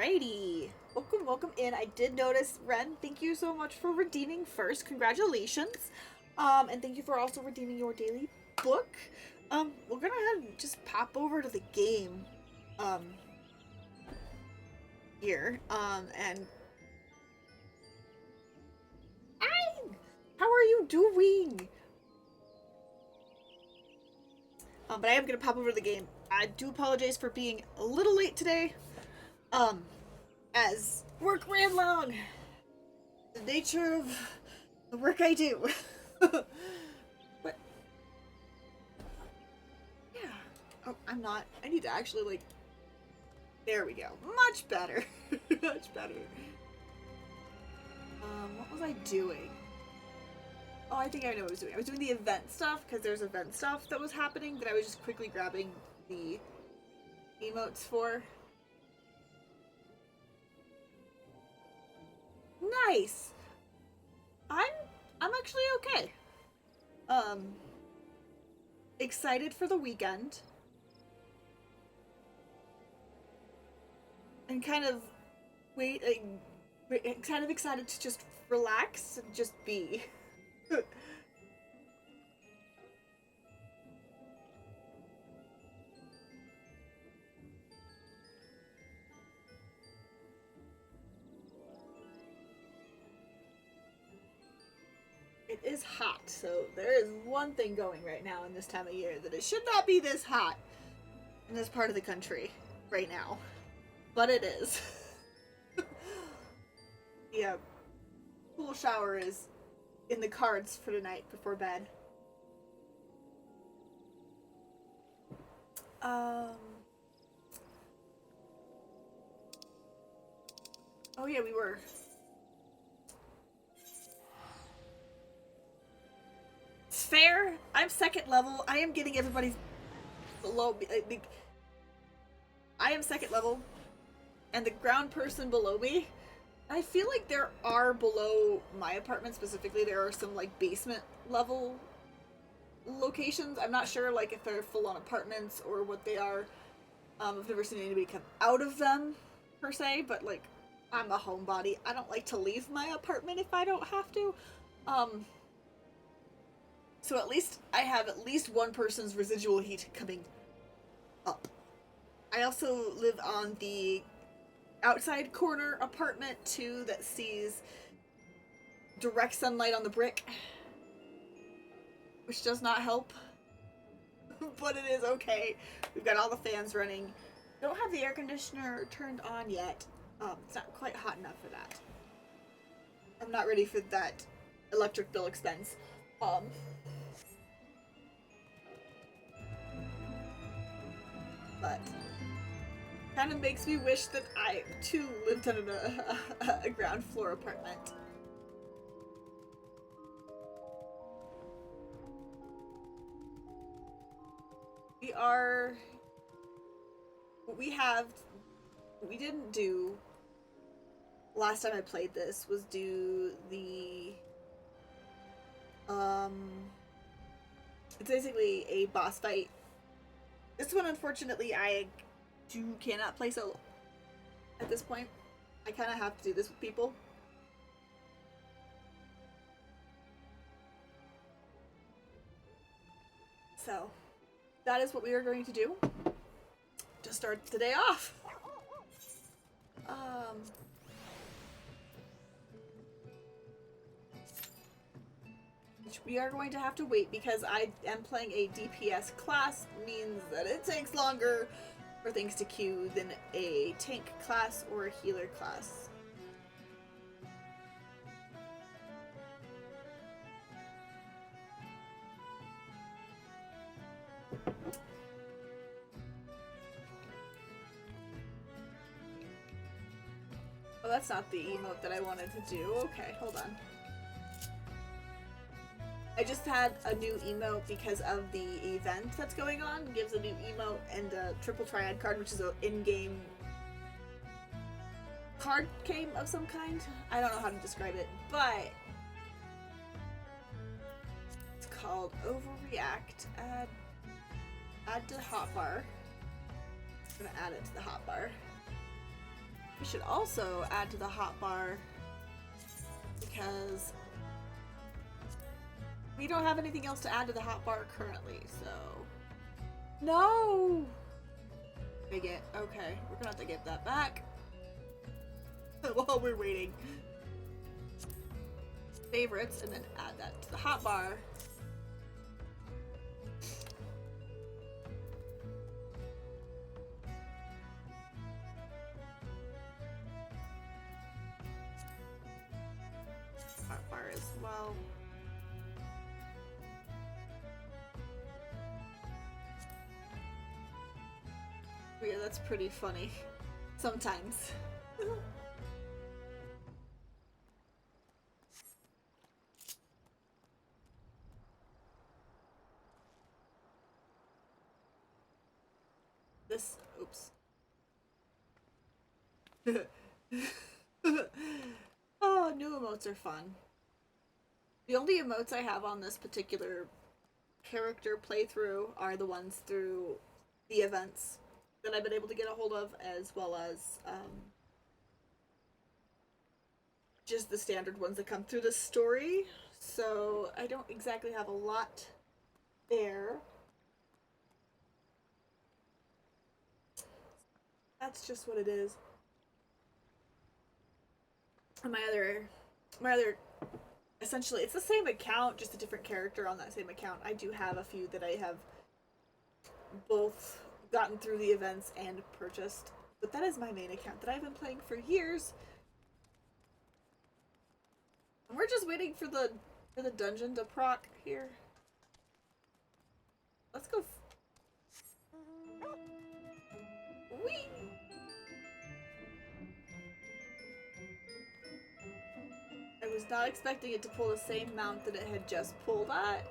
Alrighty. Welcome, welcome in. I did notice, Ren, thank you so much for redeeming first. Congratulations. And thank you for also redeeming your daily book. We're gonna have just pop over to the game, um, here. And I, how are you doing? But I am gonna pop over to the game. I do apologize for being a little late today. Um, as work ran long. The nature of the work I do. But yeah. Oh, I'm not. I need to actually like. There we go. Much better. Much better. What was I doing? Oh, I think I know what I was doing. I was doing the event stuff because there's event stuff that was happening that I was just quickly grabbing the emotes for. Nice. I'm I'm actually okay. Um Excited for the weekend. And kind of waiting kind of excited to just relax and just be. It is hot, so there is one thing going right now in this time of year that it should not be this hot in this part of the country right now. But it is. Yeah, cool shower is in the cards for tonight before bed. Um. Oh yeah, we were. It's fair. I'm second level. I am getting everybody's below me. I am second level, and the ground person below me. I feel like there are below my apartment specifically. There are some like basement level locations. I'm not sure like if they're full on apartments or what they are. I've never seen anybody come out of them per se, but like I'm a homebody. I don't like to leave my apartment if I don't have to. Um, so at least I have at least one person's residual heat coming up. I also live on the outside corner apartment too that sees direct sunlight on the brick, which does not help. But it is okay. We've got all the fans running. Don't have the air conditioner turned on yet. It's not quite hot enough for that. I'm not ready for that electric bill expense. But kind of makes me wish that I too lived in a ground floor apartment. We are. What we have. What we didn't do last time I played this was do the. Um. It's basically a boss fight. This one, unfortunately, I cannot play solo at this point. I kind of have to do this with people. So, that is what we are going to do to start the day off. Which we are going to have to wait because I am playing a DPS class, means that it takes longer for things to queue than a tank class or a healer class. Oh, that's not the emote that I wanted to do. Okay, hold on. I just had a new emote because of the event that's going on. It gives a new emote and a triple triad card, which is an in-game card game of some kind. I don't know how to describe it, but it's called Overreact. Add to hotbar. I'm gonna add it to the hotbar. We should also add to the hotbar because we don't have anything else to add to the hotbar currently, so... No! Dang it. Okay, we're gonna have to get that back while we're waiting. Favorites, and then add that to the hotbar. Hotbar as well. Yeah, that's pretty funny. Sometimes. This, oops. Oh, new emotes are fun. The only emotes I have on this particular character playthrough are the ones through the events that I've been able to get a hold of, as well as just the standard ones that come through the story. So I don't exactly have a lot there. That's just what it is. And my other, essentially, it's the same account, just a different character on that same account. I do have a few that I have both gotten through the events and purchased, but that is my main account that I've been playing for years. And we're just waiting for the dungeon to proc here. Let's go. Whee! I was not expecting it to pull the same mount that it had just pulled at.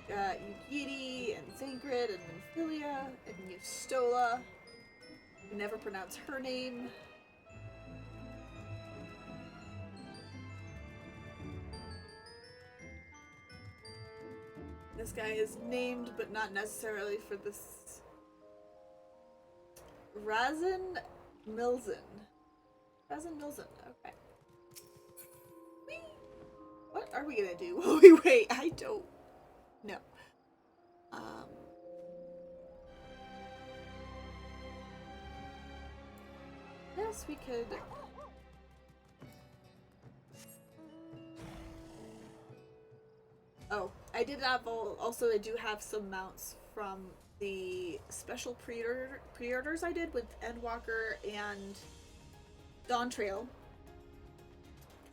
Got Yugiti and Zangrid and Minfilia and Yustola. I never pronounce her name. This guy is named, but not necessarily for this. Razin Milzen. Razin Milzen, okay. Whee! What are we gonna do while we wait? I don't know. Yes, we could. Oh, I did have also. I do have some mounts from the special pre-orders I did with Endwalker and Dawn Trail.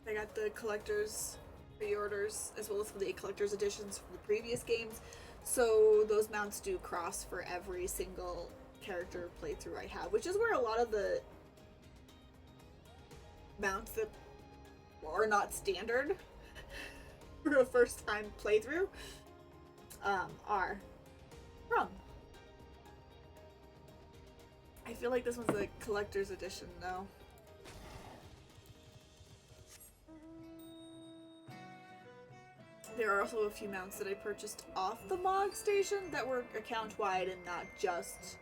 I got the collector's pre-orders as well as the collector's editions from the previous games, so those mounts do cross for every single character playthrough I have, which is where a lot of the mounts that are not standard for a first time playthrough are from. I feel like this one's a collector's edition though. There are also a few mounts that I purchased off the Mog station that were account-wide and not just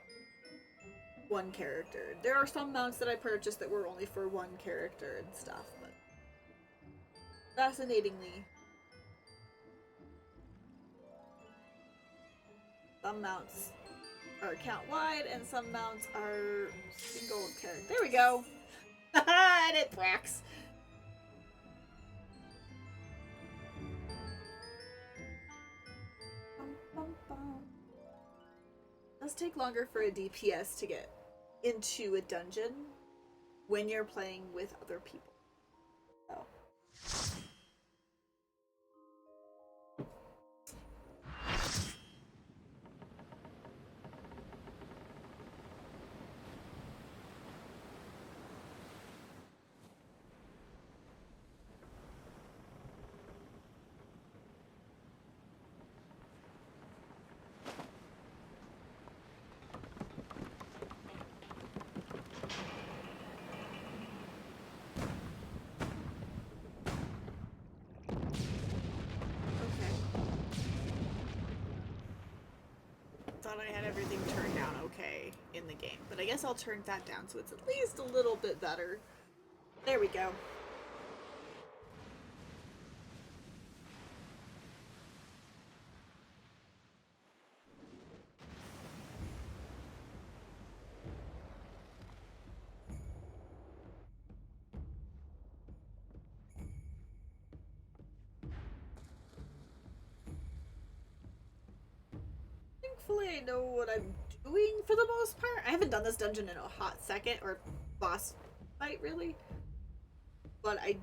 one character. There are some mounts that I purchased that were only for one character and stuff, but fascinatingly, some mounts are account-wide and some mounts are single character. There we go! And it whacks! It does take longer for a DPS to get into a dungeon when you're playing with other people. So. thought I had everything turned down okay in the game, but I guess I'll turn that down so it's at least a little bit better. There we go. Thankfully, I know what I'm doing for the most part. I haven't done this dungeon in a hot second, or boss fight, really. But I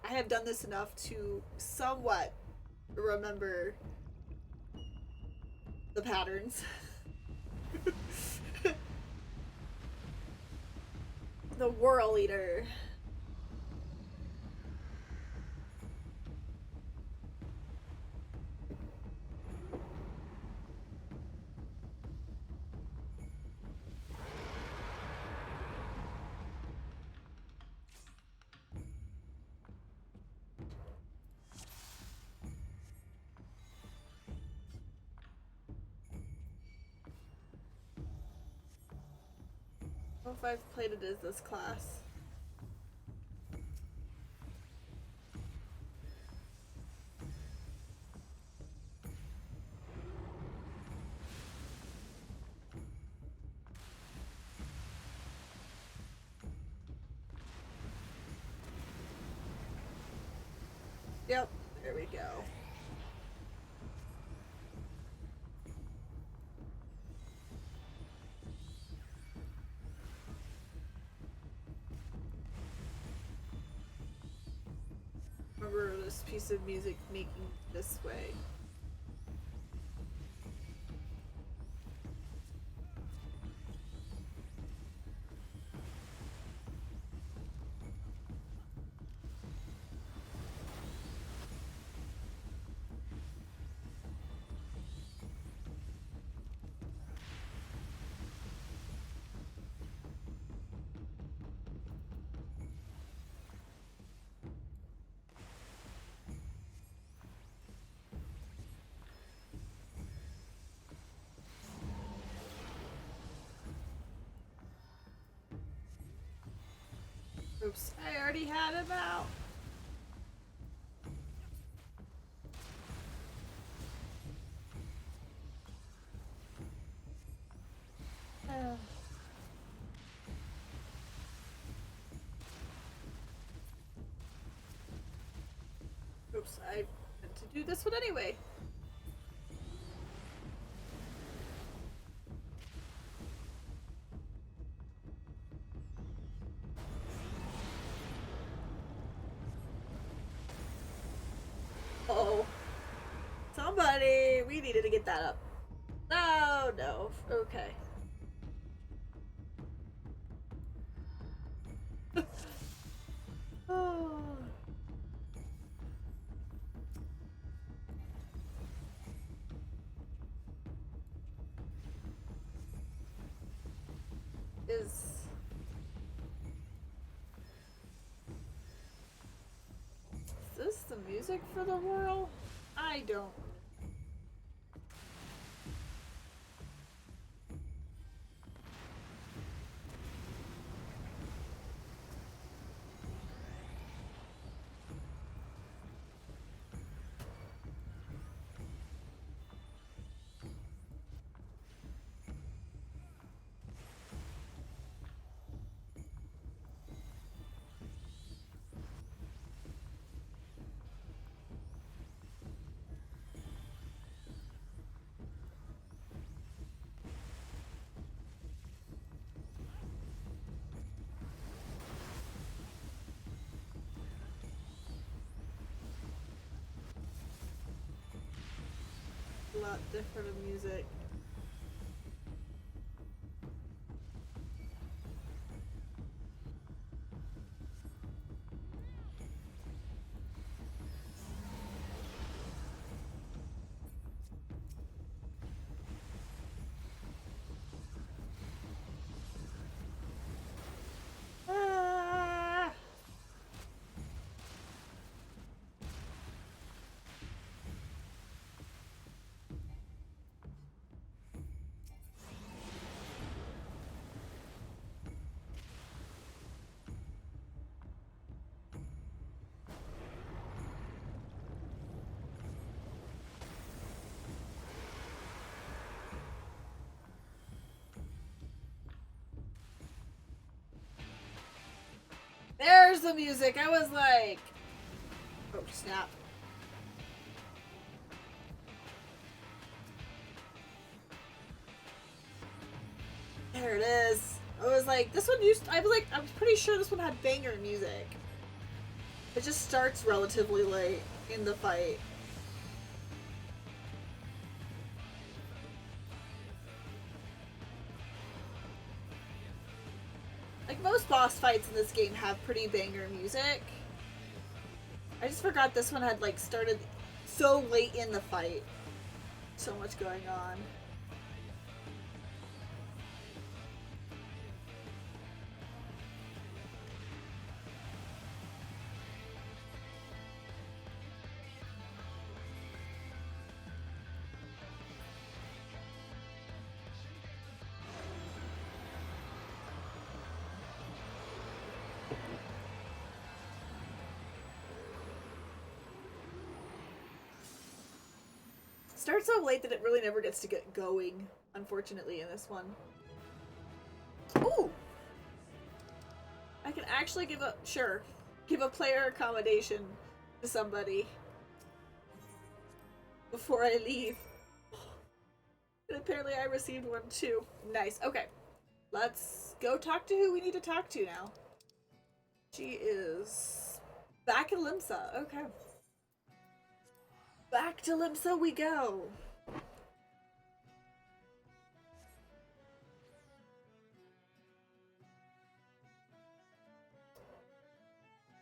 have done this enough to somewhat remember the patterns. The Whirl Eater. I don't know if I've played it as this class. Yep, there we go. Remember this piece of music making this way. Oops, I already had him out. Oops, I meant to do this one anyway. Uh-oh. Somebody! We needed to get that up. No, no. Okay. Oh. Is this the music for the whirl? I don't. A lot different of music. Ah! There's the music. I was like, oh snap. There it is. I was like, this one used. I was pretty sure this one had banger music. It just starts relatively late in the fight. Like most boss fights in this game have pretty banger music. I just forgot this one had like started so late in the fight. So much going on. Starts so late that it really never gets to get going, unfortunately, in this one. Ooh! I can actually give a player accommodation to somebody before I leave. And apparently I received one too. Nice. Okay. Let's go talk to who we need to talk to now. She is back in Limsa. Okay. Back to Limsa we go.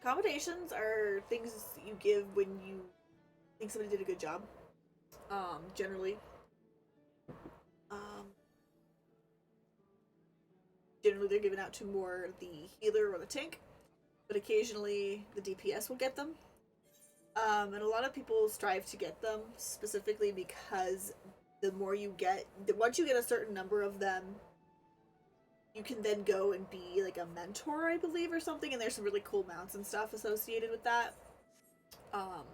Accommodations are things you give when you think somebody did a good job. Generally. Um, Generally they're given out to more the healer or the tank, but occasionally the DPS will get them. And a lot of people strive to get them specifically because the more you get, once you get a certain number of them, you can then go and be like a mentor, I believe, or something. And there's some really cool mounts and stuff associated with that. Not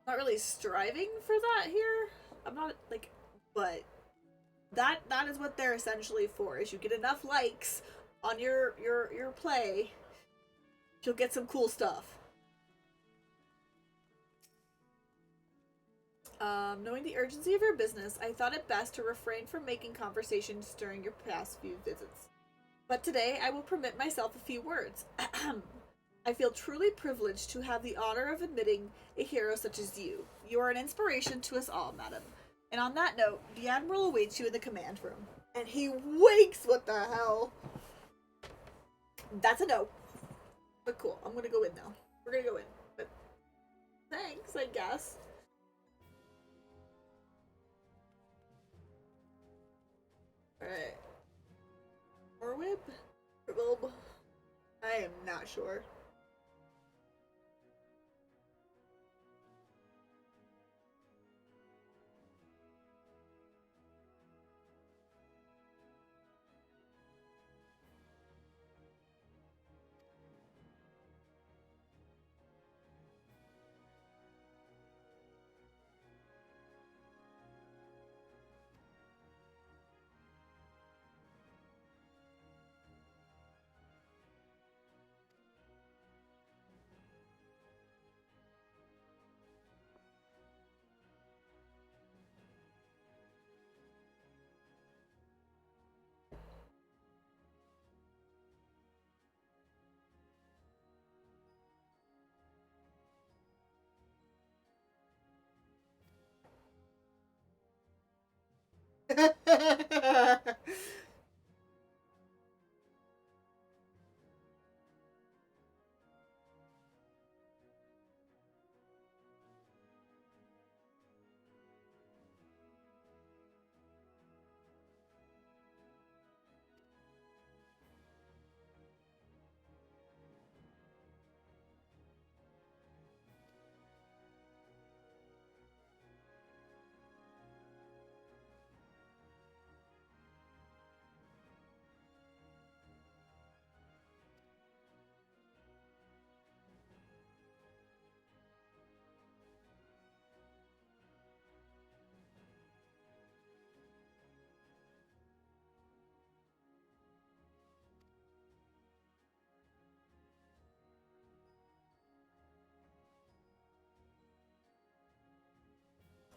really striving for that here. I'm not like, but that is what they're essentially for. Is you get enough likes on your play, you'll get some cool stuff. Knowing the urgency of your business, I thought it best to refrain from making conversations during your past few visits. But today I will permit myself a few words. I feel truly privileged to have the honor of admitting a hero such as you. You are an inspiration to us all, madam. And on that note, the Admiral awaits you in the command room. And he winks! What the hell? That's a no. But cool, I'm gonna go in now. We're gonna go in. But thanks, I guess. Alright. Orwib? Orwib? I am not sure.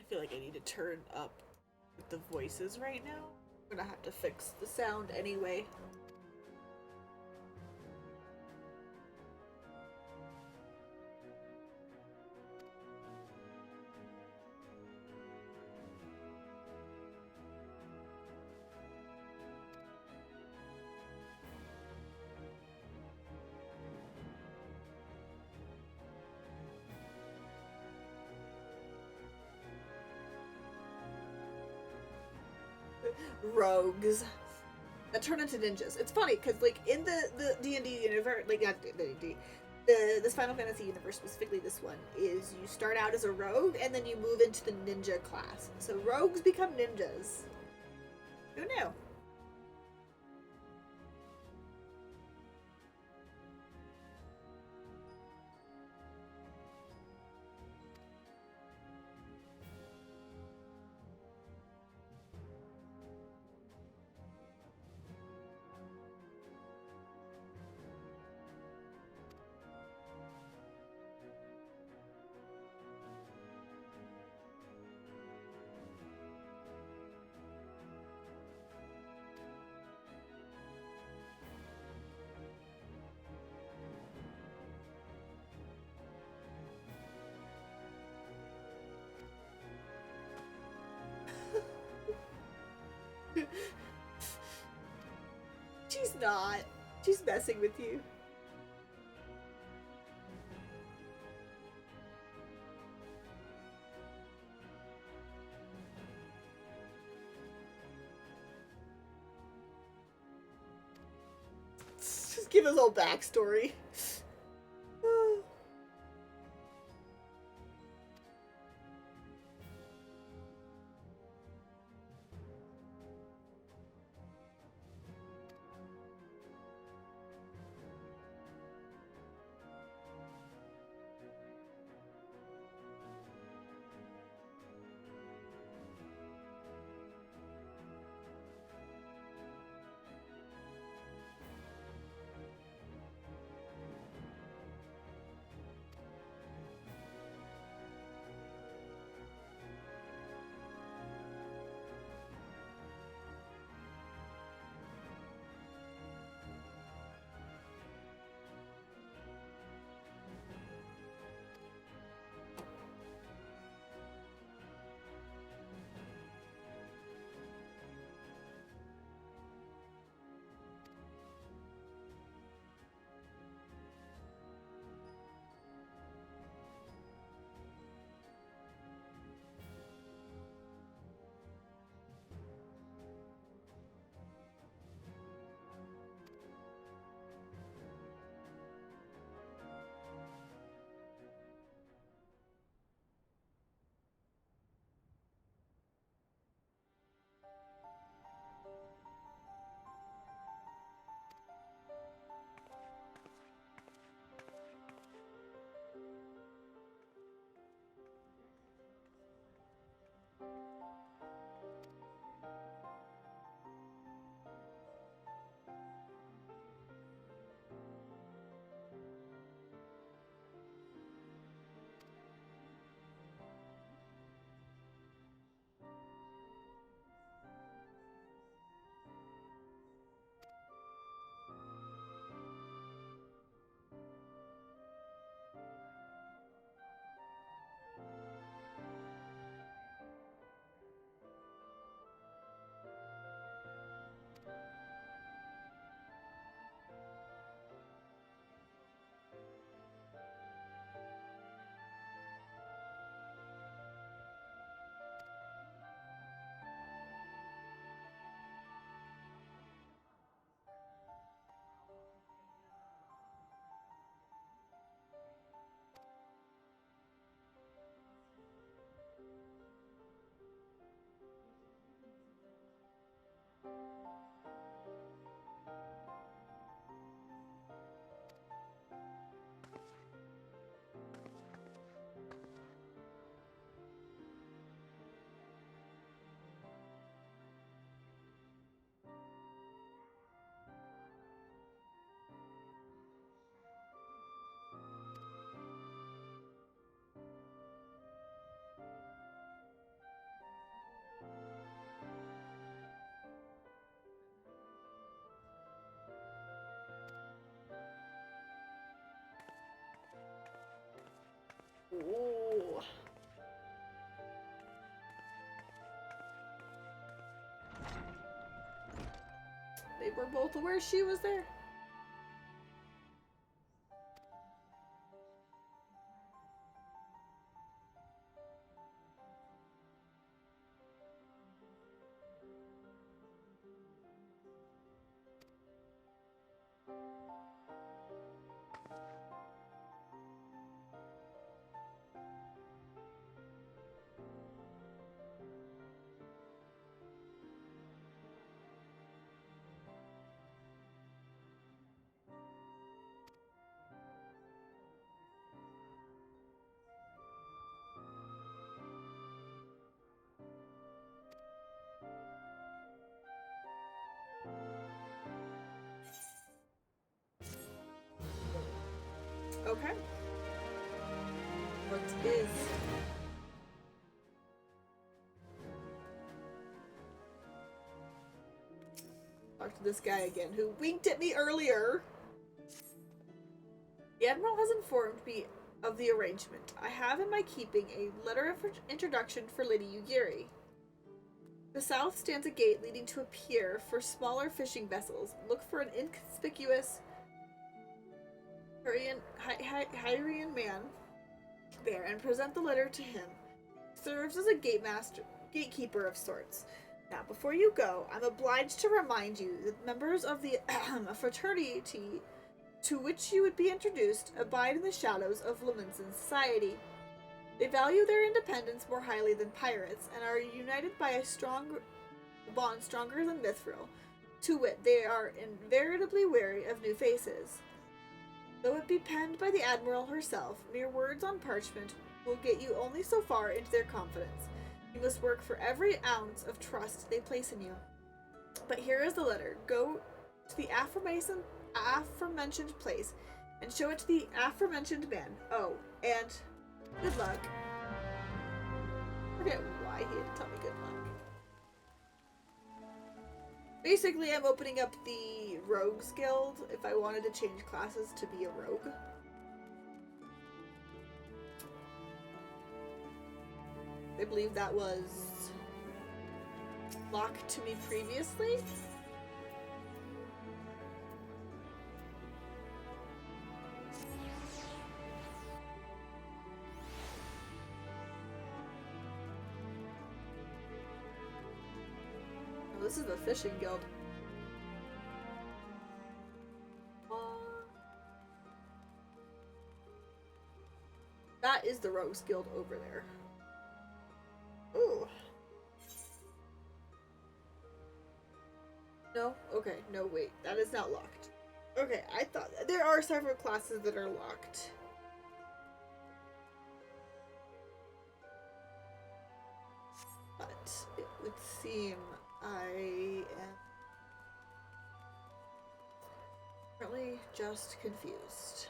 feel like I need to turn up the voices right now. I'm gonna have to fix the sound anyway. Rogues that turn into ninjas. It's funny because like in the D&D universe, like not the D&D, this Final Fantasy universe, specifically this one, is you start out as a rogue and then you move into the ninja class. So rogues become ninjas. Who knew? She's not. She's messing with you. Just give us a little backstory. Ooh. They were both aware she was there. Okay. What is... Talk to this guy again, who winked at me earlier. The Admiral has informed me of the arrangement. I have in my keeping a letter of introduction for Lady Yugiri. The south stands a gate leading to a pier for smaller fishing vessels. Look for an inconspicuous Hyrian man there and present the letter to him. Serves as a gatekeeper of sorts. Now, before you go, I'm obliged to remind you that members of the fraternity to which you would be introduced abide in the shadows of Leminson society. They value their independence more highly than pirates, and are united by a strong bond stronger than mithril. To wit, they are invariably wary of new faces. Though it be penned by the Admiral herself, mere words on parchment will get you only so far into their confidence. You must work for every ounce of trust they place in you. But here is the letter. Go to the aforementioned place and show it to the aforementioned man. Oh, and good luck. I forget why he didn't tell me good luck. Basically, I'm opening up the Rogues Guild if I wanted to change classes to be a rogue. I believe that was locked to me previously. Oh, this is the fishing guild. That is the Rogues Guild over there. Ooh. No? Okay, no, wait. That is not locked. Okay, I thought there are several classes that are locked. But it would seem I am currently just confused.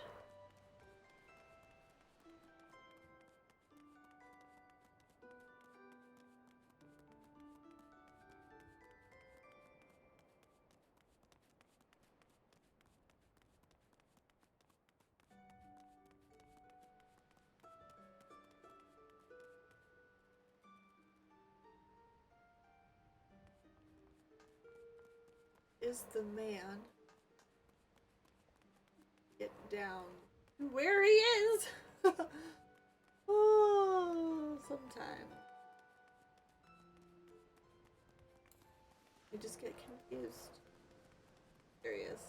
Is the man get down where he is? Oh, sometime. I just get confused. There he is.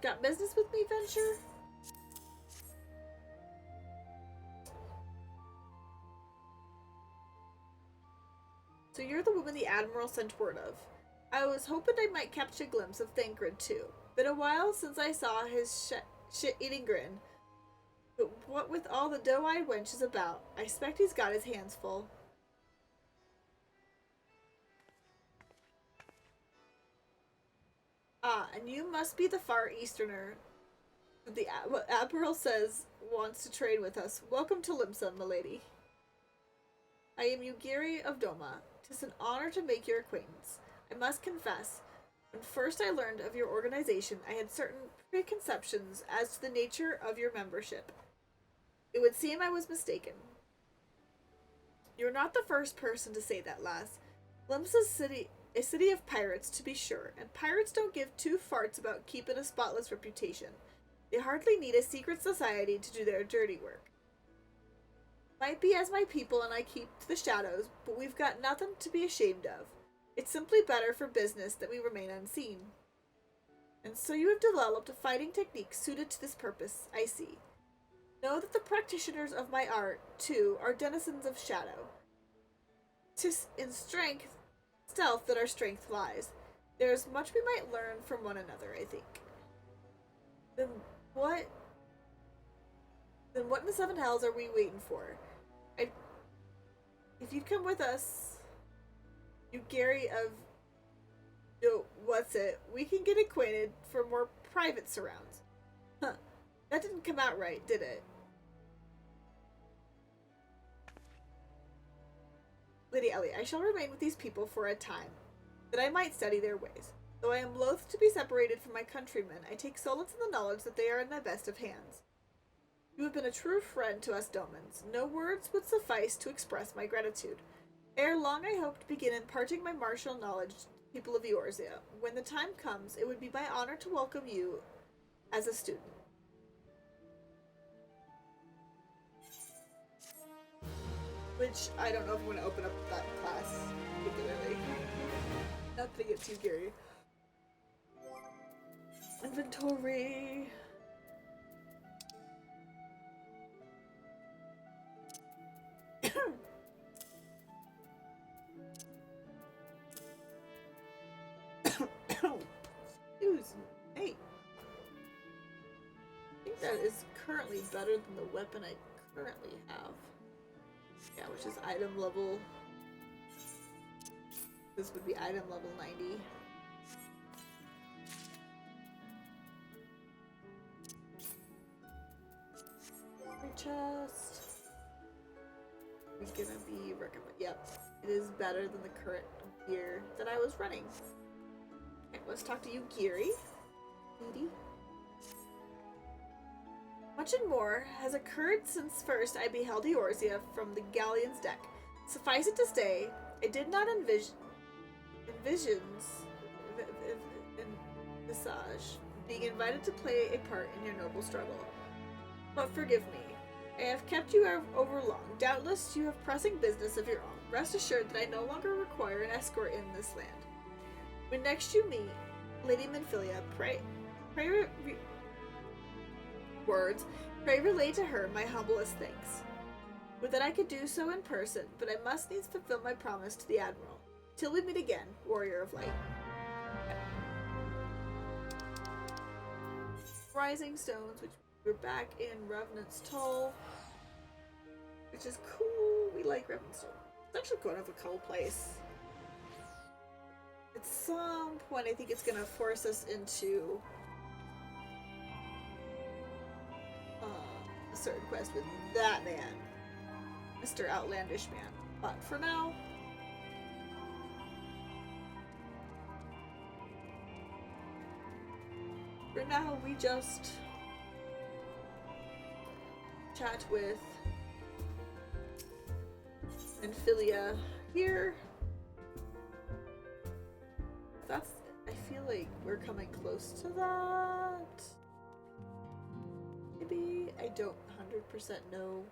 Got business with me, Venture? So you're the woman the Admiral sent word of. I was hoping I might catch a glimpse of Thancred too. Been a while since I saw his shit-eating grin. But what with all the doe-eyed wenches about, I expect he's got his hands full. Ah, and you must be the Far Easterner. The Admiral says wants to trade with us. Welcome to Limsa, milady. I am Yugiri of Doma. 'Tis an honor to make your acquaintance. I must confess, When first I learned of your organization, I had certain preconceptions as to the nature of your membership. It would seem I was mistaken. You're not the first person to say that, lass. Lim's a city of pirates, to be sure, and pirates don't give two farts about keeping a spotless reputation. They hardly need a secret society to do their dirty work. Might be as my people and I keep to the shadows, but we've got nothing to be ashamed of. It's simply better for business that we remain unseen. And so you have developed a fighting technique suited to this purpose, I see. Know that the practitioners of my art, too, are denizens of shadow. 'Tis in stealth that our strength lies. There is much we might learn from one another, I think. Then what in the seven hells are we waiting for? If you'd come with us, you Gary of we can get acquainted for more private surrounds. Huh. That didn't come out right, did it? Lady Ellie, I shall remain with these people for a time, that I might study their ways. Though I am loath to be separated from my countrymen, I take solace in the knowledge that they are in the best of hands. You have been a true friend to us Domans. No words would suffice to express my gratitude. Ere long I hope to begin imparting my martial knowledge to the people of Eorzea. When the time comes, it would be my honor to welcome you as a student. Which, I don't know if I'm going to open up that class particularly. Not that it gets you, Gary. Inventory. Excuse me. I think that is currently better than the weapon I currently have. Yeah, which is item level. This would be item level 90. Chest. Is gonna be recommend. Yep, it is better than the current gear that I was running. Okay, let's talk to you, Giri. Much and more has occurred since first I beheld Eorzea from the galleon's deck. Suffice it to say, I did not envisage being invited to play a part in your noble struggle. But forgive me. I have kept you over long. Doubtless you have pressing business of your own. Rest assured that I no longer require an escort in this land. When next you meet Lady Minfilia, pray relay to her my humblest thanks. Would that I could do so in person, but I must needs fulfill my promise to the Admiral. Till we meet again, Warrior of Light. Rising Stones, which we're back in Revenant's Toll, which is cool. We like Revenant's Toll. It's actually going to have a cool place. At some point, I think it's going to force us into a certain quest with that man, Mr. Outlandish Man. But for now, we just chat with Minfilia here. I feel like we're coming close to that. Maybe, I don't 100% know.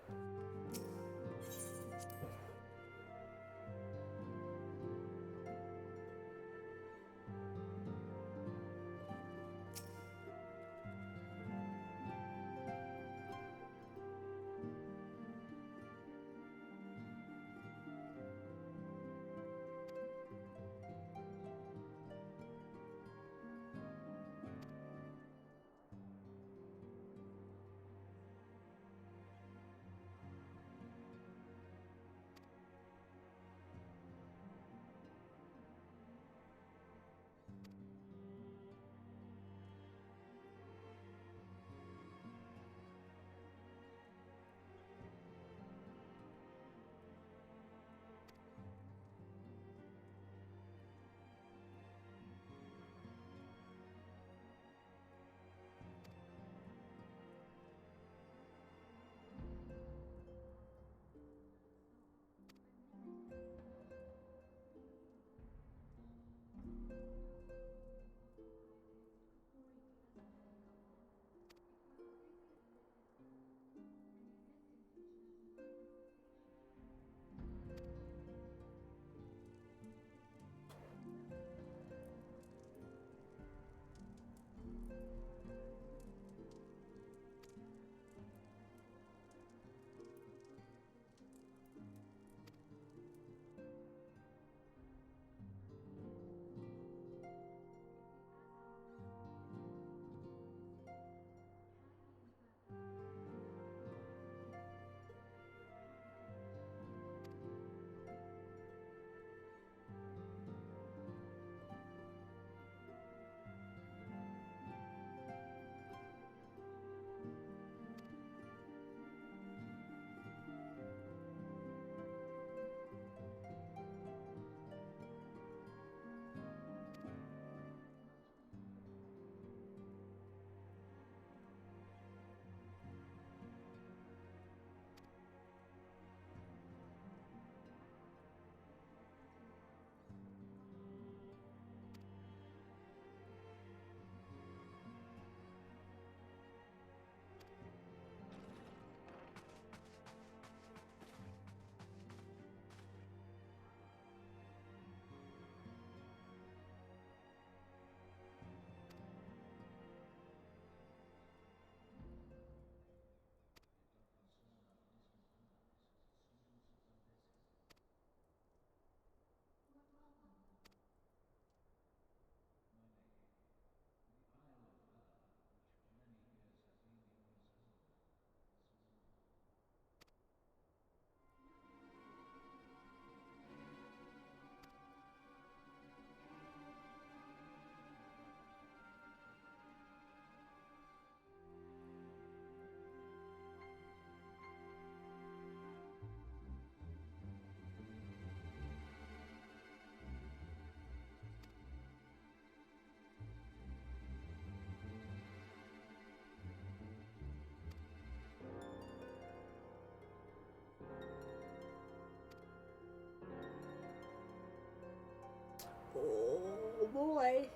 Oh boy.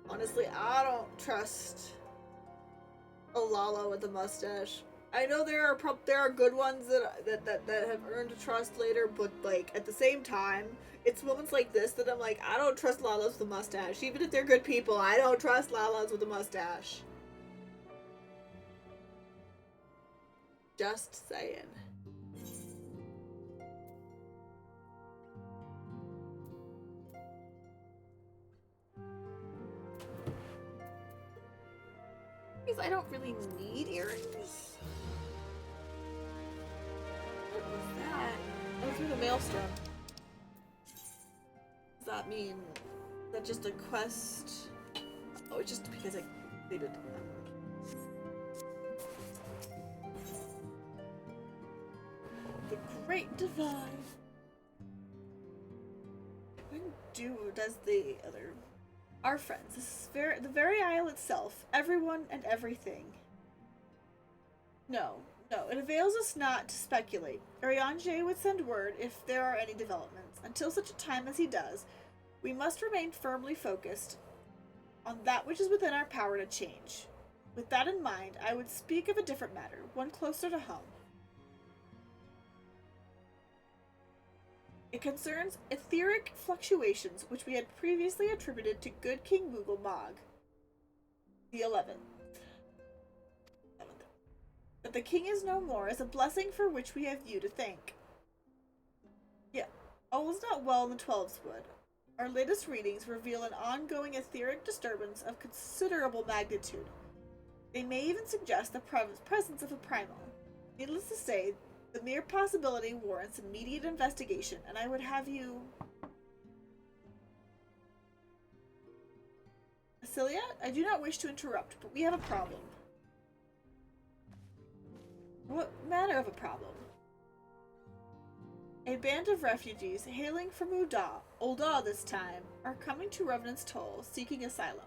Honestly, I don't trust a Lala with a mustache. I know there are good ones that have earned trust later, but like at the same time, it's moments like this that I'm like, I don't trust Lalas with a mustache. Even if they're good people, I don't trust Lalas with a mustache. Just saying. Because I don't really need earrings. What was that? Oh, through the maelstrom. Does that mean is that just a quest? Oh, it's just because I completed the Great Divide. When does the other our friends? This is the very isle itself, everyone and everything. No, no, it avails us not to speculate. Arianje would send word if there are any developments. Until such a time as he does, we must remain firmly focused on that which is within our power to change. With that in mind, I would speak of a different matter, one closer to home. It concerns etheric fluctuations which we had previously attributed to good King Moogle Mog, the 11th. That the king is no more is a blessing for which we have you to thank. Yeah, all is not well in the Twelves Wood. Our latest readings reveal an ongoing etheric disturbance of considerable magnitude. They may even suggest the presence of a primal. Needless to say, the mere possibility warrants immediate investigation, and I would have you... Cilia, I do not wish to interrupt, but we have a problem. What manner of a problem? A band of refugees hailing from Ul'dah this time, are coming to Revenant's Toll, seeking asylum.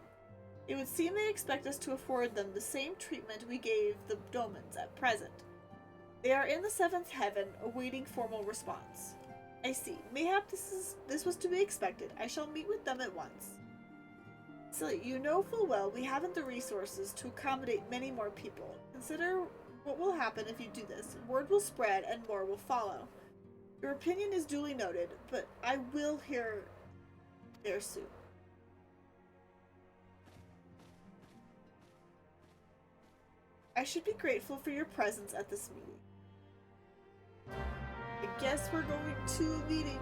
It would seem they expect us to afford them the same treatment we gave the Domans at present. They are in the seventh heaven, awaiting formal response. I see. Mayhap this was to be expected. I shall meet with them at once. Silly, you know full well we haven't the resources to accommodate many more people. Consider what will happen if you do this. Word will spread and more will follow. Your opinion is duly noted, but I will hear there soon. I should be grateful for your presence at this meeting. I guess we're going to a meeting.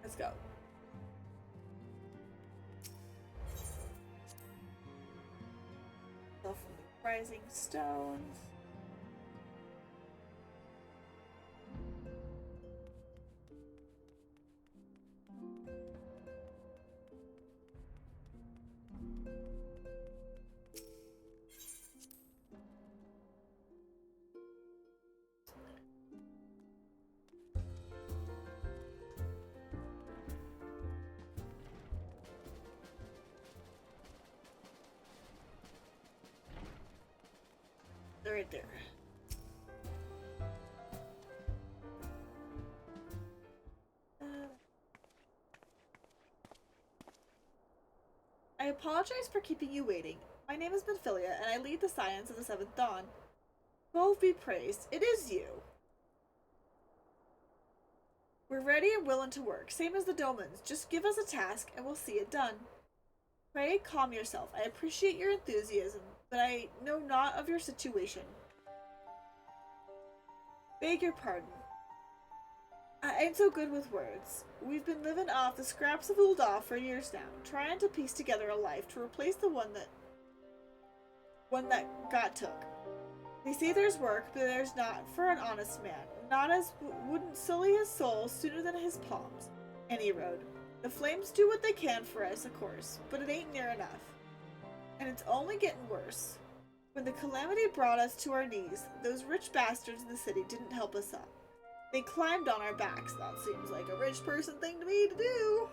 Let's go. From the rising stones. They're right there. I apologize for keeping you waiting. My name is Benphilia, and I lead the science of the Seventh Dawn. 12 be praised. It is you. We're ready and willing to work, same as the Domans. Just give us a task, and we'll see it done. Pray calm yourself. I appreciate your enthusiasm, but I know not of your situation. Beg your pardon. I ain't so good with words. We've been living off the scraps of Ul'dah for years now, trying to piece together a life to replace the one that got took. They say there's work, but there's not for an honest man. Not as wouldn't sully his soul sooner than his palms. And he rode. The flames do what they can for us, of course, but it ain't near enough. And it's only getting worse. When the calamity brought us to our knees, those rich bastards in the city didn't help us up. They climbed on our backs. That seems like a rich person thing to me to do.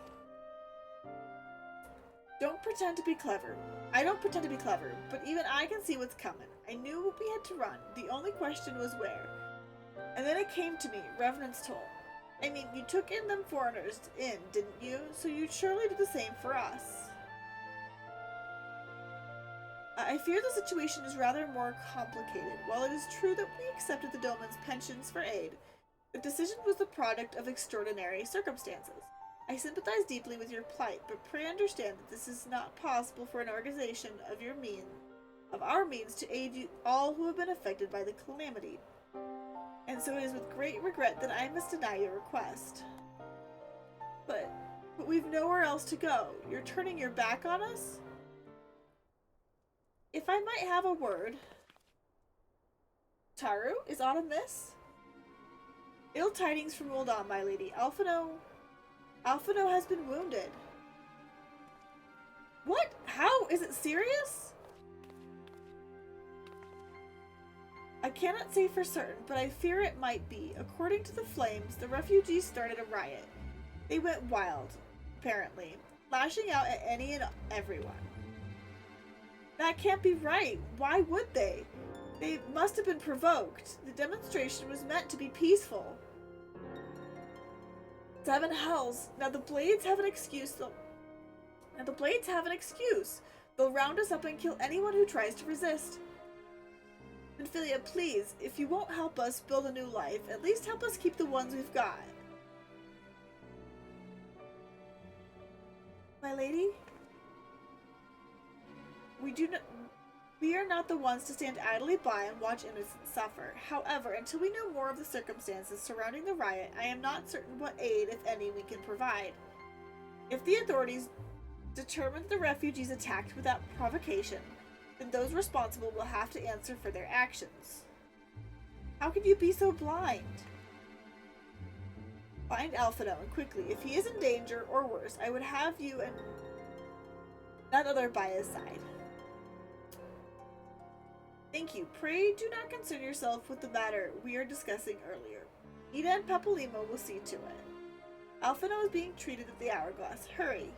Don't pretend to be clever. I don't pretend to be clever, but even I can see what's coming. I knew we had to run. The only question was where. And then it came to me, Revenant's toll. I mean, you took in them foreigners in, didn't you? So you'd surely do the same for us. I fear the situation is rather more complicated. While it is true that we accepted the Doman's pensions for aid, the decision was the product of extraordinary circumstances. I sympathize deeply with your plight, but pray understand that this is not possible for an organization of our means to aid you all who have been affected by the calamity. And so it is with great regret that I must deny your request. But we've nowhere else to go. You're turning your back on us? If I might have a word... Taru, is aught amiss? Ill tidings from Ul'dah, my lady. Alphino has been wounded. What? How? Is it serious? I cannot say for certain, but I fear it might be. According to the flames, the refugees started a riot. They went wild, apparently, lashing out at any and everyone. That can't be right. Why would they? They must have been provoked. The demonstration was meant to be peaceful. Seven hells. Now the Blades have an excuse. They'll round us up and kill anyone who tries to resist. Ophelia, please, if you won't help us build a new life, at least help us keep the ones we've got. My lady? We are not the ones to stand idly by and watch innocents suffer. However, until we know more of the circumstances surrounding the riot, I am not certain what aid, if any, we can provide. If the authorities determine the refugees attacked without provocation, then those responsible will have to answer for their actions. How can you be so blind? Find Alphino, and quickly. If he is in danger, or worse, I would have you and none other by his side. Thank you. Pray do not concern yourself with the matter we are discussing earlier. Ida and Papalymo will see to it. Alphino is being treated at the Hourglass. Hurry.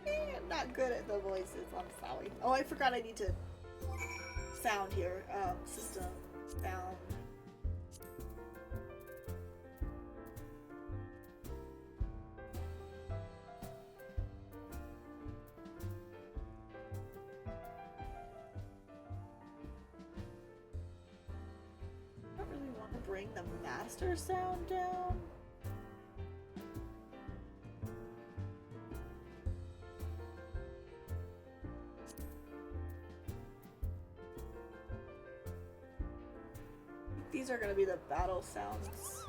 I'm not good at the voices. I'm sorry. Oh, I forgot I need to sound here. System sound. I don't really want to bring the master sound down. These are going to be the battle sounds.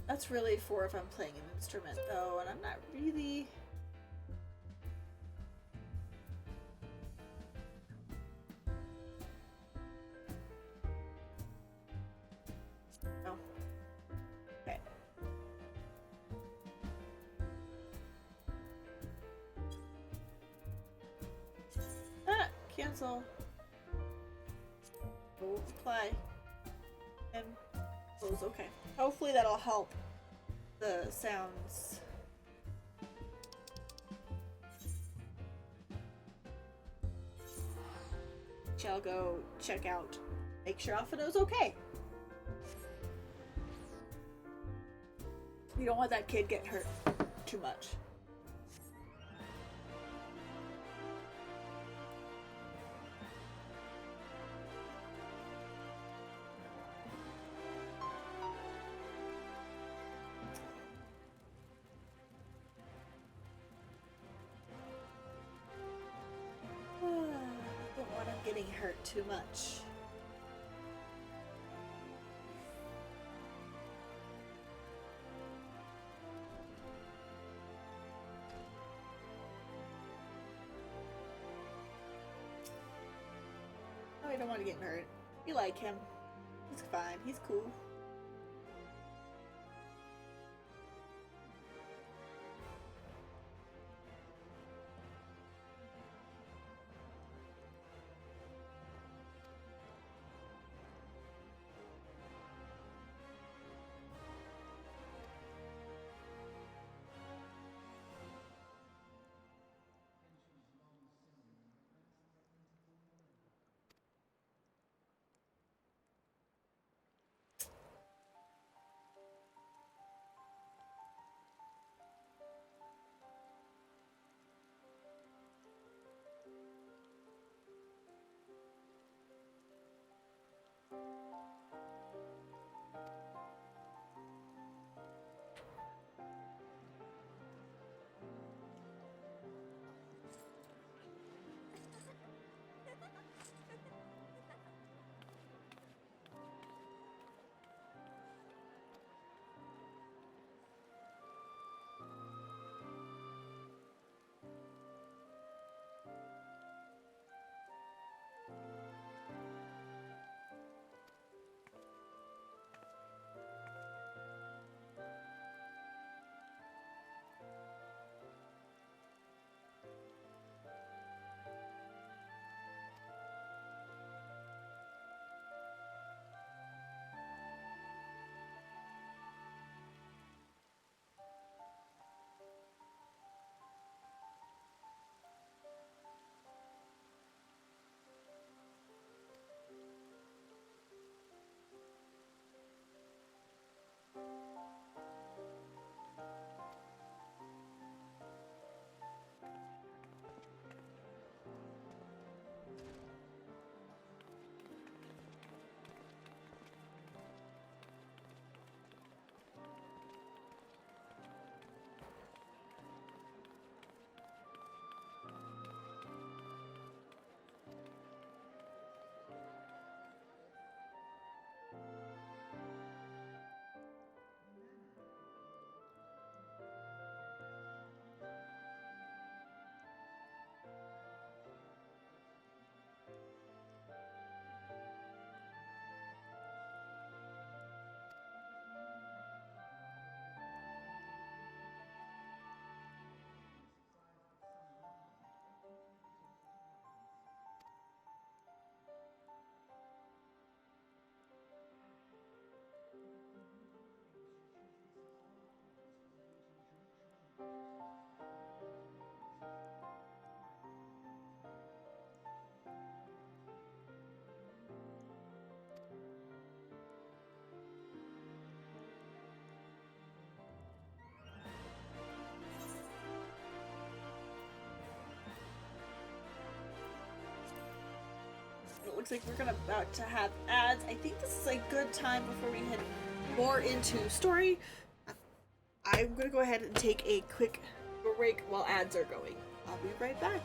That's really for if I'm playing an instrument though, and I'm not really... Cancel. We'll apply. And close. Okay. Hopefully that'll help the sounds. Shall go check out. Make sure Alphino's okay. You don't want that kid getting hurt too much. getting hurt too much. Oh, I don't want to get hurt. You like him. He's fine. He's cool. It looks like we're about to have ads. I think this is a good time before we head more into story. I'm gonna go ahead and take a quick break while ads are going. I'll be right back.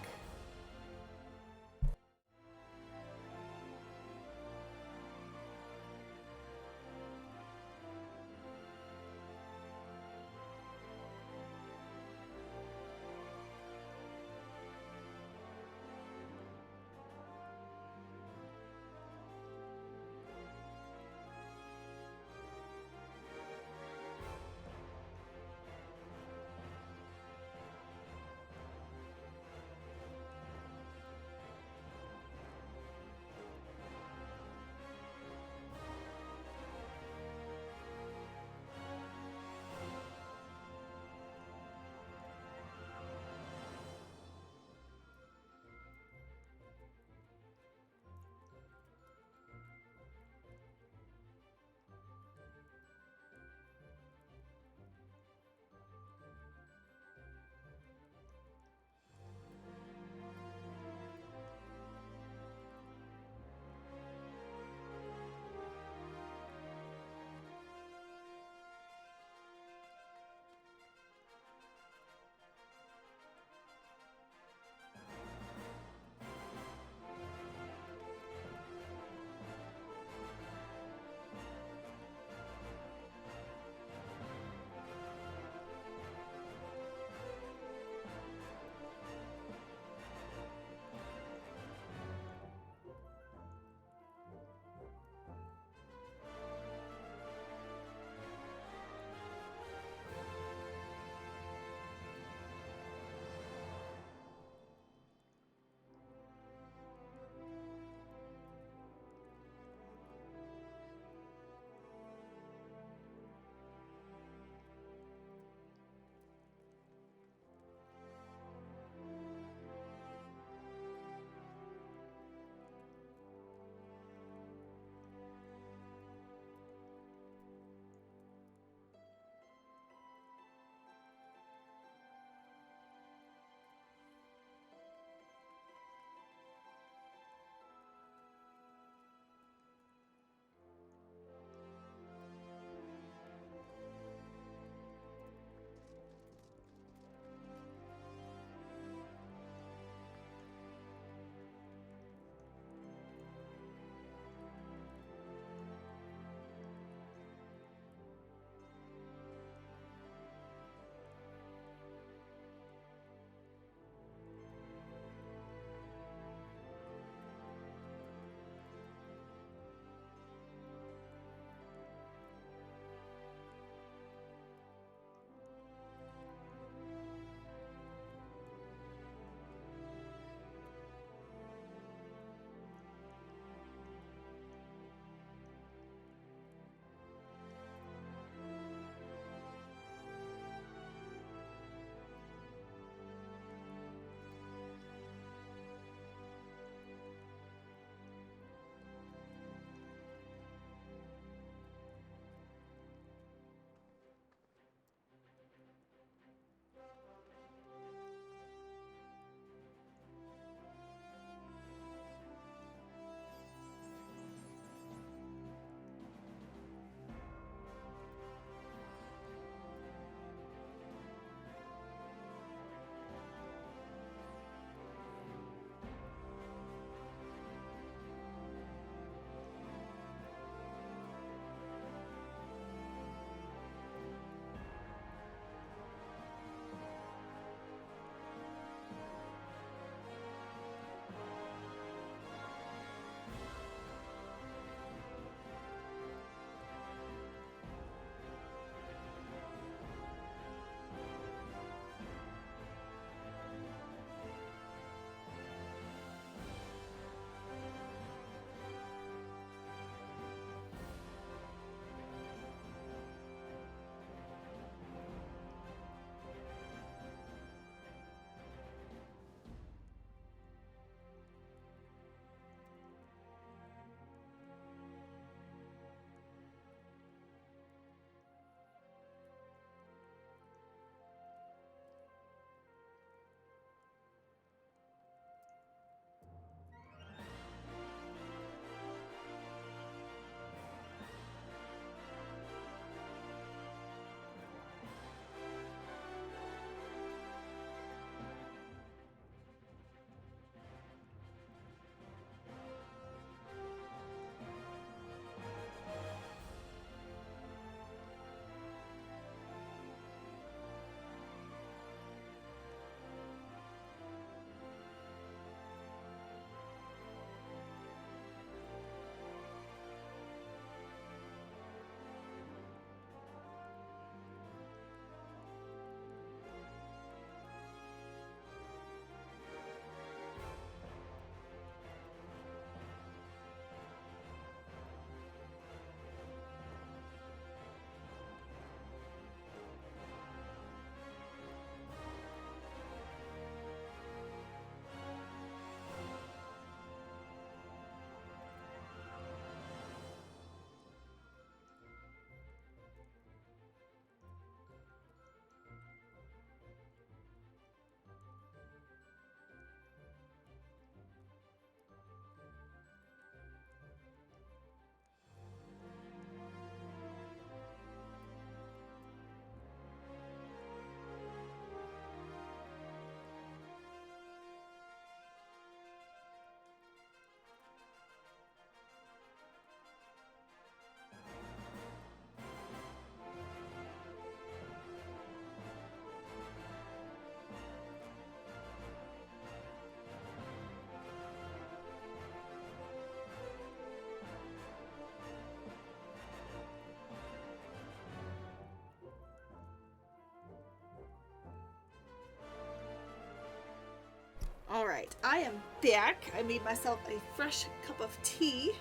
Alright, I am back. I made myself a fresh cup of tea.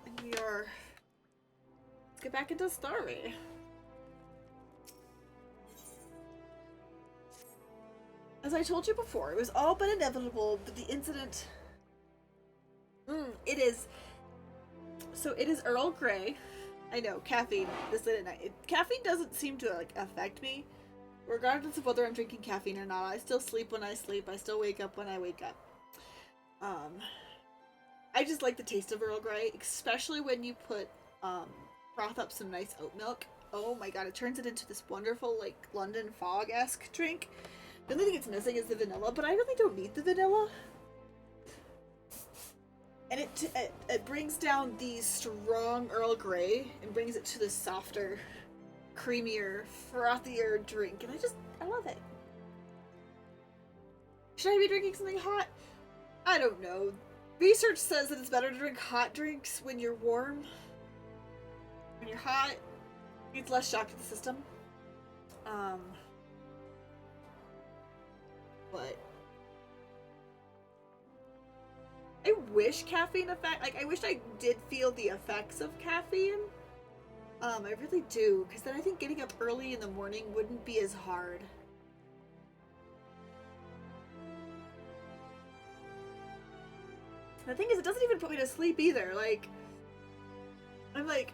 And we are... Let's get back into the story. As I told you before, it was all but inevitable that the incident... it is... So it is Earl Grey. I know, caffeine, this late at night. Caffeine doesn't seem to, like, affect me. Regardless of whether I'm drinking caffeine or not, I still sleep when I sleep. I still wake up when I wake up. I just like the taste of Earl Grey, especially when you put, froth up some nice oat milk. Oh my god, it turns it into this wonderful, like, London fog-esque drink. The only thing it's missing is the vanilla, but I really don't need the vanilla. And it brings down the strong Earl Grey and brings it to the softer, creamier, frothier drink, and I love it. Should I be drinking something hot? I don't know. Research says that it's better to drink hot drinks when you're warm. When you're hot, it's less shock to the system. But I wish caffeine I wish I did feel the effects of caffeine. I really do, because then I think getting up early in the morning wouldn't be as hard. The thing is, it doesn't even put me to sleep either. Like, I'm like,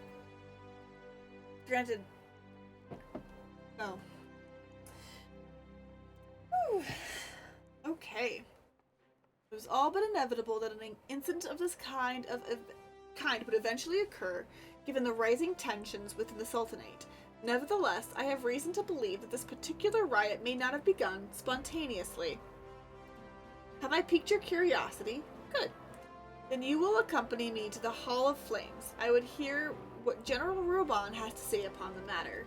granted, no. Whew. Okay. It was all but inevitable that an incident of this kind would eventually occur, given the rising tensions within the Sultanate. Nevertheless, I have reason to believe that this particular riot may not have begun spontaneously. Have I piqued your curiosity? Good. Then you will accompany me to the Hall of Flames. I would hear what General Reborns has to say upon the matter.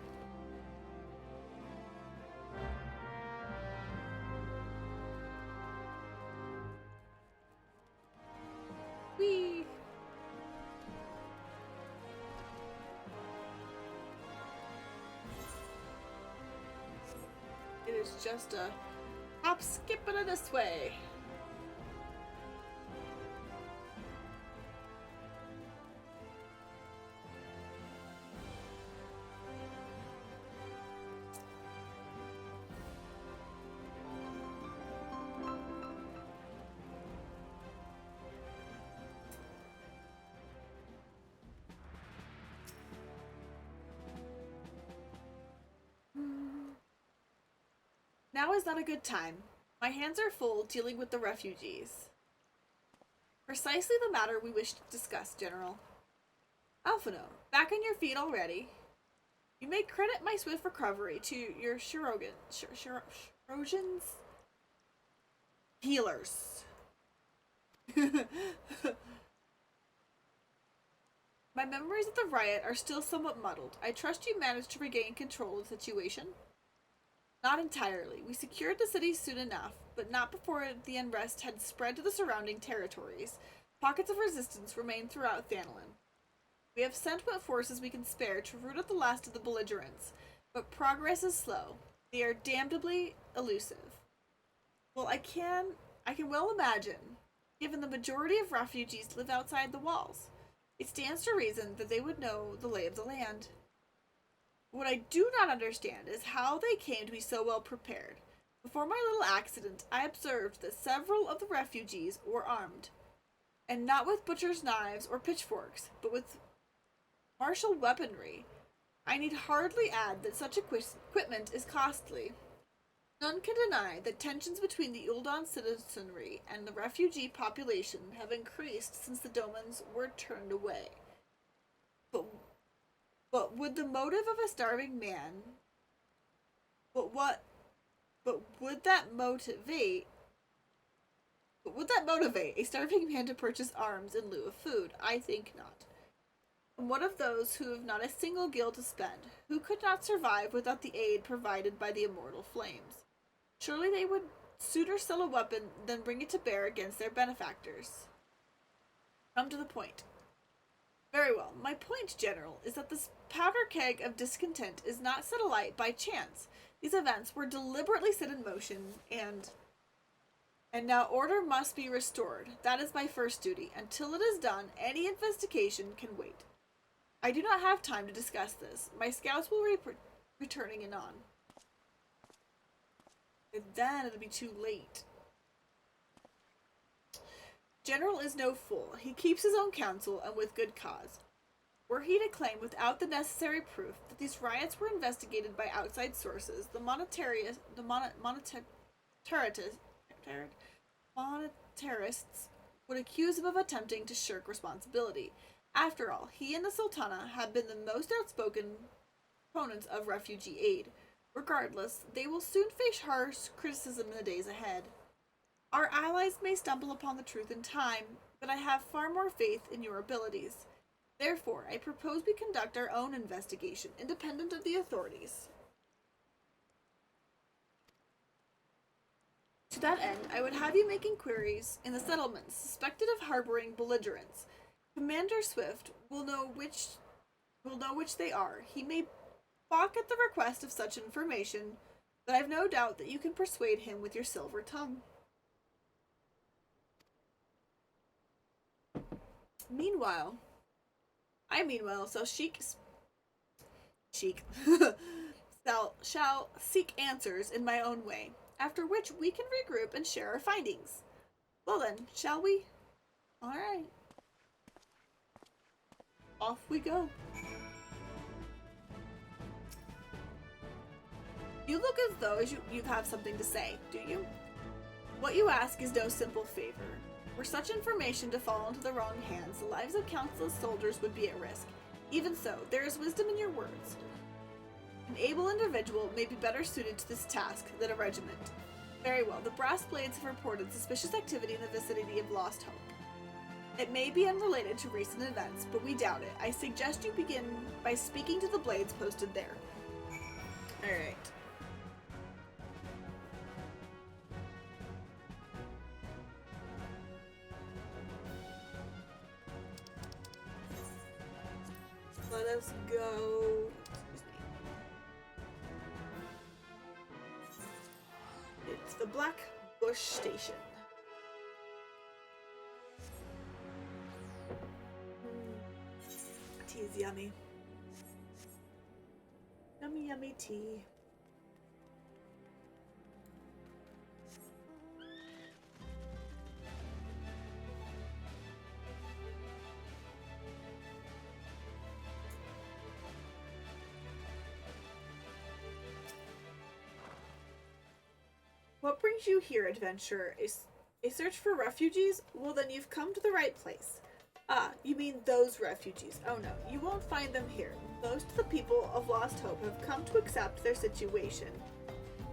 Whee! It is just a hop, skip, and this way. Now is not a good time. My hands are full dealing with the refugees. Precisely the matter we wish to discuss, General. Alphino, back on your feet already. You may credit my swift recovery to your Shirogans healers. My memories of the riot are still somewhat muddled. I trust you managed to regain control of the situation? Not entirely. We secured the city soon enough, but not before the unrest had spread to the surrounding territories. Pockets of resistance remain throughout Thanalin. We have sent what forces we can spare to root out the last of the belligerents, but progress is slow. They are damnably elusive. Well, I can well imagine, given the majority of refugees live outside the walls. It stands to reason that they would know the lay of the land. What I do not understand is how they came to be so well prepared. Before my little accident, I observed that several of the refugees were armed, and not with butcher's knives or pitchforks, but with martial weaponry. I need hardly add that such equipment is costly. None can deny that tensions between the Uldan citizenry and the refugee population have increased since the Domans were turned away. But would the motive of a starving man... But would that motivate a starving man to purchase arms in lieu of food? I think not. And what of those who have not a single gil to spend, who could not survive without the aid provided by the immortal flames? Surely they would sooner sell a weapon than bring it to bear against their benefactors. Come to the point. Very well. My point, General, is that this powder keg of discontent is not set alight by chance. These events were deliberately set in motion and And now order must be restored. That is my first duty. Until it is done, any investigation can wait. I do not have time to discuss this. My scouts will be returning anon. And then it'll be too late. General is no fool. He keeps his own counsel, and with good cause. Were he to claim without the necessary proof that these riots were investigated by outside sources, the monetarists would accuse him of attempting to shirk responsibility. After all, he and the Sultana have been the most outspoken opponents of refugee aid. Regardless, they will soon face harsh criticism in the days ahead. Our allies may stumble upon the truth in time, but I have far more faith in your abilities. Therefore, I propose we conduct our own investigation, independent of the authorities. To that end, I would have you make inquiries in the settlements suspected of harboring belligerents. Commander Swift will know which they are. He may balk at the request of such information, but I've no doubt that you can persuade him with your silver tongue. Meanwhile, shall seek answers in my own way, after which we can regroup and share our findings. Well then, shall we? Alright. Off we go. You look as though you have something to say, do you? What you ask is no simple favor. Were such information to fall into the wrong hands, the lives of countless soldiers would be at risk. Even so, there is wisdom in your words. An able individual may be better suited to this task than a regiment. Very well, the Brass Blades have reported suspicious activity in the vicinity of Lost Hope. It may be unrelated to recent events, but we doubt it. I suggest you begin by speaking to the Blades posted there. Alright. Let us go. It's the Black Bush Station. Tea is yummy. Yummy, yummy tea. What brings you here, adventurer? A search for refugees? Well, then you've come to the right place. Ah, you mean those refugees. Oh no, you won't find them here. Most of the people of Lost Hope have come to accept their situation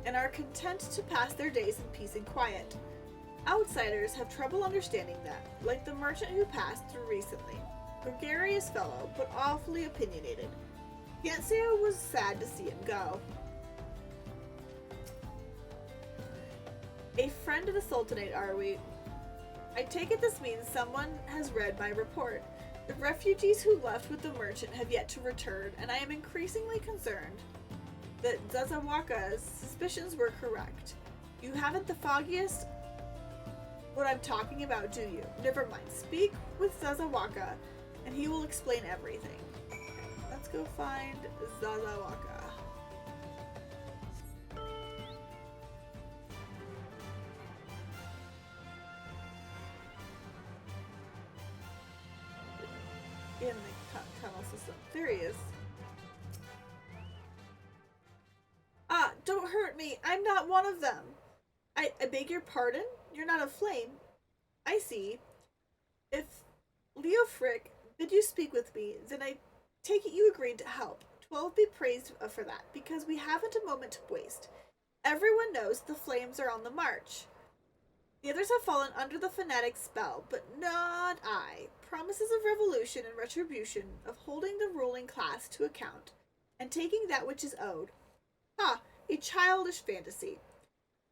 and are content to pass their days in peace and quiet. Outsiders have trouble understanding that, like the merchant who passed through recently. Gregarious fellow, but awfully opinionated. Can't say I was sad to see him go. A friend of the Sultanate, are we? I take it this means someone has read my report. The refugees who left with the merchant have yet to return, and I am increasingly concerned that Zazawaka's suspicions were correct. You haven't the foggiest what I'm talking about, do you? Never mind. Speak with Zazawaka, and he will explain everything. Okay, let's go find Zazawaka. In the tunnel system. There he is. Ah, don't hurt me. I'm not one of them. I beg your pardon? You're not a flame. I see. If Leo Frick bid you speak with me, then I take it you agreed to help. 12 be praised for that, because we haven't a moment to waste. Everyone knows the flames are on the march. The others have fallen under the fanatic spell, but not I. Promises of revolution and retribution, of holding the ruling class to account, and taking that which is owed. Ah, a childish fantasy.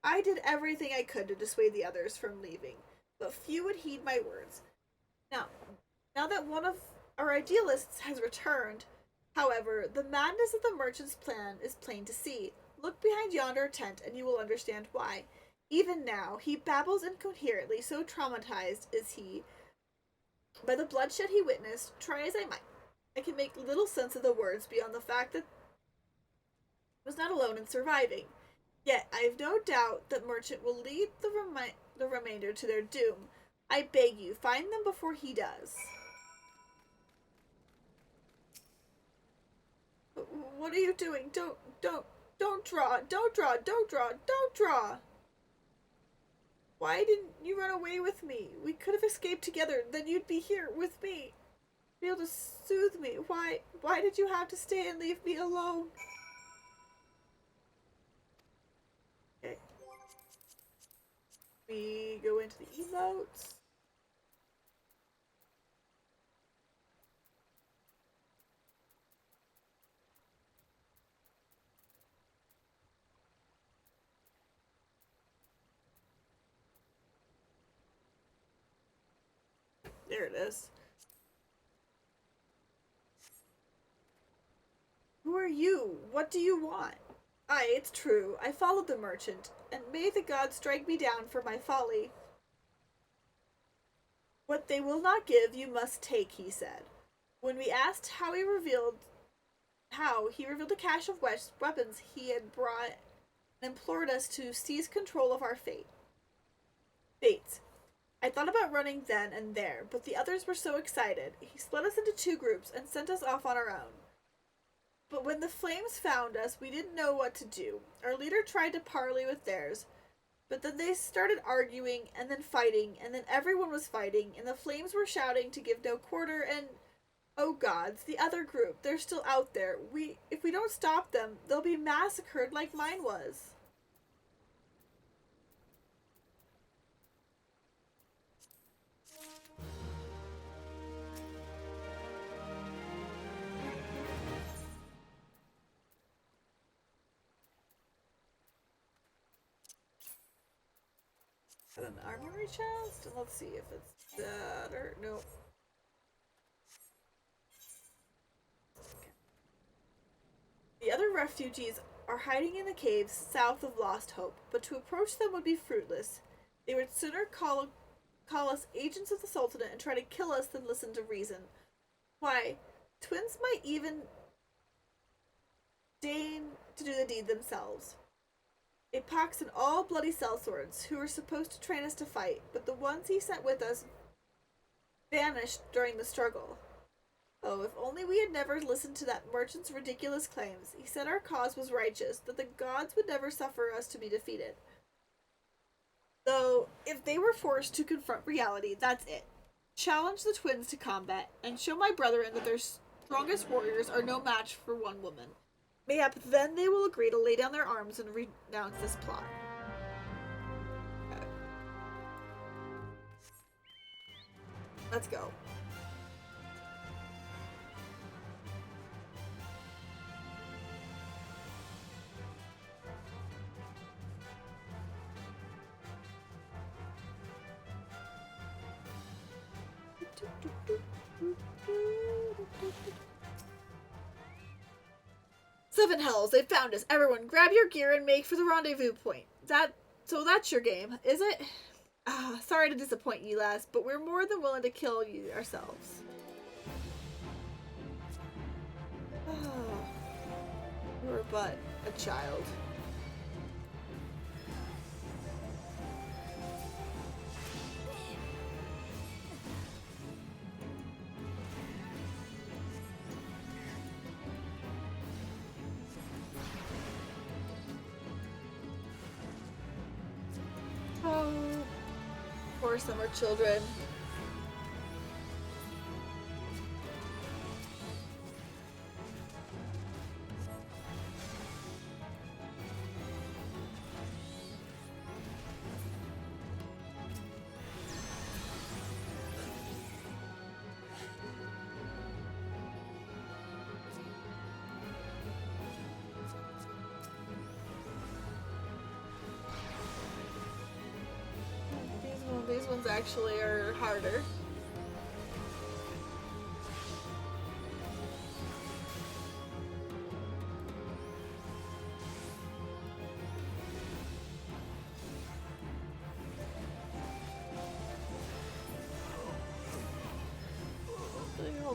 I did everything I could to dissuade the others from leaving, but few would heed my words. Now that one of our idealists has returned, however, the madness of the merchant's plan is plain to see. Look behind yonder tent and you will understand why. Even now, he babbles incoherently, so traumatized is he by the bloodshed he witnessed. Try as I might, I can make little sense of the words beyond the fact that I was not alone in surviving. Yet I have no doubt that Merchant will lead the remainder to their doom. I beg you, find them before he does. What are you doing? Don't draw. Don't draw. Don't draw. Don't draw. Why didn't you run away with me? We could have escaped together. Then you'd be here with me. Be able to soothe me. Why did you have to stay and leave me alone? Okay. We go into the emotes. There it is. Who are you? What do you want? Aye, it's true. I followed the merchant, and may the gods strike me down for my folly. What they will not give, you must take, he said. When we asked how, he revealed a cache of weapons he had brought and implored us to seize control of our fates. I thought about running then and there, but the others were so excited. He split us into two groups and sent us off on our own. But when the flames found us, we didn't know what to do. Our leader tried to parley with theirs, but then they started arguing and then fighting, and then everyone was fighting, and the flames were shouting to give no quarter, and oh gods, the other group, they're still out there. If we don't stop them, they'll be massacred like mine was. An armory chest? And let's see if it's that or no. Okay. The other refugees are hiding in the caves south of Lost Hope, but to approach them would be fruitless. They would sooner call us agents of the Sultanate and try to kill us than listen to reason. Why, twins might even deign to do the deed themselves. A pox and all bloody sellswords who were supposed to train us to fight, but the ones he sent with us vanished during the struggle. Oh, if only we had never listened to that merchant's ridiculous claims. He said our cause was righteous, that the gods would never suffer us to be defeated. Though, if they were forced to confront reality, that's it. Challenge the twins to combat, and show my brethren that their strongest warriors are no match for one woman. Mayhap then they will agree to lay down their arms and renounce this plot. Okay. Let's go. Seven hells, they found us. Everyone, grab your gear and make for the rendezvous point. So that's your game, is it? Sorry to disappoint you, lass, but we're more than willing to kill you ourselves. You were but a child. Oh, poor summer children. These ones actually are harder.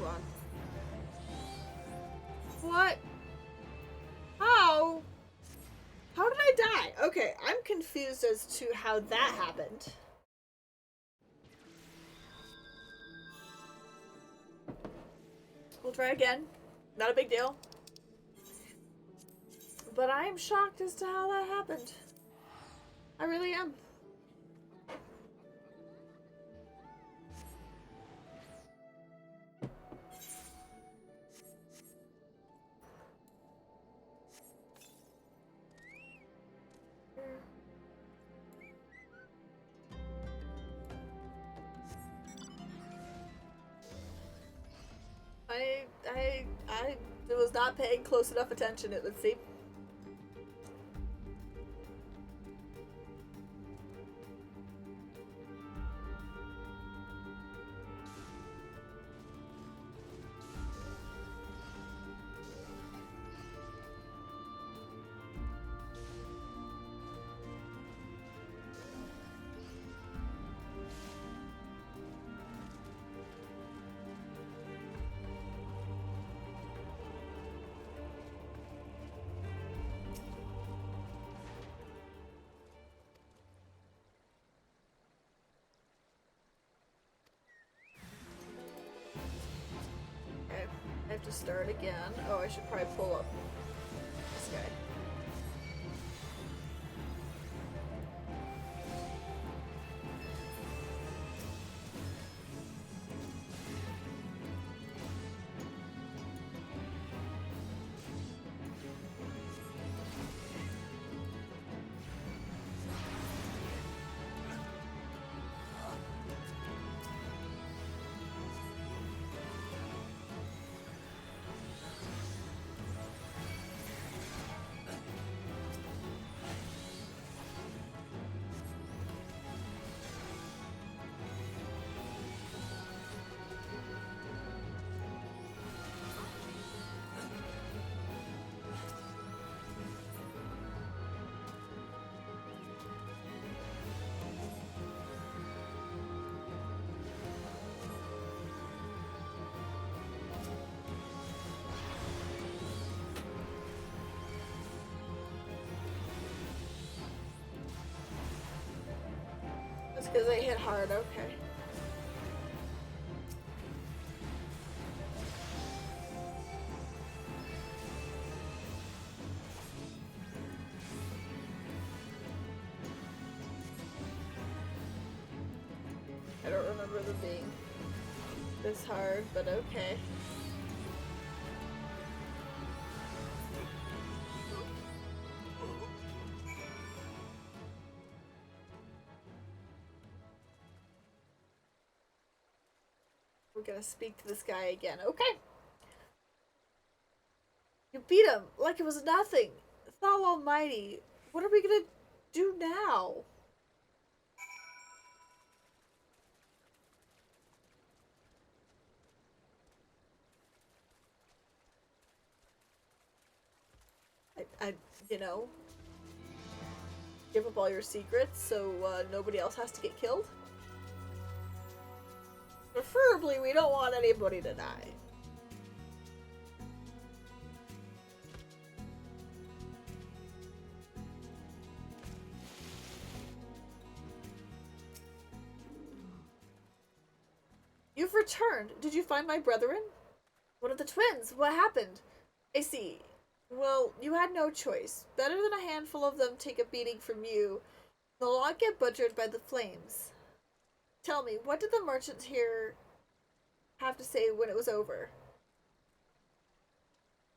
Hold on. What? How? How did I die? Okay, I'm confused as to how that happened. We'll try again. Not a big deal. But I am shocked as to how that happened. I really am. I was not paying close enough attention, it would seem. I have to start again. Oh, I should probably pull up this guy. That's because I hit hard, okay. I don't remember them being this hard, but okay. We're gonna speak to this guy again. Okay. You beat him like it was nothing. Thal Almighty. What are we gonna do now? You know, give up all your secrets so nobody else has to get killed? Preferably, we don't want anybody to die. You've returned. Did you find my brethren? One of the twins. What happened? I see. Well, you had no choice. Better than a handful of them take a beating from you. They'll all get butchered by the flames. Tell me, what did the merchant here have to say when it was over?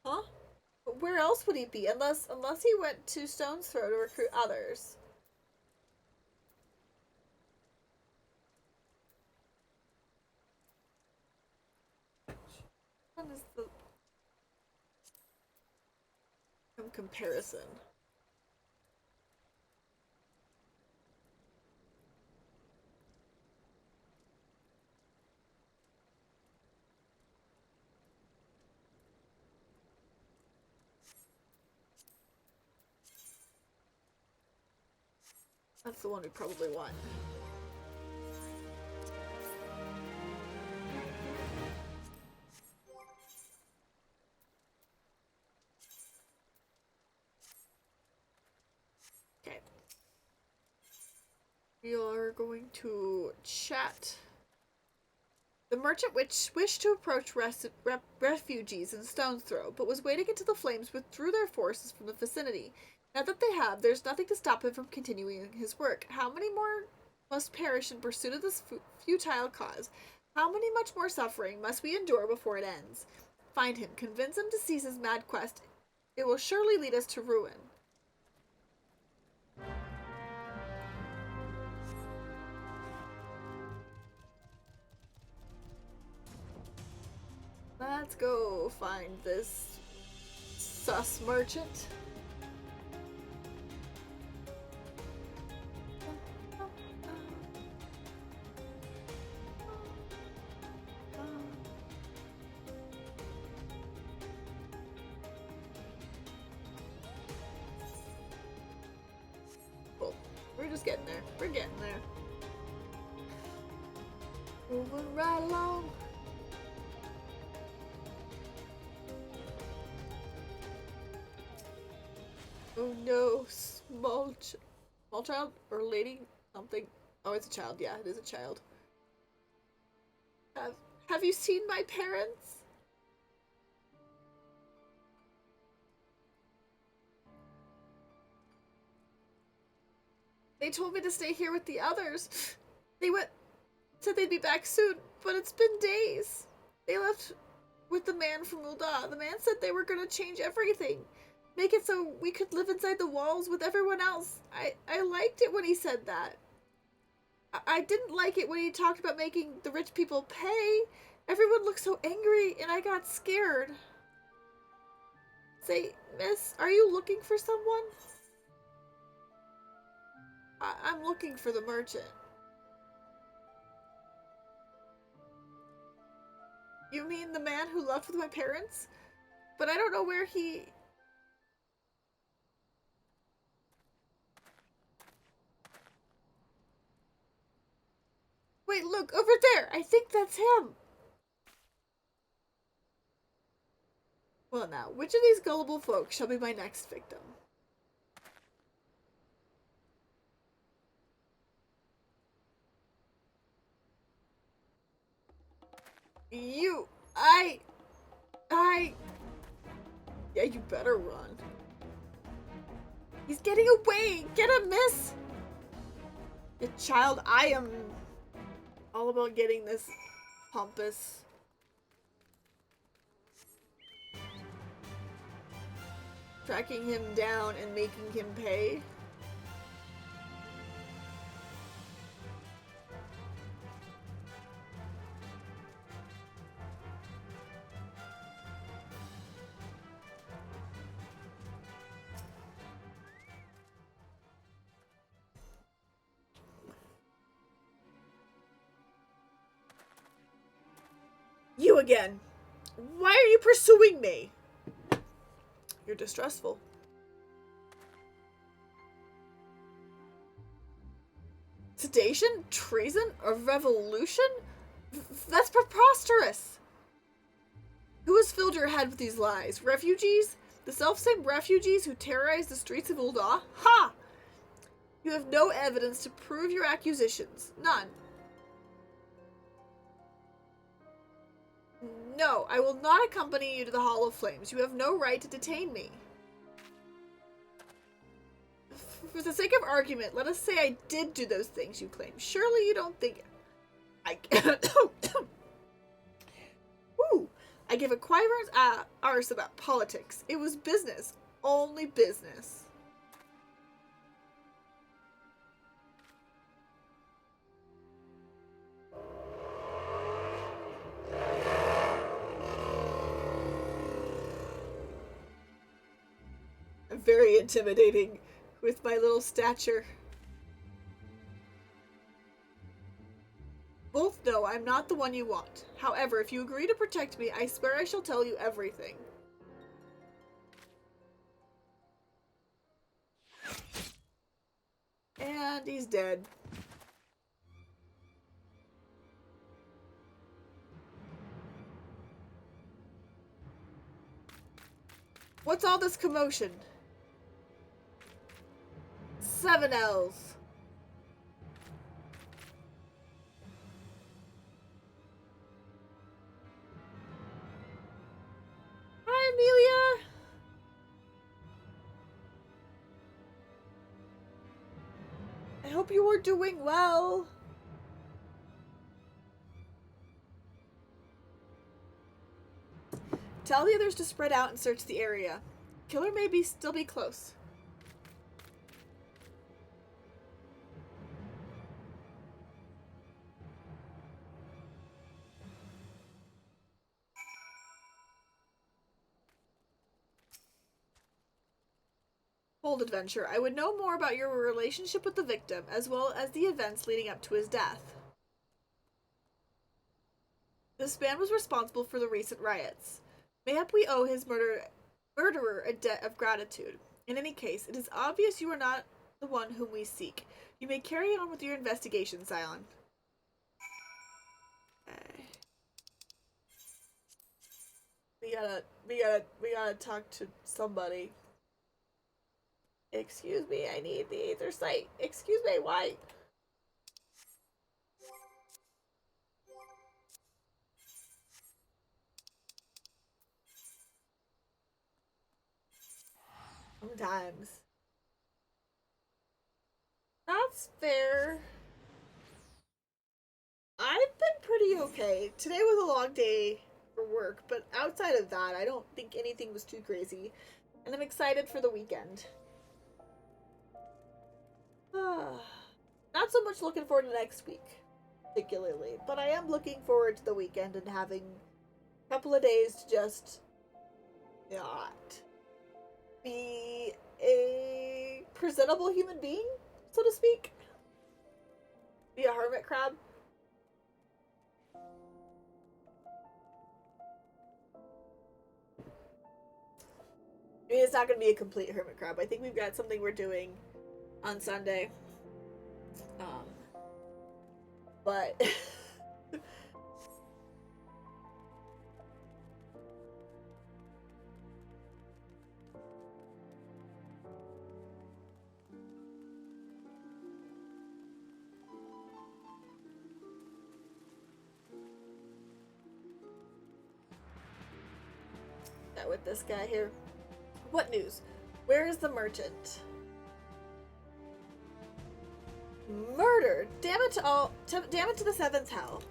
Huh? Where else would he be? Unless he went to Stone's Throw to recruit others. What is the comparison? That's the one we probably want. We are going to chat. The merchant wished to approach refugees in stone's throw, but was waiting until the flames withdrew their forces from the vicinity. Now that they have, there's nothing to stop him from continuing his work. How many more must perish in pursuit of this futile cause? How many much more suffering must we endure before it ends? Find him, convince him to cease his mad quest. It will surely lead us to ruin. Let's go find this sus merchant. Cool. We're just getting there. We're getting there. Moving right along. Oh no, small child or lady something. Oh, it's a child. Yeah, it is a child. Have you seen my parents? They told me to stay here with the others. They said they'd be back soon, but it's been days. They left with the man from Ul'dah. The man said they were gonna change everything. Make it so we could live inside the walls with everyone else. I liked it when he said that. I didn't like it when he talked about making the rich people pay. Everyone looked so angry and I got scared. Say, miss, are you looking for someone? I'm looking for the merchant. You mean the man who left with my parents? But I don't know where he... Wait, look, over there! I think that's him! Well now, which of these gullible folk shall be my next victim? You... Yeah, you better run. He's getting away! Get him, miss! The child, I am all about getting this pompous. Tracking him down and making him pay. You again! Why are you pursuing me? You're distressful. Sedation? Treason? A revolution? That's preposterous! Who has filled your head with these lies? Refugees? The self-same refugees who terrorize the streets of Ul'dah? Ha! You have no evidence to prove your accusations. None. No, I will not accompany you to the Hall of Flames. You have no right to detain me. For the sake of argument, let us say I did do those things you claim. Surely you don't think... Ooh, I give a quiver's arse about politics. It was business. Only business. I'm very intimidating with my little stature. Both know I'm not the one you want. However, if you agree to protect me, I swear I shall tell you everything. And he's dead. What's all this commotion? 7 L's. hope you are doing well. Tell the others to spread out and search the area. Killer may still be close. Bold adventure. I would know more about your relationship with the victim, as well as the events leading up to his death. This man was responsible for the recent riots. Mayhap we owe his murderer a debt of gratitude. In any case, it is obvious you are not the one whom we seek. You may carry on with your investigation, Scion. Okay. We gotta talk to somebody. Excuse me, I need the Aether Sight. Excuse me, why? Sometimes. That's fair. I've been pretty okay. Today was a long day for work, but outside of that, I don't think anything was too crazy. And I'm excited for the weekend. Not so much looking forward to next week, particularly, but I am looking forward to the weekend and having a couple of days to just not be a presentable human being, so to speak. Be a hermit crab. I mean, it's not going to be a complete hermit crab. I think we've got something we're doing on Sunday. But that with this guy here. What news? Where is the merchant? Murdered! Damn it to all! Damn it to the seventh hell!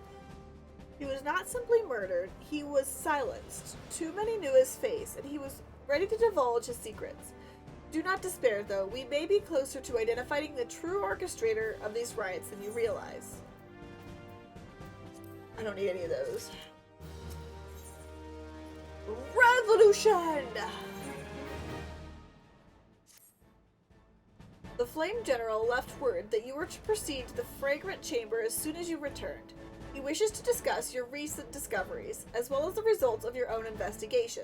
He was not simply murdered, he was silenced. Too many knew his face, and he was ready to divulge his secrets. Do not despair, though. We may be closer to identifying the true orchestrator of these riots than you realize. I don't need any of those. Revolution! The Flame General left word that you were to proceed to the Fragrant Chamber as soon as you returned. He wishes to discuss your recent discoveries, as well as the results of your own investigation.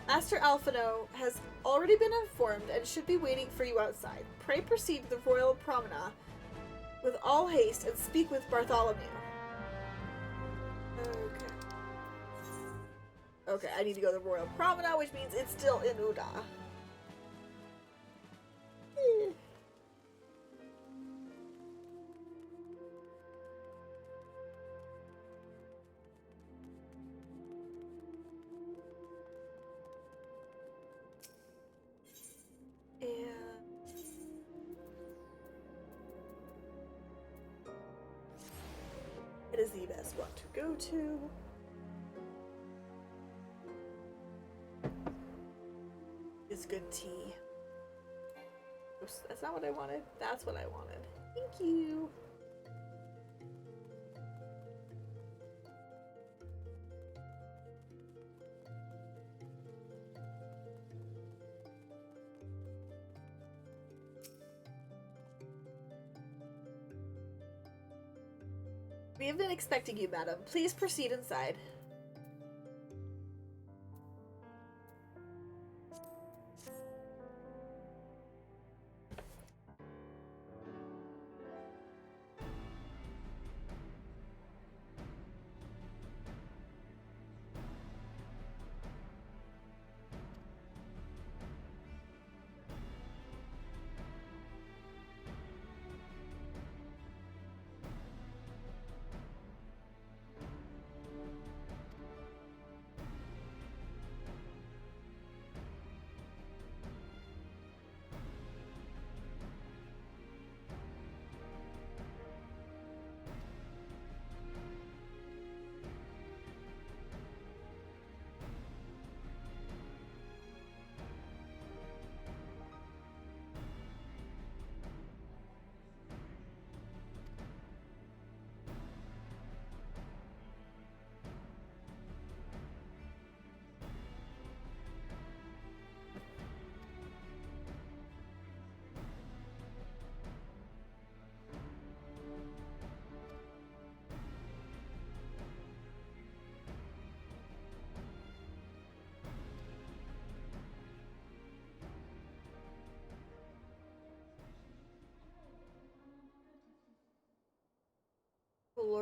Master Alphino has already been informed and should be waiting for you outside. Pray proceed to the Royal Promenade with all haste and speak with Bartholomew. Okay. Okay, I need to go to the Royal Promenade, which means it's still in Uda. It is the best one to go to. It's good tea. Oops, that's not what I wanted. That's what I wanted. Thank you. We have been expecting you, madam. Please proceed inside.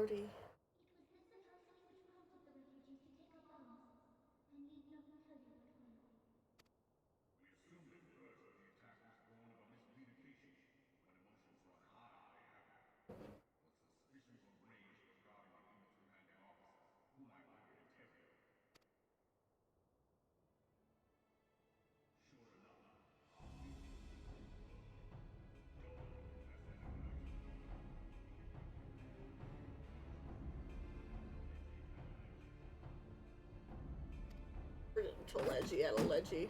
lordy. It was this atrocity which prompted the refugees to take up arms. I need not tell you what followed. We assumed at first that the attack was born of a miscommunication. When emotions run high, they happen. But suspicions were raised regarding the unit's commanding officer, whom I ordered interrogated. Sure enough, our reasoning dull as an election. To Leggy at a Leggy.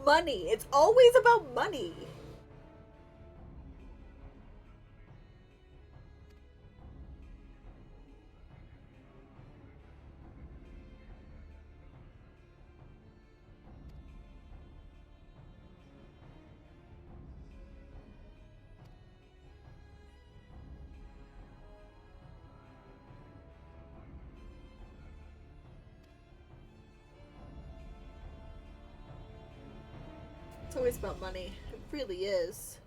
Money. It's always about money. It's always about money. It really is.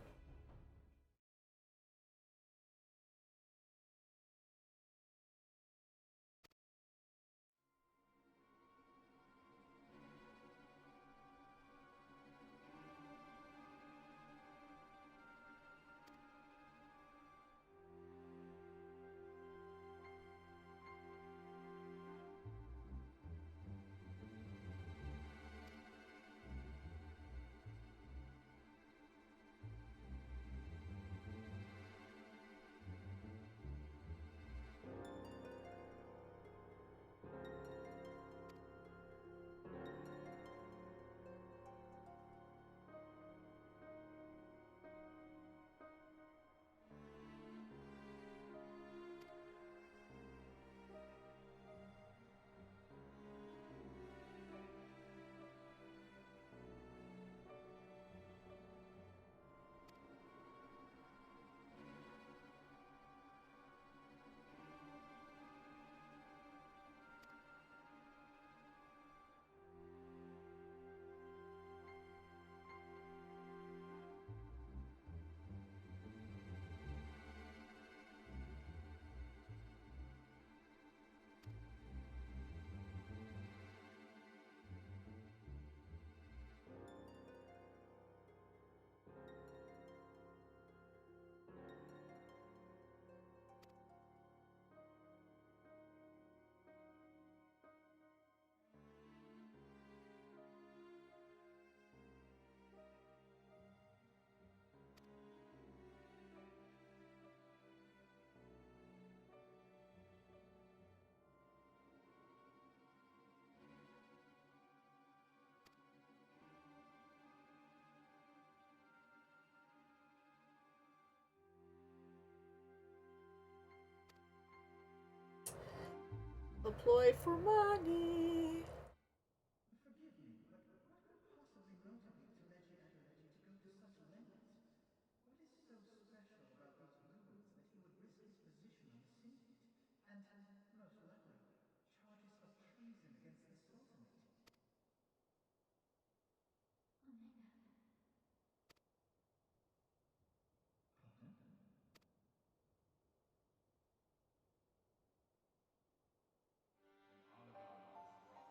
Employ for money. Forgive me, but what could possibly motivate Teleji Adeleji to go to such lengths? What is so special about these ruins that he would risk his position on the Syndicate? And, most likely, charges of treason against the Sultanate? Omega. Pardon? In honor of our disruption,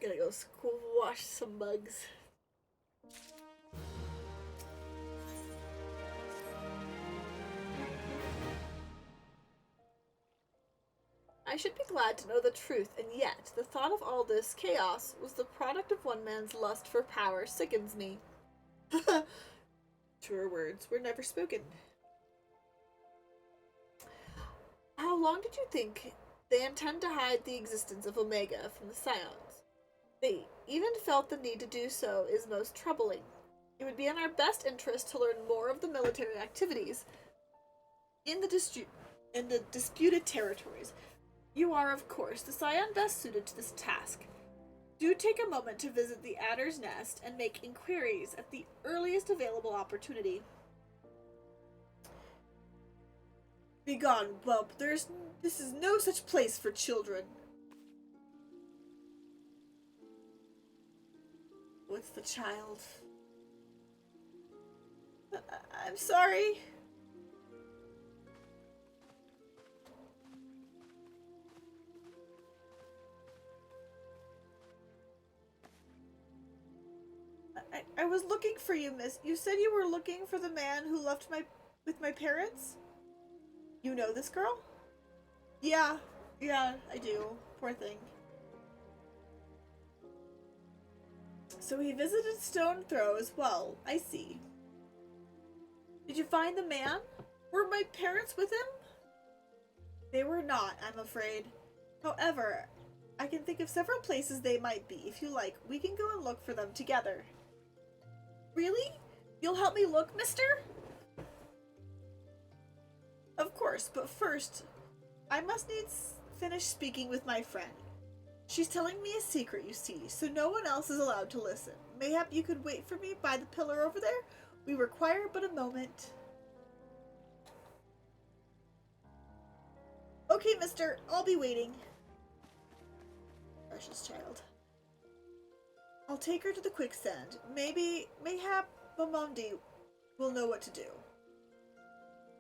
Gonna go squash some bugs. I should be glad to know the truth, and yet the thought of all this chaos was the product of one man's lust for power sickens me. Truer words were never spoken. How long did you think they intend to hide the existence of Omega from the Scions? They even felt the need to do so is most troubling. It would be in our best interest to learn more of the military activities in the disputed territories. You are, of course, the Scion best suited to this task. Do take a moment to visit the Adder's Nest and make inquiries at the earliest available opportunity. Begone, whelp. This is no such place for children. What's the child? I'm sorry. I was looking for you, miss. You said you were looking for the man who left with my parents? You know this girl? Yeah, I do. Poor thing. So he visited Stone Throw as well. I see. Did you find the man? Were my parents with him? They were not, I'm afraid. However, I can think of several places they might be. If you like, we can go and look for them together. Really? You'll help me look, mister? Of course, but first, I must needs finish speaking with my friend. She's telling me a secret, you see, so no one else is allowed to listen. Mayhap you could wait for me by the pillar over there? We require but a moment. Okay, mister, I'll be waiting. Precious child. I'll take her to the quicksand. Mayhap Bamondi will know what to do.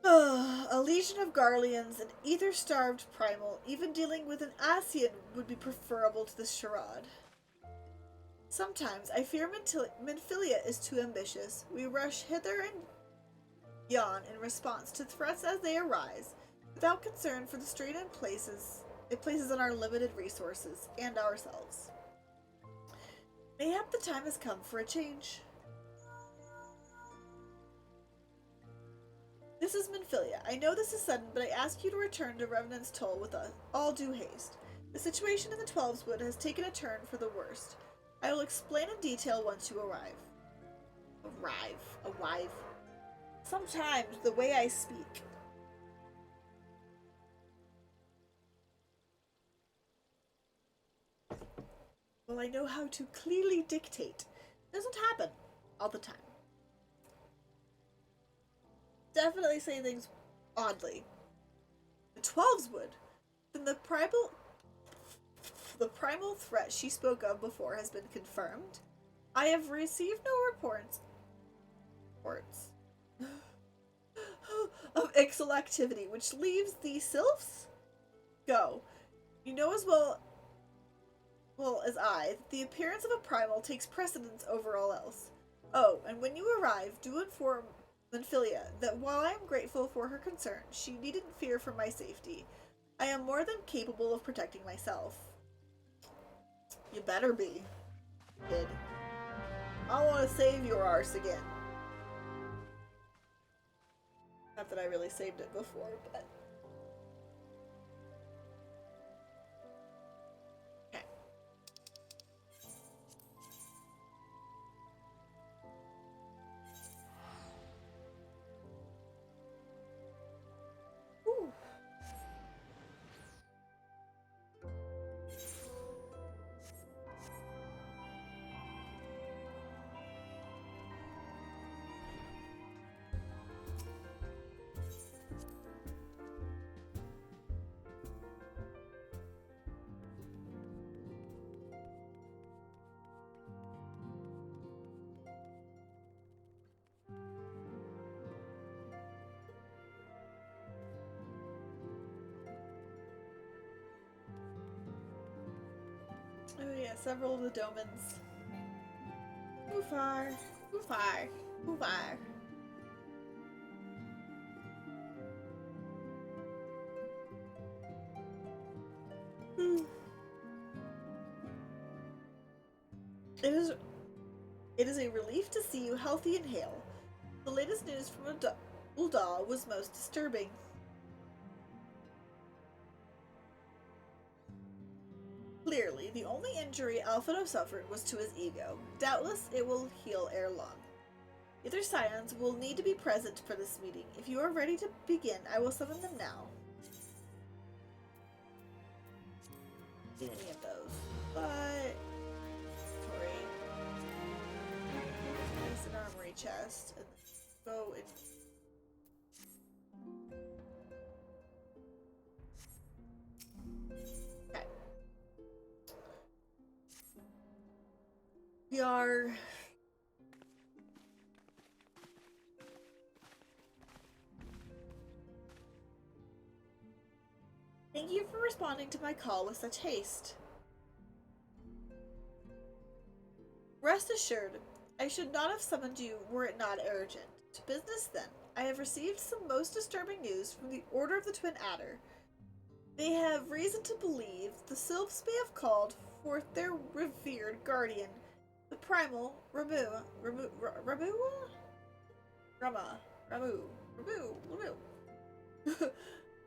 A legion of Garleans, an ether-starved primal, even dealing with an Asian would be preferable to this charade. Sometimes I fear Minfilia is too ambitious. We rush hither and yon in response to threats as they arise, without concern for the strain it places on our limited resources and ourselves. Mayhap the time has come for a change. This is Minfilia. I know this is sudden, but I ask you to return to Revenant's Toll with us, all due haste. The situation in the Twelveswood has taken a turn for the worst. I will explain in detail once you arrive. Arrive. Sometimes the way I speak. Well, I know how to clearly dictate. It doesn't happen all the time. Definitely say things oddly. The Twelveswood. Then the primal threat she spoke of before has been confirmed. I have received no reports of Ixal activity, which leaves the Sylphs? Go. You know as well as I that the appearance of a primal takes precedence over all else. Oh, and when you arrive, do inform Minfilia that while I am grateful for her concern, she needn't fear for my safety. I am more than capable of protecting myself. You better be, kid. I want to save your arse again. Not that I really saved it before, but... Okay. Ooh. Oh yeah, several of the domins. Too far. Too far. Too far. Hmm. It is a relief to see you healthy and hale. The latest news from Ulda was most disturbing. Clearly, the only injury Alphato suffered was to his ego. Doubtless, it will heal ere long. The other scions will need to be present for this meeting. If you are ready to begin, I will summon them now. See any of those, but sorry. Place an armory chest and go in. Okay. We are. Thank you for responding to my call with such haste. Rest assured, I should not have summoned you were it not urgent. To business then. I have received some most disturbing news from the Order of the Twin Adder. They have reason to believe the Sylphs may have called forth their revered guardian, the primal Ramu.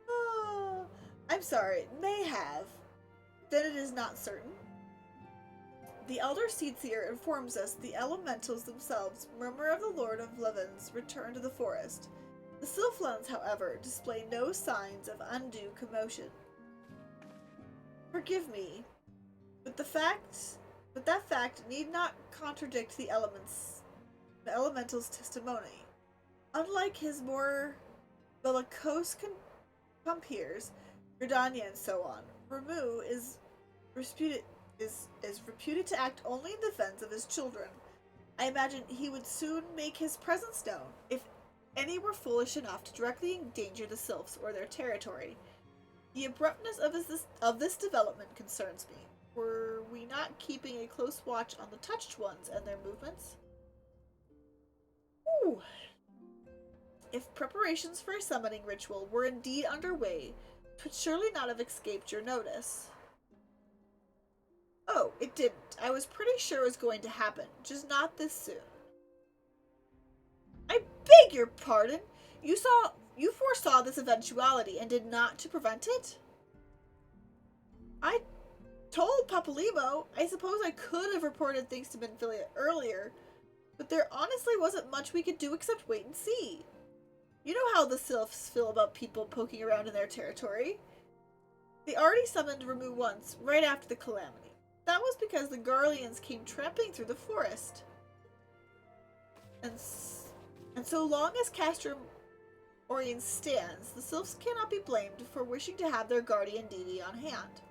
Oh, I'm sorry, may have. Then it is not certain. The Elder Seedseer informs us the elementals themselves murmur of the Lord of Levens' return to the forest. The Sylphlons, however, display no signs of undue commotion. Forgive me, but that fact need not contradict the elemental's testimony. Unlike his more bellicose compeers, Gridania and so on, Ramu is reputed to act only in defense of his children. I imagine he would soon make his presence known if any were foolish enough to directly endanger the Sylphs or their territory. The abruptness of this development concerns me. Were we not keeping a close watch on the touched ones and their movements? Ooh. If preparations for a summoning ritual were indeed underway, it would surely not have escaped your notice. Oh, it didn't. I was pretty sure it was going to happen, just not this soon. I beg your pardon? You foresaw this eventuality and did not to prevent it? I told Papalimo I suppose I could have reported things to Minfilia earlier, but there honestly wasn't much we could do except wait and see. You know how the Sylphs feel about people poking around in their territory. They already summoned Ramu once, right after the calamity. That was because the Garleans came tramping through the forest. And so long as Castrum Orion stands, the Sylphs cannot be blamed for wishing to have their guardian deity on hand.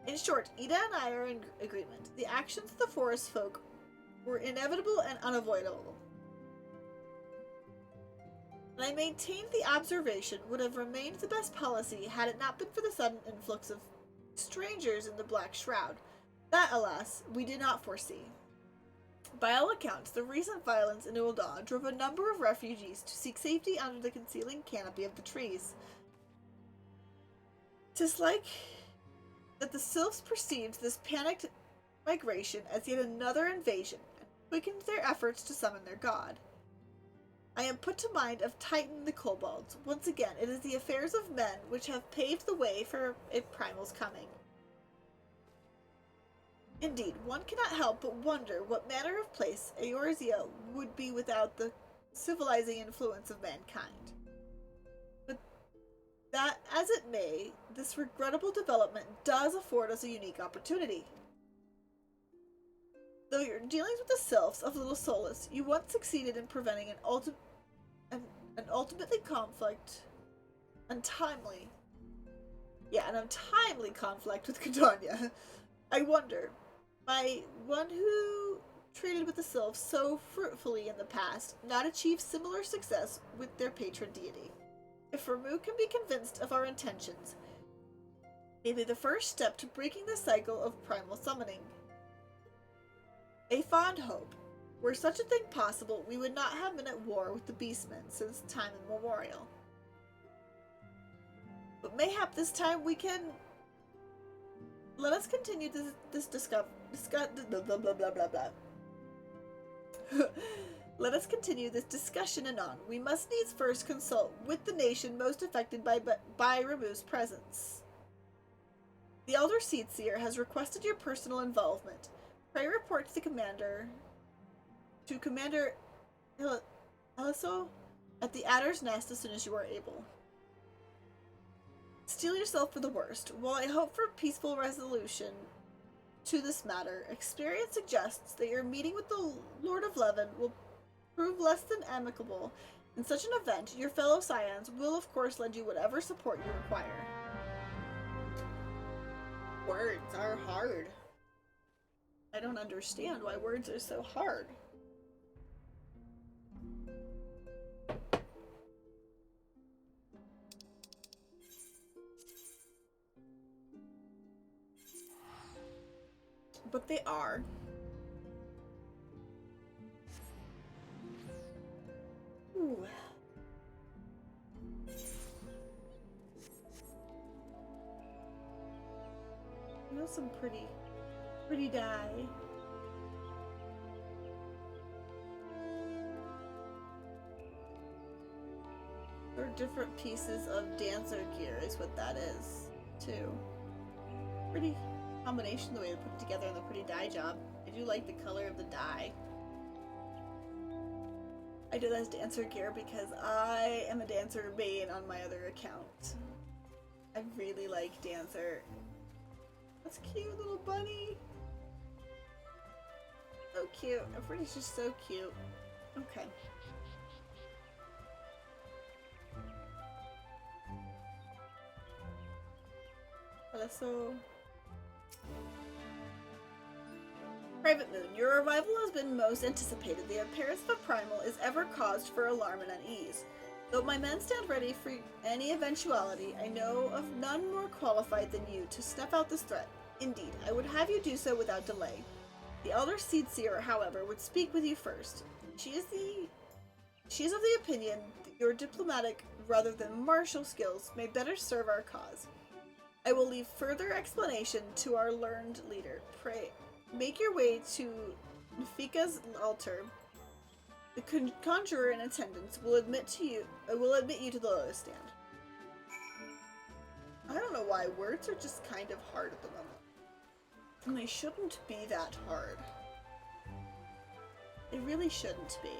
In short, Ida and I are in agreement. The actions of the forest folk were inevitable and unavoidable. And I maintain the observation would have remained the best policy had it not been for the sudden influx of strangers in the Black Shroud. That, alas, we did not foresee. By all accounts, the recent violence in Ulda drove a number of refugees to seek safety under the concealing canopy of the trees. 'Tis like that the Sylphs perceived this panicked migration as yet another invasion, and quickened their efforts to summon their god. I am put to mind of Titan the Kobolds. Once again, it is the affairs of men which have paved the way for a primal's coming. Indeed, one cannot help but wonder what manner of place Eorzea would be without the civilizing influence of mankind. But that as it may, this regrettable development does afford us a unique opportunity. Though your dealings with the Sylphs of Little Solus, you once succeeded in preventing an untimely conflict with Cadonia. I wonder, by one who traded with the Sylphs so fruitfully in the past, not achieve similar success with their patron deity. If Ramu can be convinced of our intentions, may be the first step to breaking the cycle of primal summoning. A fond hope. Were such a thing possible, we would not have been at war with the Beastmen since time immemorial. But mayhap this time we can... Let us continue this blah blah blah blah blah. Let us continue this discussion anon. We must needs first consult with the nation most affected by Remu's presence. The Elder Seedseer has requested your personal involvement. Pray report to the commander... to Commander Eliso at the Adder's Nest as soon as you are able. Steel yourself for the worst. While I hope for peaceful resolution to this matter, experience suggests that your meeting with the Lord of Levin will prove less than amicable. In such an event, your fellow Scions will of course lend you whatever support you require. Words are hard. I don't understand why words are so hard. But they are. Ooh. You know, some pretty dye. Or different pieces of dancer gear is what that is, too. Pretty combination the way they put it together and the pretty dye job. I do like the color of the dye. I do that as dancer gear because I am a dancer main on my other account. I really like dancer. That's cute, little bunny. So cute. Everybody's just so cute. Okay. So... Private Moon, your arrival has been most anticipated. The appearance of a primal is ever caused for alarm and unease. Though my men stand ready for any eventuality, I know of none more qualified than you to snuff out this threat. Indeed, I would have you do so without delay. The Elder Seedseer, however, would speak with you first. She is of the opinion that your diplomatic rather than martial skills may better serve our cause. I will leave further explanation to our learned leader. Pray, make your way to Nafika's altar. The conjurer in attendance will admit you to the lotus stand. I don't know why words are just kind of hard at the moment. And they shouldn't be that hard. They really shouldn't be.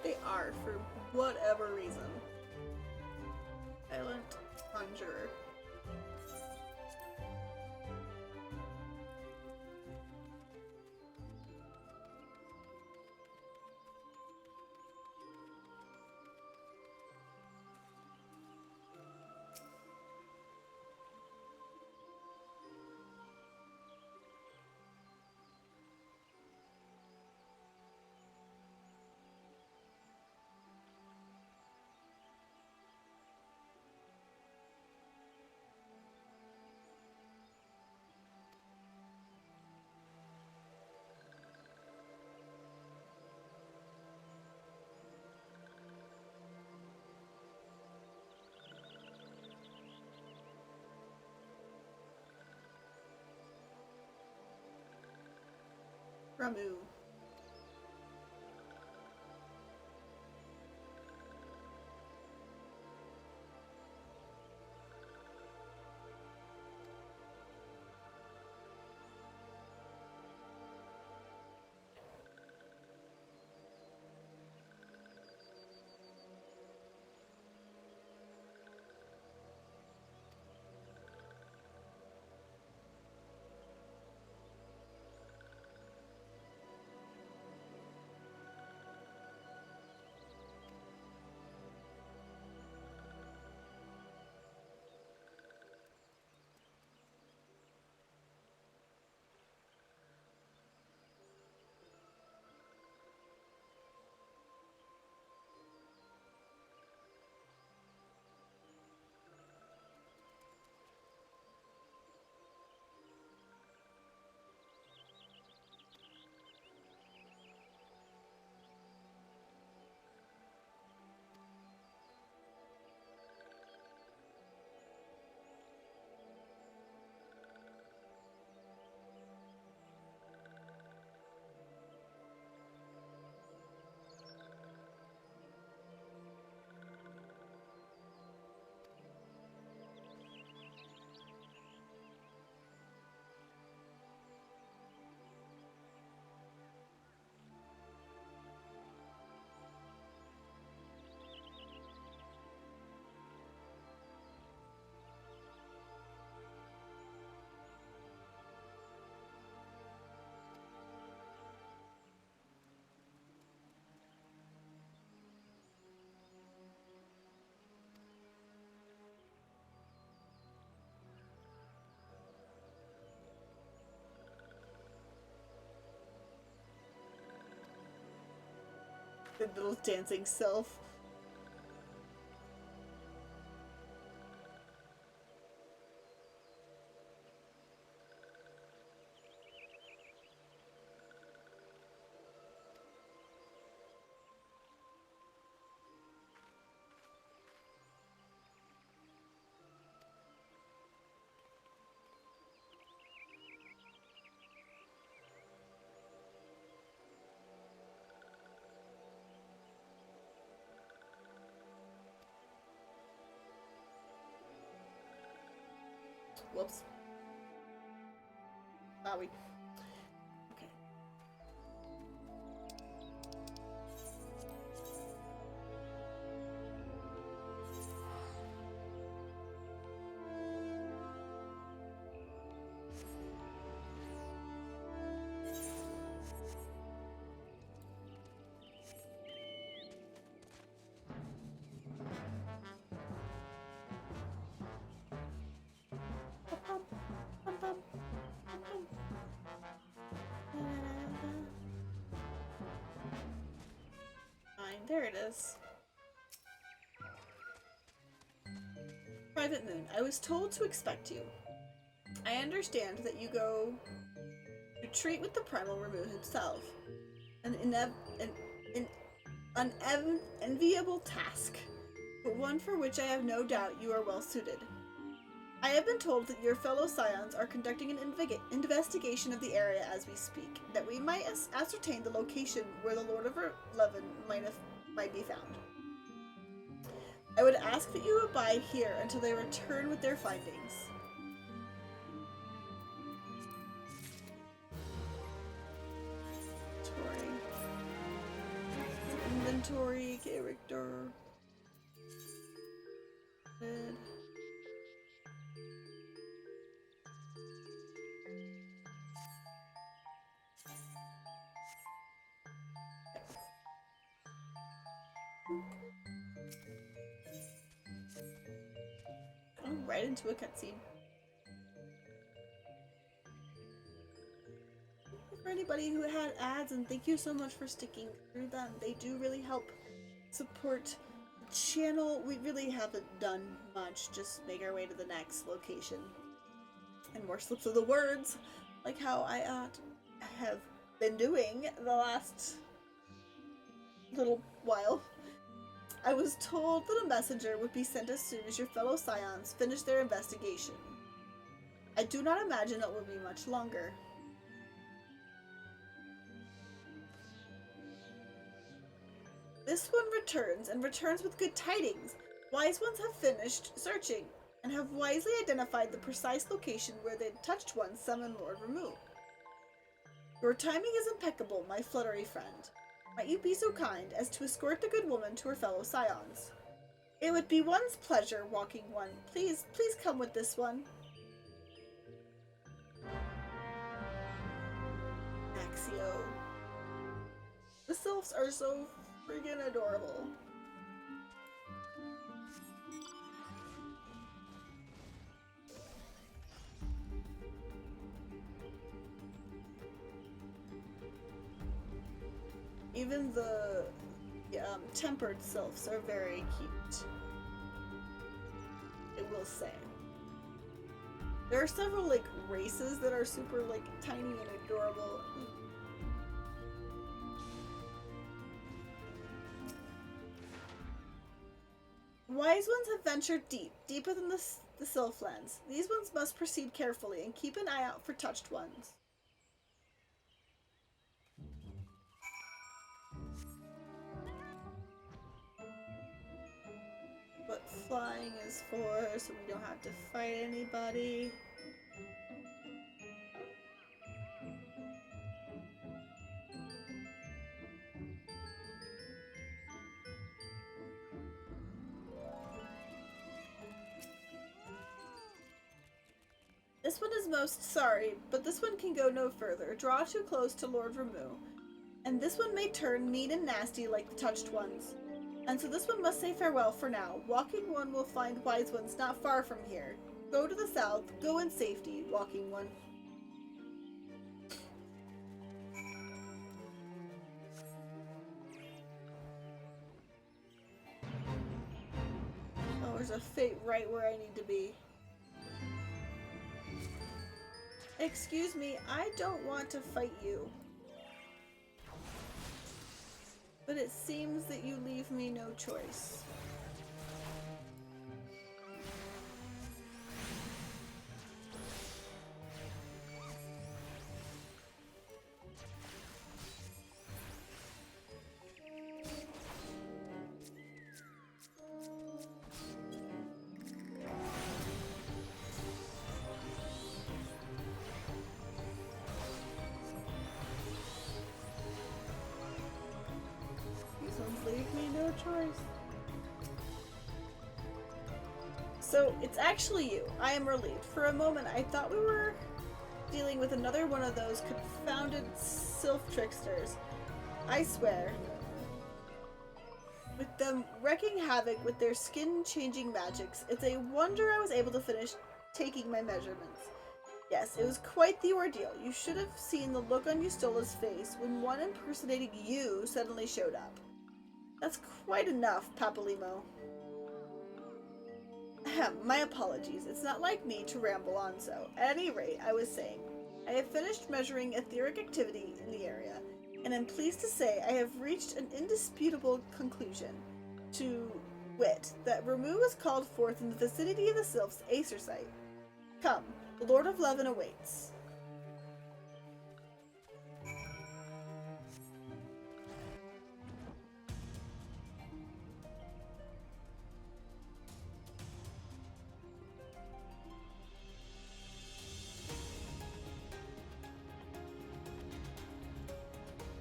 They are, for whatever reason. Silent Conjurer. Ramu. The little dancing sylph. Whoops. We. Okay. Bum, bum, bum, bum, bum. Fine, there it is. Private Moon, I was told to expect you. I understand that you go to treat with the Primal Remove himself. An enviable task, but one for which I have no doubt you are well suited. I have been told that your fellow scions are conducting an investigation of the area as we speak, that we might ascertain the location where the Lord of Levin might be found. I would ask that you abide here until they return with their findings. Inventory, character. Good. Going right into a cutscene. For anybody who had ads, and thank you so much for sticking through them. They do really help support the channel. We really haven't done much, just make our way to the next location. And more slips of the words, like how I have been doing the last little while. I was told that a messenger would be sent as soon as your fellow scions finish their investigation. I do not imagine it will be much longer. This one returns, and returns with good tidings. Wise ones have finished searching, and have wisely identified the precise location where the touched ones summon Lord Remove. Your timing is impeccable, my fluttery friend. Might you be so kind as to escort the good woman to her fellow scions? It would be one's pleasure, Walking One. Please come with this one. Axio. The sylphs are so freaking adorable. Even the tempered sylphs are very cute, I will say. There are several like races that are super like tiny and adorable. Wise ones have ventured deeper than the Sylphlands. These ones must proceed carefully and keep an eye out for touched ones. What flying is for, so we don't have to fight anybody. This one is most sorry, but this one can go no further. Draw too close to Lord Remove. And this one may turn mean and nasty like the touched ones. And so this one must say farewell for now. Walking One will find wise ones not far from here. Go to the south, go in safety, Walking One. fate right where I need to be. Excuse me, I don't want to fight you. But it seems that you leave me no choice. Leave me no choice. So, it's actually you. I am relieved. For a moment, I thought we were dealing with another one of those confounded sylph tricksters. I swear. With them wreaking havoc with their skin-changing magics, it's a wonder I was able to finish taking my measurements. Yes, it was quite the ordeal. You should have seen the look on Eustola's face when one impersonating you suddenly showed up. That's quite enough, Papalimo. Ahem, my apologies. It's not like me to ramble on so. At any rate, I was saying, I have finished measuring etheric activity in the area, and am pleased to say I have reached an indisputable conclusion. To wit, that Ramu was called forth in the vicinity of the Sylph's Acer site. Come, the Lord of Levin awaits.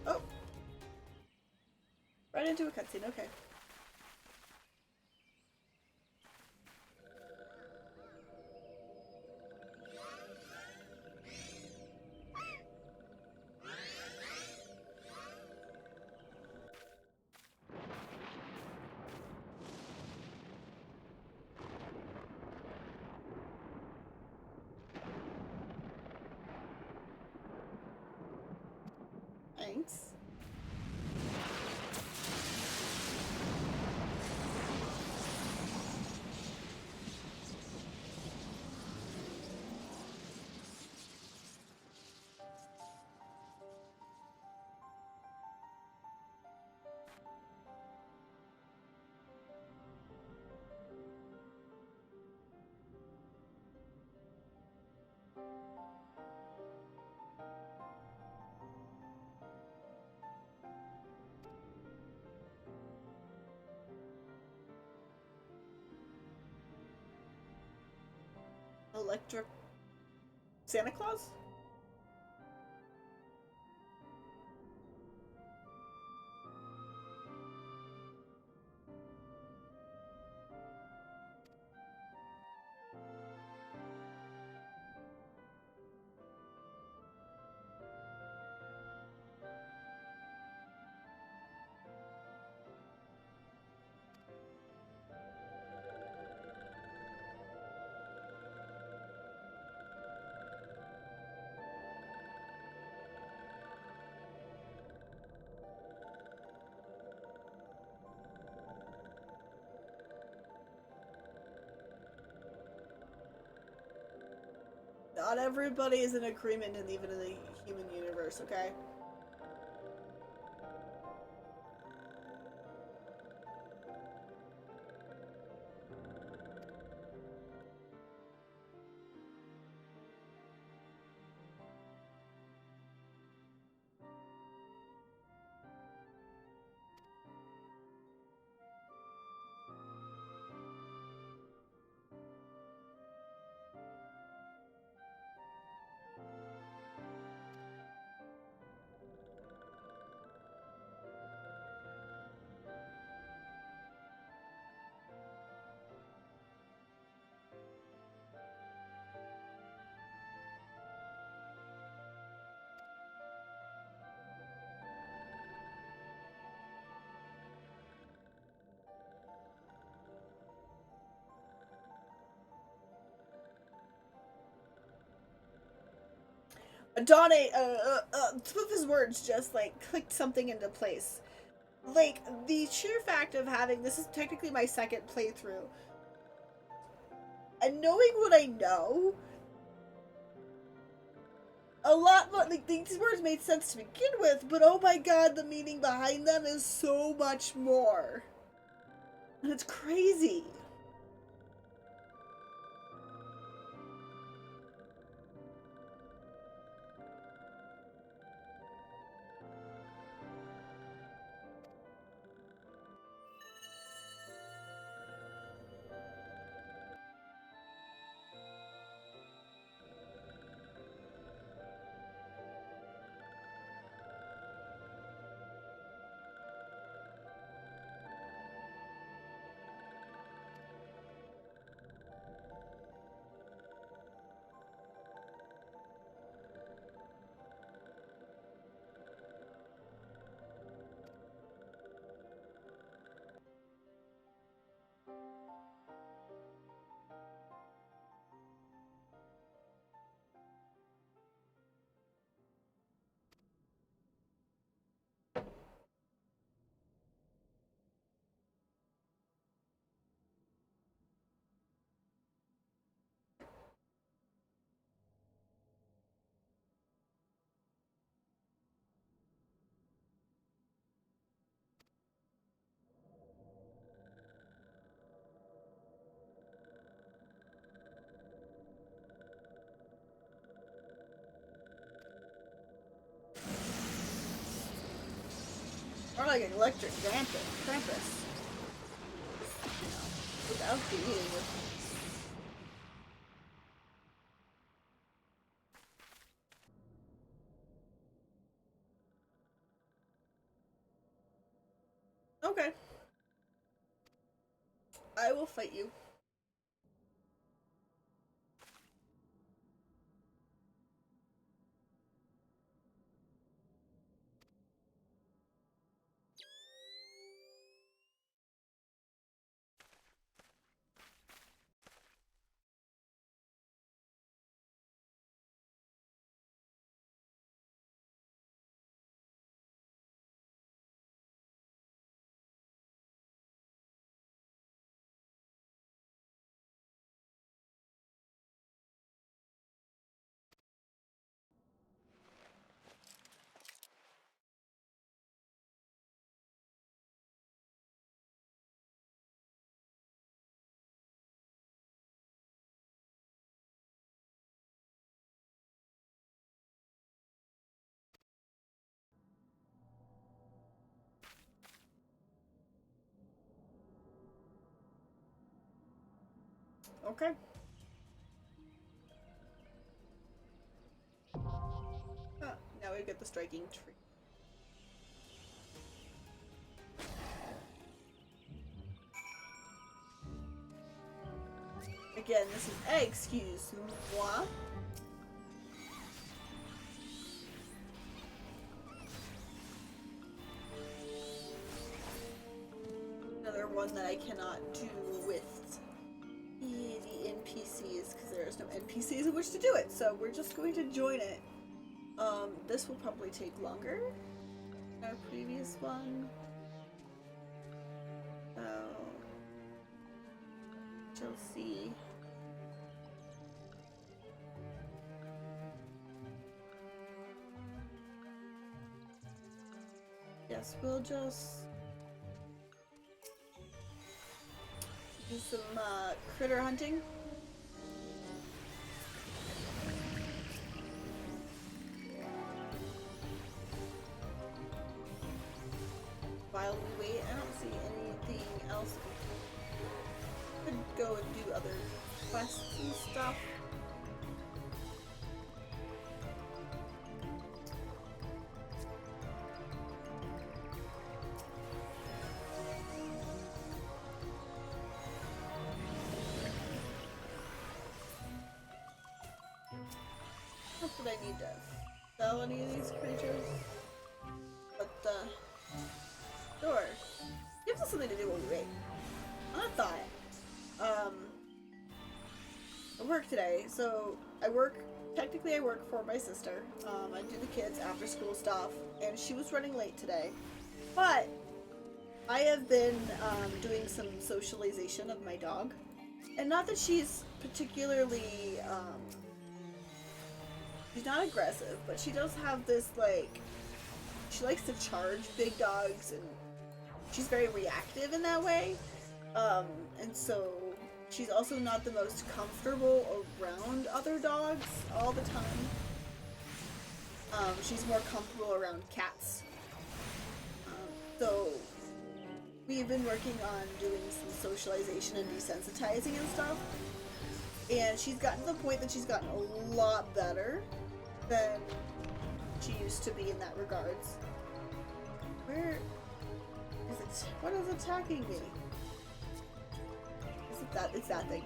Oh. Right into a cutscene, okay. Thanks. Electric Santa Claus? Not everybody is in agreement, and even in the human universe, okay? Donnie, some of his words just, like, clicked something into place. Like, the sheer fact of having, this is technically my second playthrough, And knowing what I know, a lot more, like, these words made sense to begin with, but oh my god, the meaning behind them is so much more. And it's crazy. Or like an electric Krampus. You know, without the eating. Okay. I will fight you. Okay. Now we get the striking tree. Again, this is excuse-moi. Another one that I cannot do with the NPCs because there is no NPCs in which to do it, so we're just going to join it. This will probably take longer than our previous one. So, we'll see. Yes, we'll just do some critter hunting. While we wait, I don't see anything else. Could go and do other quests and stuff. Not that I need to sell any of these creatures, but sure. Gives us something to do while we wait. I thought. I work today, so technically I work for my sister. I do the kids after school stuff, and she was running late today. But I have been doing some socialization of my dog. And not that she's particularly, she's not aggressive, but she does have this, like, she likes to charge big dogs, and she's very reactive in that way. And so she's also not the most comfortable around other dogs all the time. She's more comfortable around cats. So we've been working on doing some socialization and desensitizing and stuff. And she's gotten to the point that she's gotten a lot better than she used to be in that regards. Where is it? What is attacking me? Is it that? It's that thing.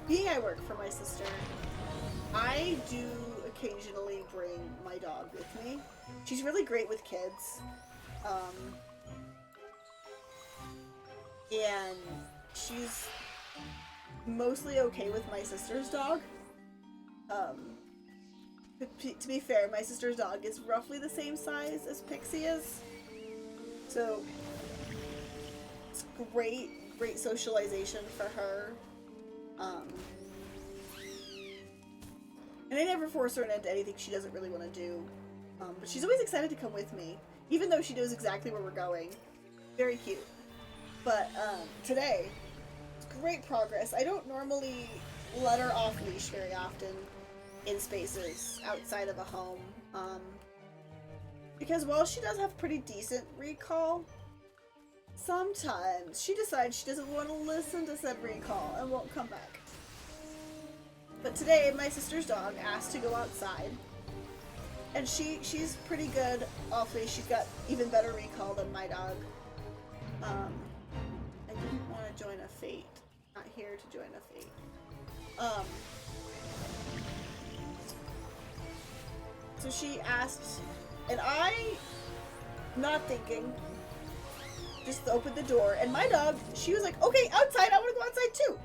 Being I work for my sister, I do occasionally bring my dog with me. She's really great with kids. And she's mostly okay with my sister's dog. To be fair, my sister's dog is roughly the same size as Pixie is. So, it's great socialization for her. And I never force her into anything she doesn't really want to do. But she's always excited to come with me, even though she knows exactly where we're going. Very cute. But today, it's great progress. I don't normally let her off leash very often in spaces outside of a home. Because while she does have pretty decent recall, sometimes she decides she doesn't want to listen to said recall and won't come back. But today, my sister's dog asked to go outside, and she's pretty good off leash. She's got even better recall than my dog. I didn't want to join a fate. Not here to join a fate. So she asked, and I, not thinking, just opened the door, and my dog, she was like, okay, outside, I want to go outside too.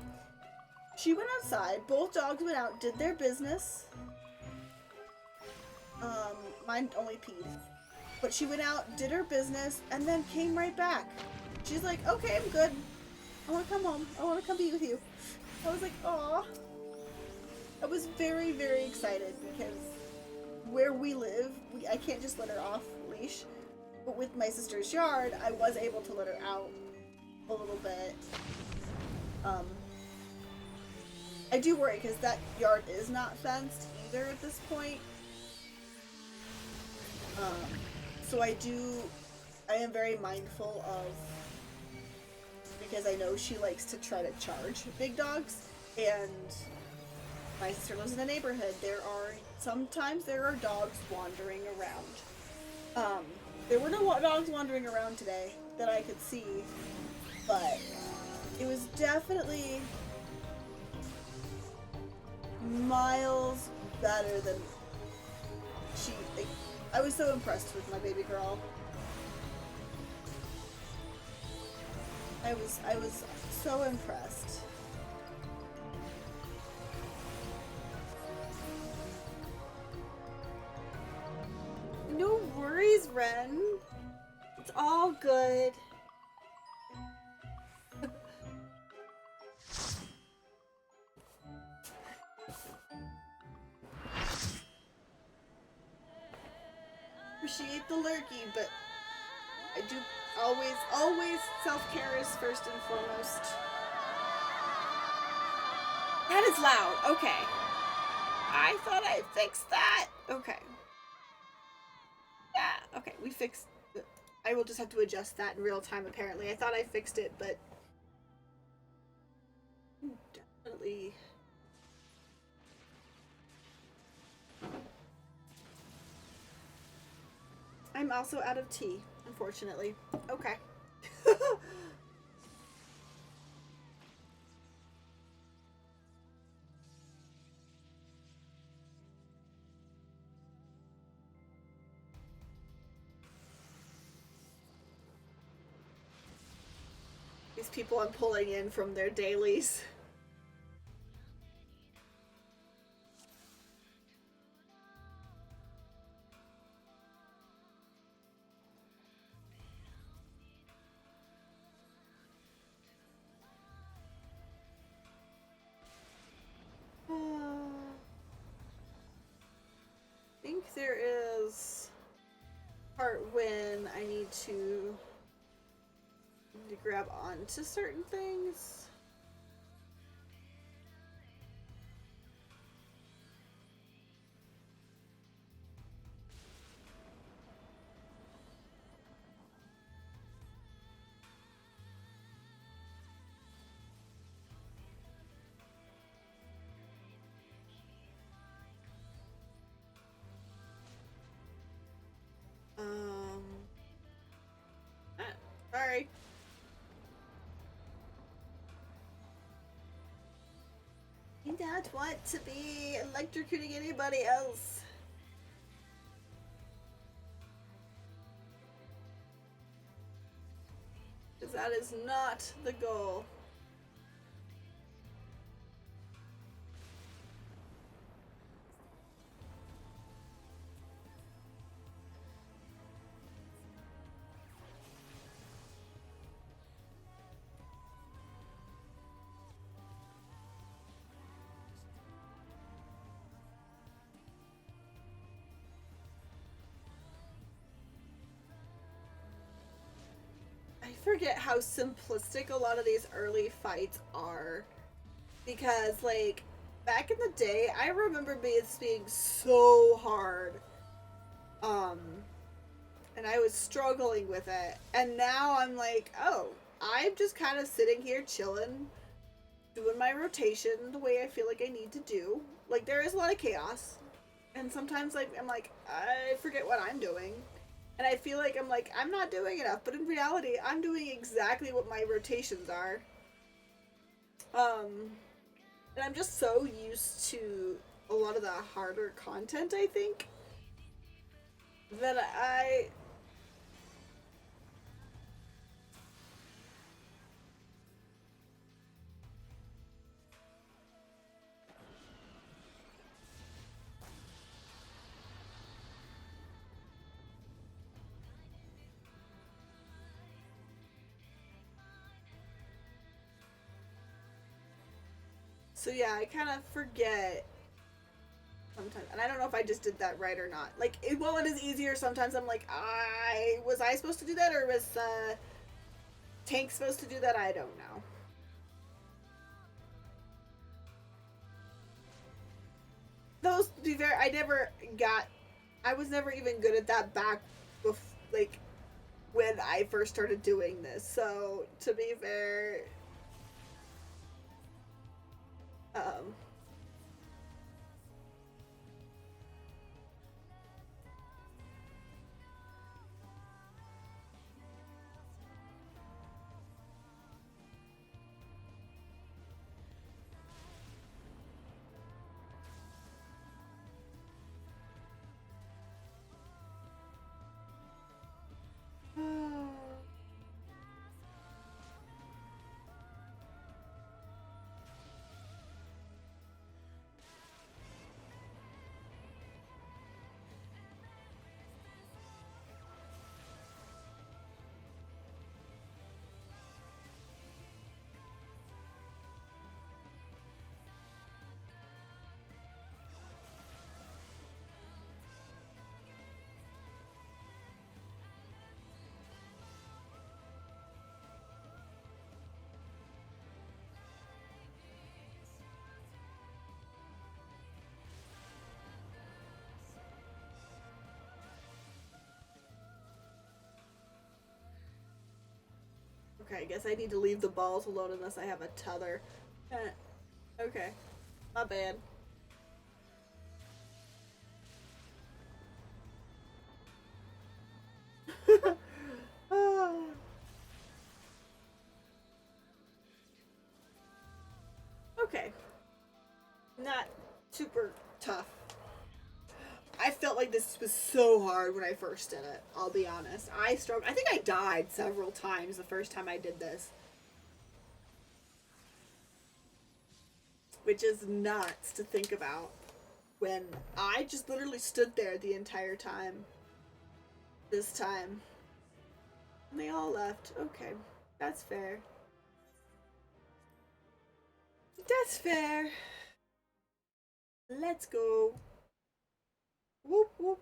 She went outside, both dogs went out, did their business. Mine only peed. But she went out, did her business, and then came right back. She's like, okay, I'm good. I want to come home. I want to come be with you. I was like, aw. I was very, very excited because where we live, I can't just let her off leash. But with my sister's yard, I was able to let her out a little bit. I do worry because that yard is not fenced either at this point. So I am very mindful of, because I know she likes to try to charge big dogs, and my sister lives in a neighborhood. Sometimes there are dogs wandering around. There were no dogs wandering around today that I could see, but it was definitely miles better than I was so impressed with my baby girl. I was so impressed. No worries, Ren. It's all good. Appreciate the lurky, but I do always self-care is first and foremost. That is loud. Okay. I thought I fixed that. Okay. Yeah, okay, we fixed it. I will just have to adjust that in real time, apparently. I thought I fixed it, but definitely. I'm also out of tea, unfortunately. Okay. These people I'm pulling in from their dailies. there is part when I need to grab onto certain things. Sorry. I don't want to be electrocuting anybody else. Because that is not the goal. I forget how simplistic a lot of these early fights are. Because, like, back in the day, I remember this being so hard. And I was struggling with it. And now I'm like, oh, I'm just kind of sitting here chilling, doing my rotation the way I feel like I need to do. Like, there is a lot of chaos. And sometimes, like, I'm like, I forget what I'm doing. And I feel like I'm not doing enough. But in reality, I'm doing exactly what my rotations are. And I'm just so used to a lot of the harder content, I think, that I... So yeah, I kind of forget sometimes, and I don't know if I just did that right or not. Like, while it is easier, sometimes I'm like, was I supposed to do that, or was Tank supposed to do that? I don't know. Those, to be fair, I was never even good at that back, like, when I first started doing this. So, to be fair, um, okay, I guess I need to leave the balls alone unless I have a tether. Okay, my bad. Okay, not super tough. I felt like this was so hard when I first did it. I'll be honest. I struggled. I think I died several times the first time I did this, which is nuts to think about. When I just literally stood there the entire time. This time, and they all left. Okay, that's fair. That's fair. Let's go. Whoop whoop.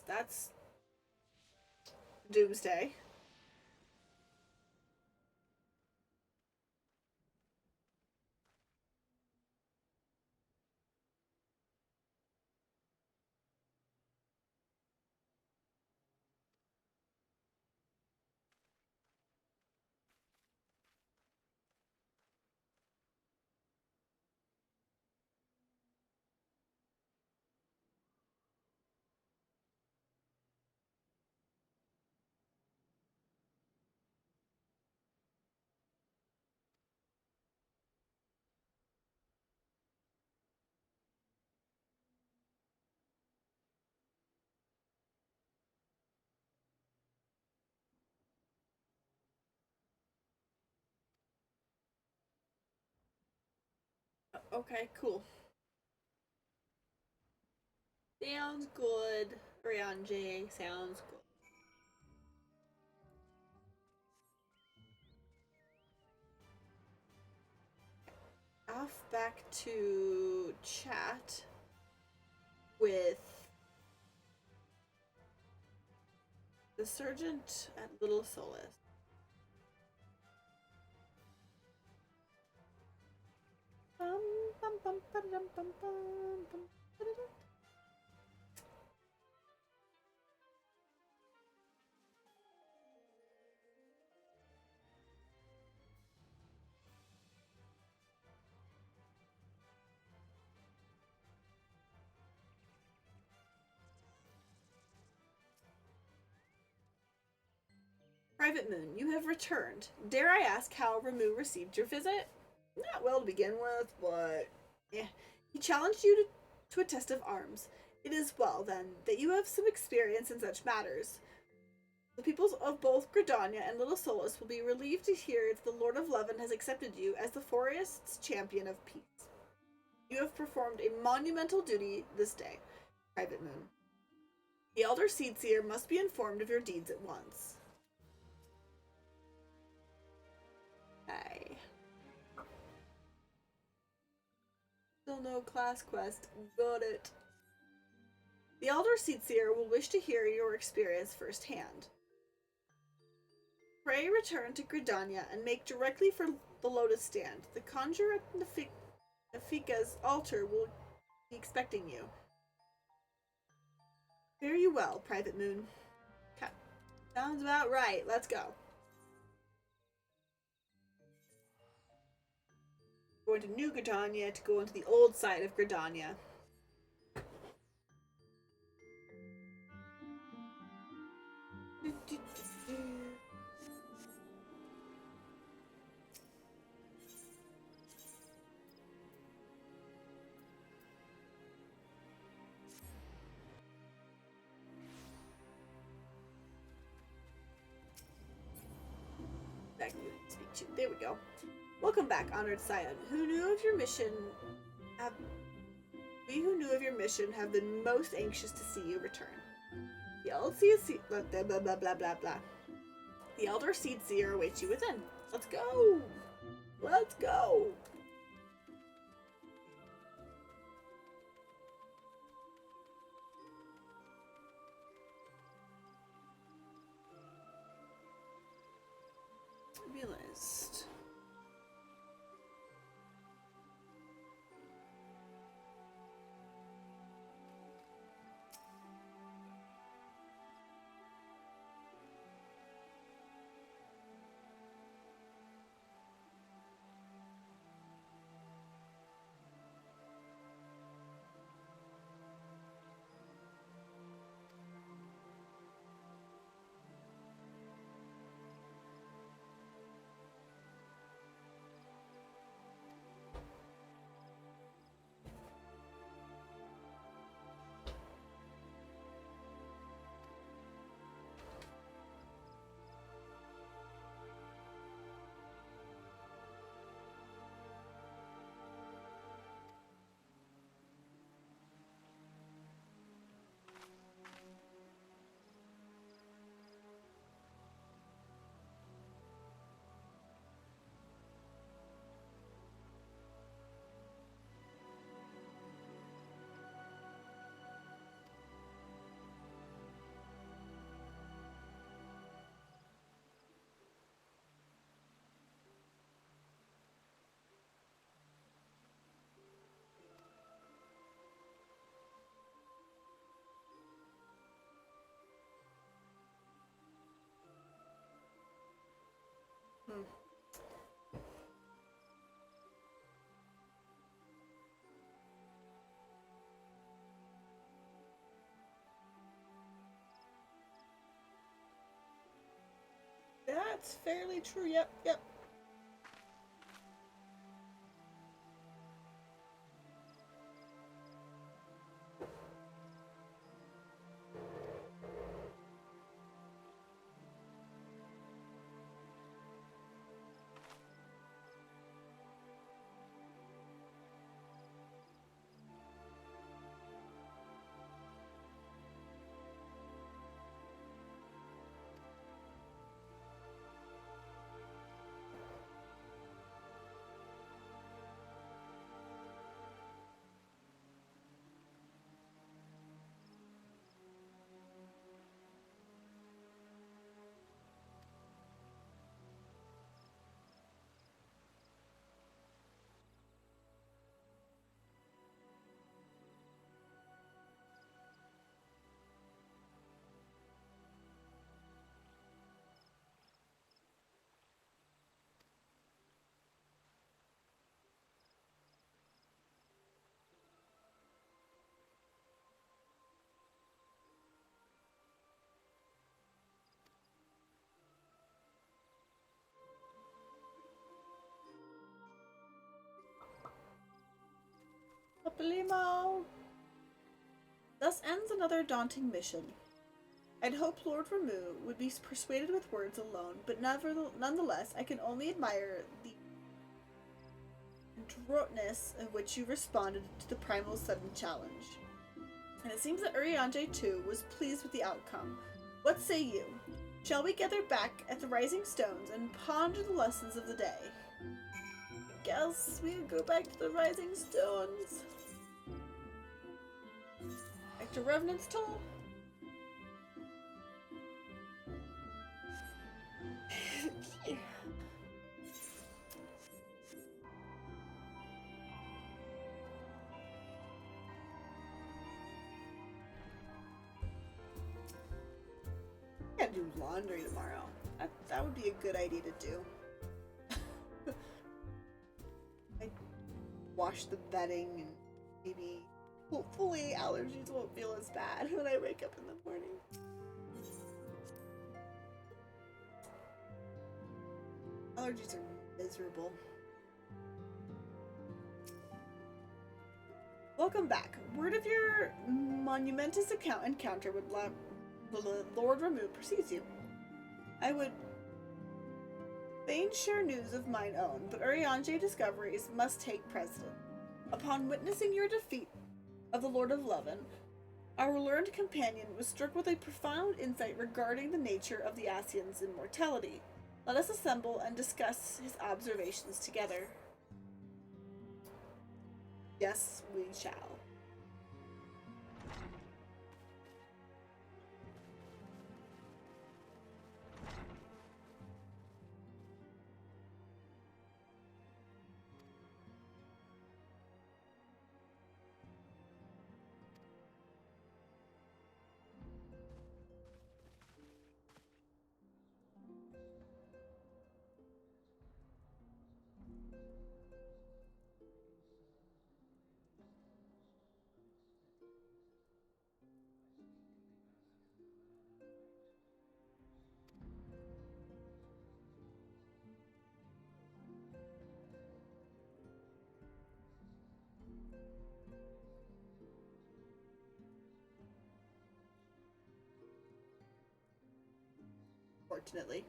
That's doomsday. Okay, cool. Sounds good. Around J. Sounds good. Off back to chat with the sergeant at Little Solace. Bum, bum, bum, bum, bum, bum, bum, bum. Private Moon, you have returned. Dare I ask how Ramu received your visit? Not well to begin with, but he challenged you to a test of arms. It is well, then, that you have some experience in such matters. The peoples of both Gridania and Little Solus will be relieved to hear that the Lord of Levin has accepted you as the forest's champion of peace. You have performed a monumental duty this day, Private Moon. The Elder Seedseer must be informed of your deeds at once. Hey. Still no class quest. Got it. The Elder Seedseer will wish to hear your experience firsthand. Pray return to Gridania and make directly for the Lotus Stand. The conjurer at Nafika's altar will be expecting you. Fare you well, Private Moon. Sounds about right. Let's go. Going to New Gridania to go into the old side of Gridania. Speak to. There we go. Welcome back, honored scion. Who knew of your mission? We who knew of your mission have been most anxious to see you return. The LCC blah blah blah blah blah blah. The Elder Seedseer awaits you within. Let's go. Let's go. Realized. That's fairly true. Yep, yep. Papalimo! Thus ends another daunting mission. I'd hoped Lord Ramu would be persuaded with words alone, but nonetheless, I can only admire the adroitness in which you responded to the Primal's sudden challenge. And it seems that Urianger too was pleased with the outcome. What say you? Shall we gather back at the Rising Stones and ponder the lessons of the day? I guess we'll go back to the Rising Stones. Back to Revenant's Toll? I gotta do laundry tomorrow. That would be a good idea to do. I wash the bedding and maybe hopefully allergies won't feel as bad when I wake up in the morning. Allergies are miserable. Welcome back. Word of your monumentous encounter with Lord Ramu precedes you. I would fain share news of mine own, but Urianger discoveries must take precedent. Upon witnessing your defeat of the Lord of Leven, our learned companion was struck with a profound insight regarding the nature of the Ascian's immortality. Let us assemble and discuss his observations together. Yes, we shall. Fortunately.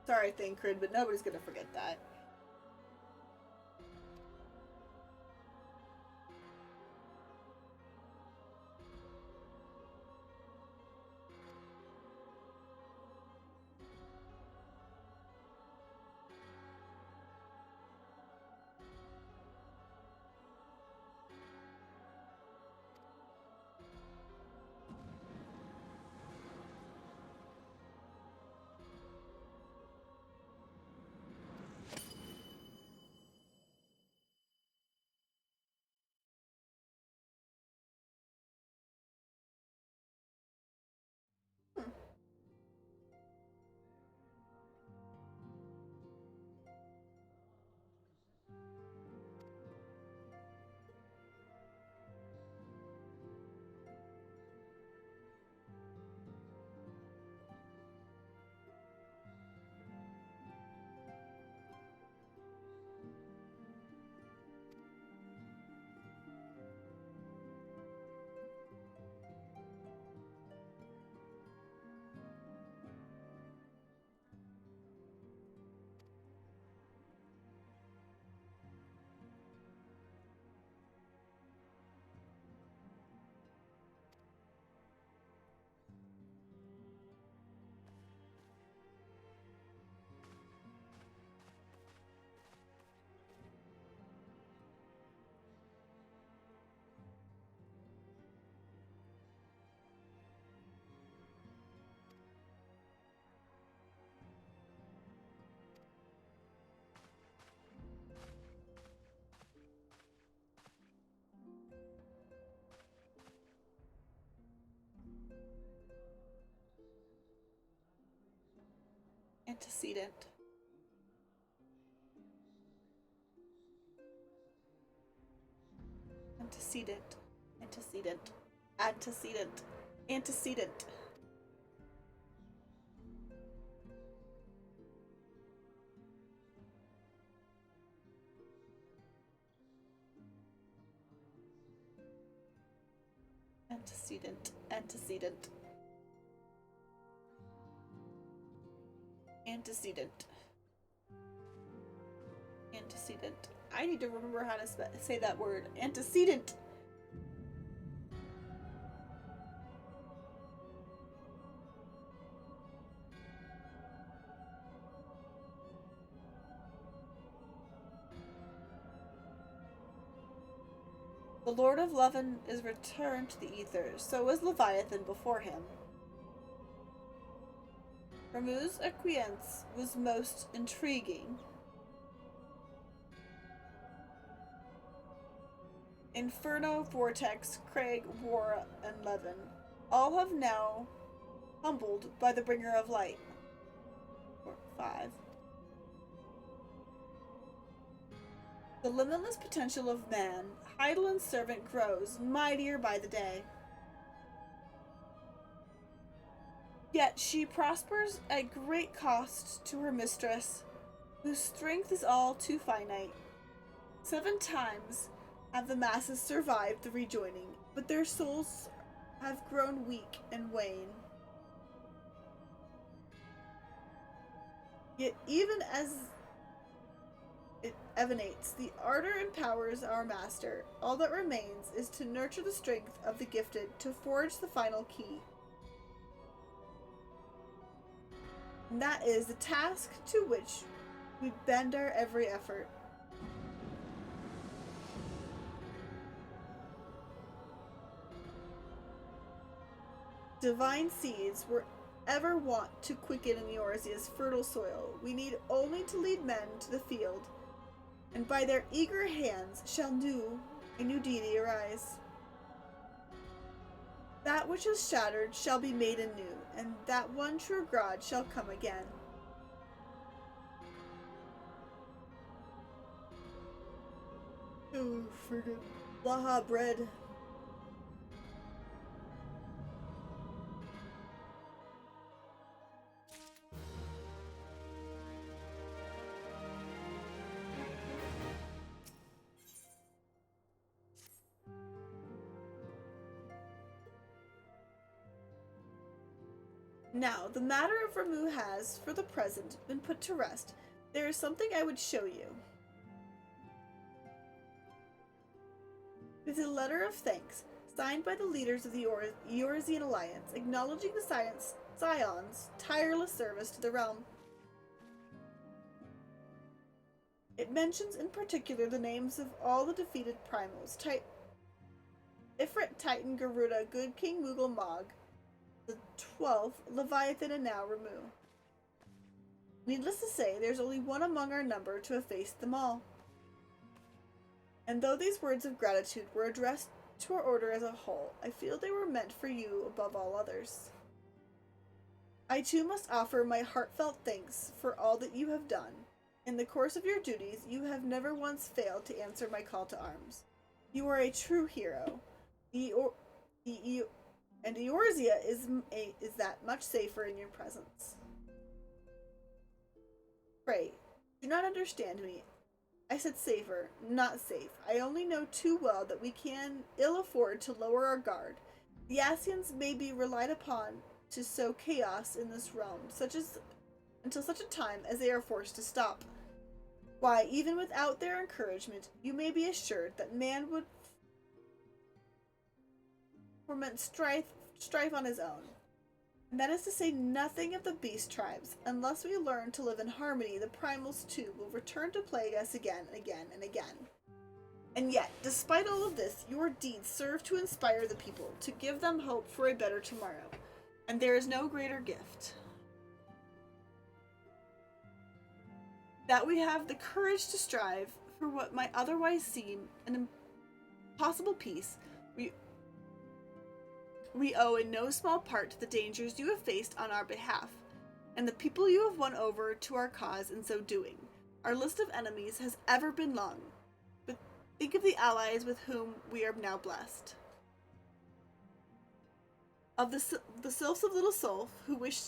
Sorry, Thancred, but nobody's gonna forget that. Antecedent. Antecedent. Antecedent. Antecedent. Antecedent. Antecedent. Antecedent. Antecedent. Antecedent. I need to remember how to say that word. Antecedent. The Lord of Leven is returned to the ether, so is Leviathan before him. Ramu's acquiescence was most intriguing. Inferno, Vortex, Craig, Wara, and Leven all have now humbled by the Bringer of Light. 5. The limitless potential of man, Heidel's servant, grows mightier by the day. Yet she prospers at great cost to her mistress, whose strength is all too finite. 7 times have the masses survived the rejoining, but their souls have grown weak and wane. Yet even as it emanates, the ardor empowers our master. All that remains is to nurture the strength of the gifted to forge the final key. And that is the task to which we bend our every effort. Divine seeds were ever wont to quicken in Eorzea's fertile soil. We need only to lead men to the field, and by their eager hands shall a new deity arise. That which is shattered shall be made anew, and that one true God shall come again. Oh, friggin' Blaha bread. Now, the matter of Ramu has, for the present, been put to rest. There is something I would show you. It is a letter of thanks, signed by the leaders of the Eorzean Alliance, acknowledging the Scion's tireless service to the realm. It mentions in particular the names of all the defeated primals, Ifrit, Titan, Garuda, Good King, Moogle, Mog, the 12th, Leviathan, and now Ramu. Needless to say, there's only one among our number to have faced them all. And though these words of gratitude were addressed to our order as a whole, I feel they were meant for you above all others. I too must offer my heartfelt thanks for all that you have done. In the course of your duties, you have never once failed to answer my call to arms. You are a true hero. And Eorzea is that much safer in your presence. Pray, do not understand me. I said safer, not safe. I only know too well that we can ill afford to lower our guard. The Ascians may be relied upon to sow chaos in this realm, until such a time as they are forced to stop. Why, even without their encouragement, you may be assured that man would foment strife on his own. And that is to say nothing of the beast tribes. Unless we learn to live in harmony, the primals too will return to plague us again and again and again. And yet, despite all of this, your deeds serve to inspire the people, to give them hope for a better tomorrow. And there is no greater gift. That we have the courage to strive for what might otherwise seem an impossible peace, we owe in no small part to the dangers you have faced on our behalf, and the people you have won over to our cause in so doing. Our list of enemies has ever been long, but think of the allies with whom we are now blessed. Of the sylphs of Little Solf, who wish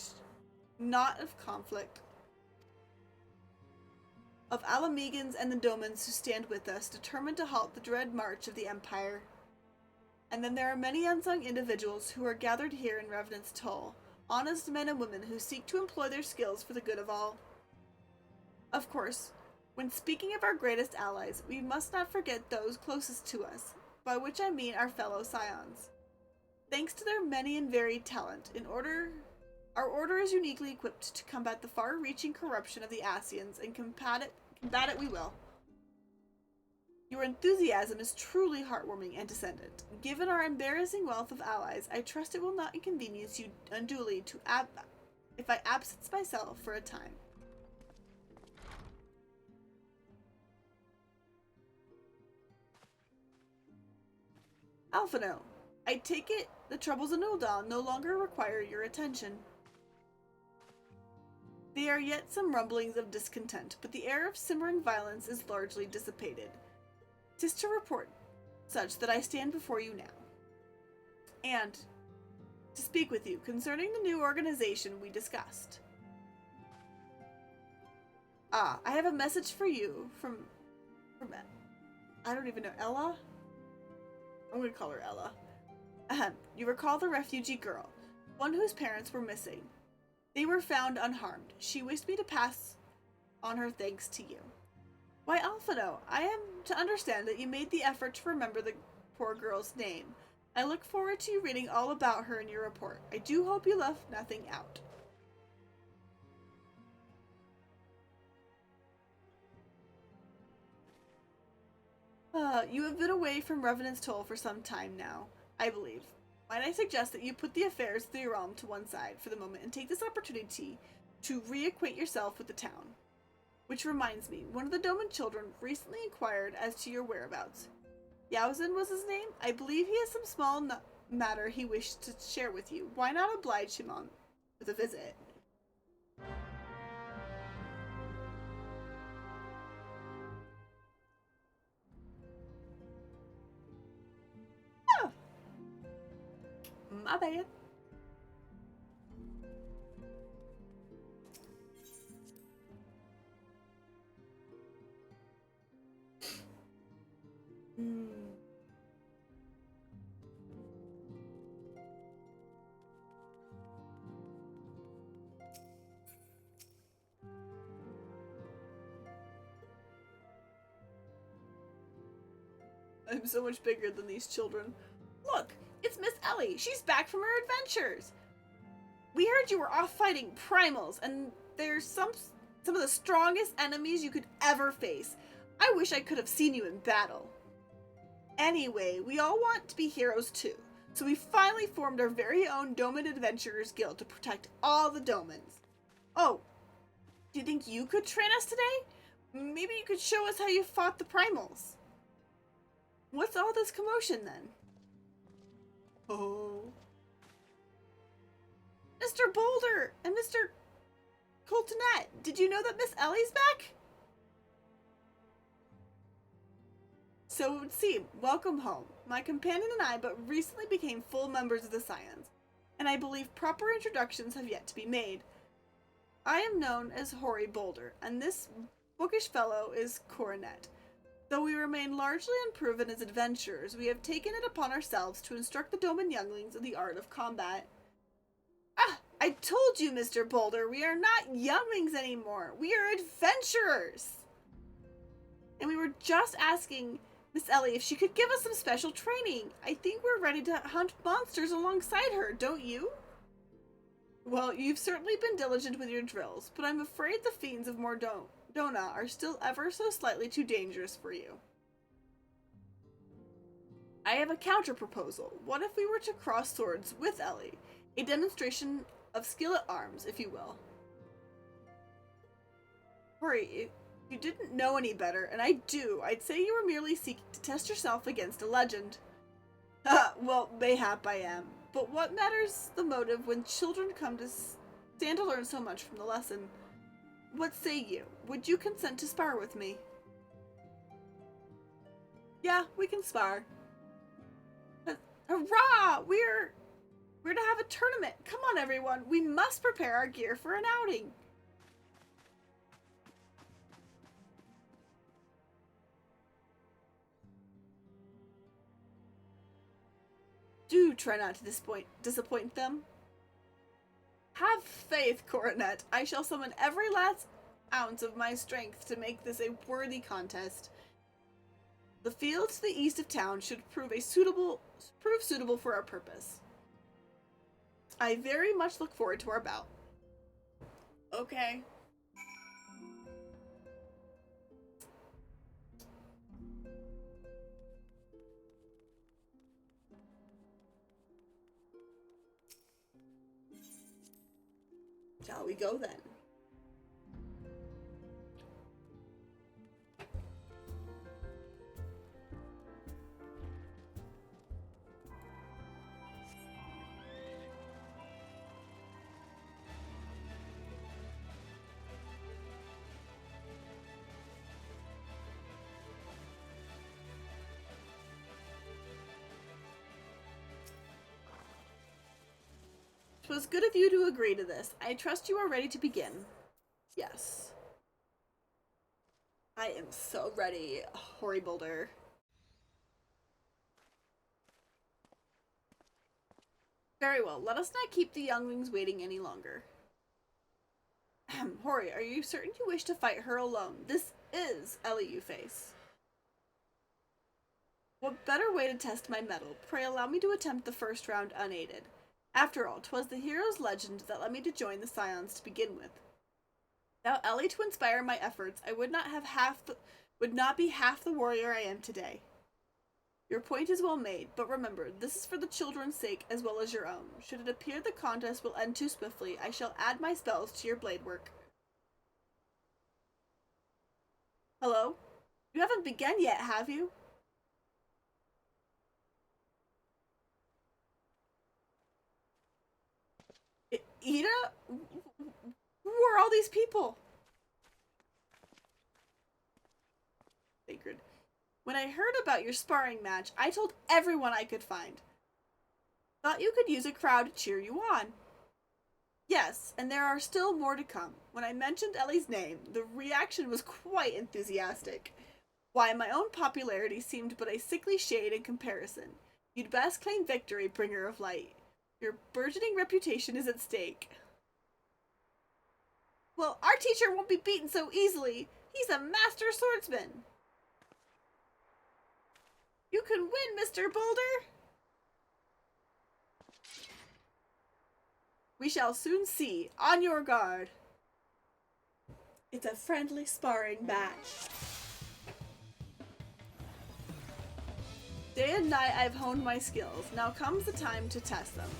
not of conflict, of Alamegans and the Domans who stand with us, determined to halt the dread march of the Empire. And then there are many unsung individuals who are gathered here in Revenant's Toll, honest men and women who seek to employ their skills for the good of all. Of course, when speaking of our greatest allies, we must not forget those closest to us, by which I mean our fellow Scions. Thanks to their many and varied talent, our order is uniquely equipped to combat the far-reaching corruption of the Ascians, and combat it we will. Your enthusiasm is truly heartwarming and descendant. Given our embarrassing wealth of allies, I trust it will not inconvenience you unduly if I absence myself for a time. Alphino, I take it the troubles in Ul'dah no longer require your attention. There are yet some rumblings of discontent, but the air of simmering violence is largely dissipated. 'Tis to report such that I stand before you now, and to speak with you concerning the new organization we discussed. I have a message for you from I don't even know, Ella? I'm gonna call her Ella. You recall the refugee girl, one whose parents were missing. They were found unharmed. She wished me to pass on her thanks to you. Why, Alphino, I am to understand that you made the effort to remember the poor girl's name. I look forward to you reading all about her in your report. I do hope you left nothing out. You have been away from Revenant's Toll for some time now, I believe. Might I suggest that you put the affairs of the realm to one side for the moment and take this opportunity to reacquaint yourself with the town? Which reminds me, one of the Doman children recently inquired as to your whereabouts. Yaozin was his name? I believe he has some small matter he wished to share with you. Why not oblige him with a visit? Oh, my bad. I'm so much bigger than these children. Look, it's Miss Ellie. She's back from her adventures. We heard you were off fighting primals, and there's some of the strongest enemies you could ever face. I wish I could have seen you in battle. Anyway, we all want to be heroes too, so we finally formed our very own Doman Adventurers Guild to protect all the Domans. Oh, do you think you could train us today? Maybe you could show us how you fought the primals. What's all this commotion then? Oh. Mr. Boulder and Mr. Coltonette, did you know that Miss Ellie's back? So it would seem. Welcome home. My companion and I but recently became full members of the Scions, and I believe proper introductions have yet to be made. I am known as Hoary Boulder, and this bookish fellow is Coronet. Though we remain largely unproven as adventurers, we have taken it upon ourselves to instruct the Doman younglings in the art of combat. Ah, I told you, Mr. Boulder, we are not younglings anymore. We are adventurers. And we were just asking Miss Ellie if she could give us some special training. I think we're ready to hunt monsters alongside her, don't you? Well, you've certainly been diligent with your drills, but I'm afraid the fiends of Mordona are still ever so slightly too dangerous for you. I have a counter-proposal. What if we were to cross swords with Ellie? A demonstration of skill at arms, if you will. Hurry, you didn't know any better, and I do. I'd say you were merely seeking to test yourself against a legend. Well, mayhap I am. But what matters the motive when children come to stand to learn so much from the lesson? What say you? Would you consent to spar with me? Yeah, we can spar. Hurrah! We're to have a tournament. Come on, everyone. We must prepare our gear for an outing. Do try not to disappoint them. Have faith, Coronet. I shall summon every last ounce of my strength to make this a worthy contest. The field to the east of town should prove suitable for our purpose. I very much look forward to our bout. Okay. Shall we go then? Twas good of you to agree to this. I trust you are ready to begin. Yes. I am so ready, Hoary Boulder. Very well, let us not keep the younglings waiting any longer. Hoary, are you certain you wish to fight her alone? This is Ellie you face. What better way to test my mettle? Pray allow me to attempt the first round unaided. After all, 'twas the hero's legend that led me to join the Scions to begin with. Without Ellie to inspire my efforts, I would not be half the warrior I am today. Your point is well made, but remember, this is for the children's sake as well as your own. Should it appear the contest will end too swiftly, I shall add my spells to your blade work. Hello? You haven't begun yet, have you? Ida? Who are all these people? Sacred. When I heard about your sparring match, I told everyone I could find. Thought you could use a crowd to cheer you on. Yes, and there are still more to come. When I mentioned Ellie's name, the reaction was quite enthusiastic. Why, my own popularity seemed but a sickly shade in comparison. You'd best claim victory, bringer of light. Your burgeoning reputation is at stake. Well, our teacher won't be beaten so easily. He's a master swordsman. You can win, Mr. Boulder! We shall soon see. On your guard. It's a friendly sparring match. Day and night I've honed my skills. Now comes the time to test them.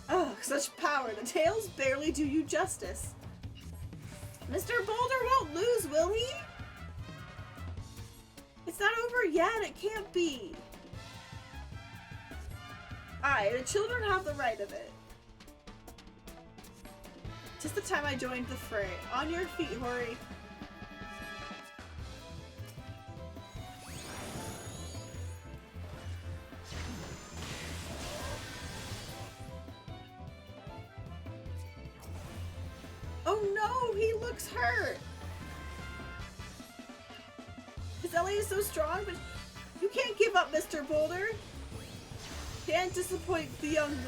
Ugh, such power. The tails barely do you justice. Mr. Boulder won't lose, will he? It's not over yet. It can't be. Aye, the children have the right of it. Just the time I joined the fray. On your feet, Hori. Oh no, he looks hurt. His LA is so strong, but you can't give up, Mr. Boulder. Can't disappoint the young moons.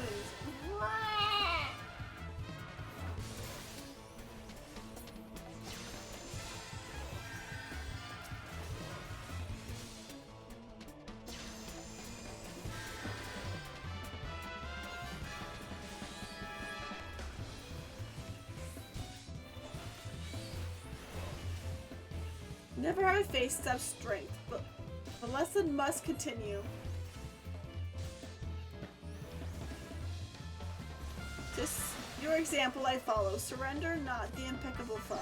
Never have I faced such strength, but the lesson must continue. Just your example I follow. Surrender not the impeccable foe.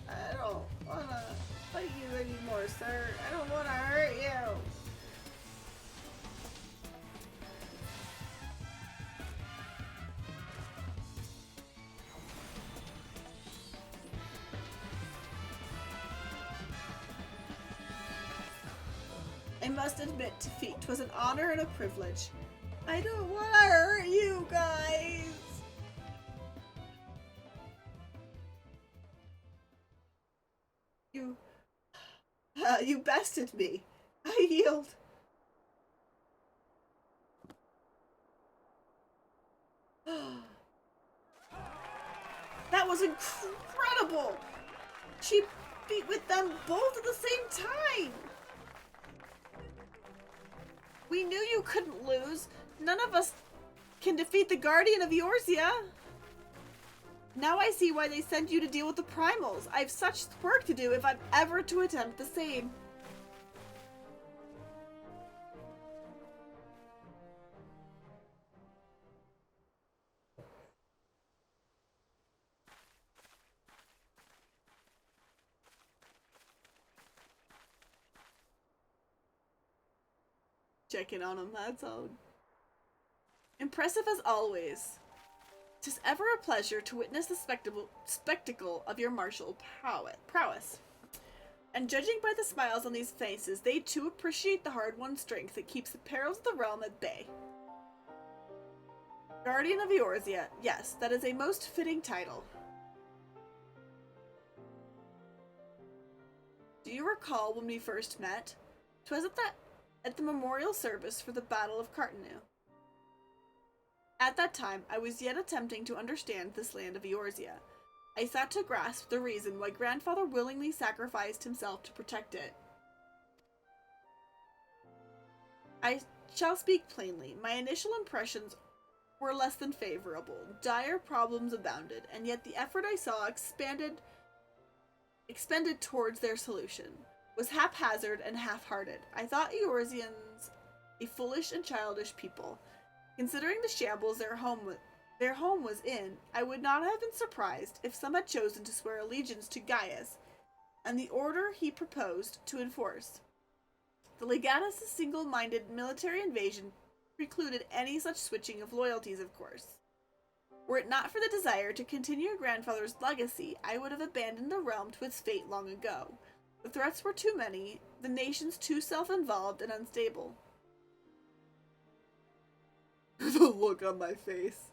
I don't wanna fight you anymore, sir. I don't wanna hurt you. I must admit defeat. 'Twas an honor and a privilege. I don't want to hurt you guys. You bested me. I yield. That was incredible. She beat with them both at the same time. We knew you couldn't lose. None of us can defeat the Guardian of Eorzea. Now I see why they sent you to deal with the primals. I have such work to do if I'm ever to attempt the same. Checking on him, that's all. Impressive as always. 'Tis ever a pleasure to witness the spectacle of your martial prowess. And judging by the smiles on these faces, they too appreciate the hard-won strength that keeps the perils of the realm at bay. Guardian of Eorzea, yes, that is a most fitting title. Do you recall when we first met? 'Twas at the memorial service for the Battle of Cartanu. At that time, I was yet attempting to understand this land of Eorzea. I sought to grasp the reason why grandfather willingly sacrificed himself to protect it. I shall speak plainly. My initial impressions were less than favorable. Dire problems abounded, and yet the effort I saw expended towards their solution was haphazard and half-hearted. I thought Eorzeans a foolish and childish people. Considering the shambles their home was in, I would not have been surprised if some had chosen to swear allegiance to Gaius and the order he proposed to enforce. The legatus' single-minded military invasion precluded any such switching of loyalties, of course. Were it not for the desire to continue grandfather's legacy, I would have abandoned the realm to its fate long ago. The threats were too many, the nations too self-involved and unstable. The look on my face.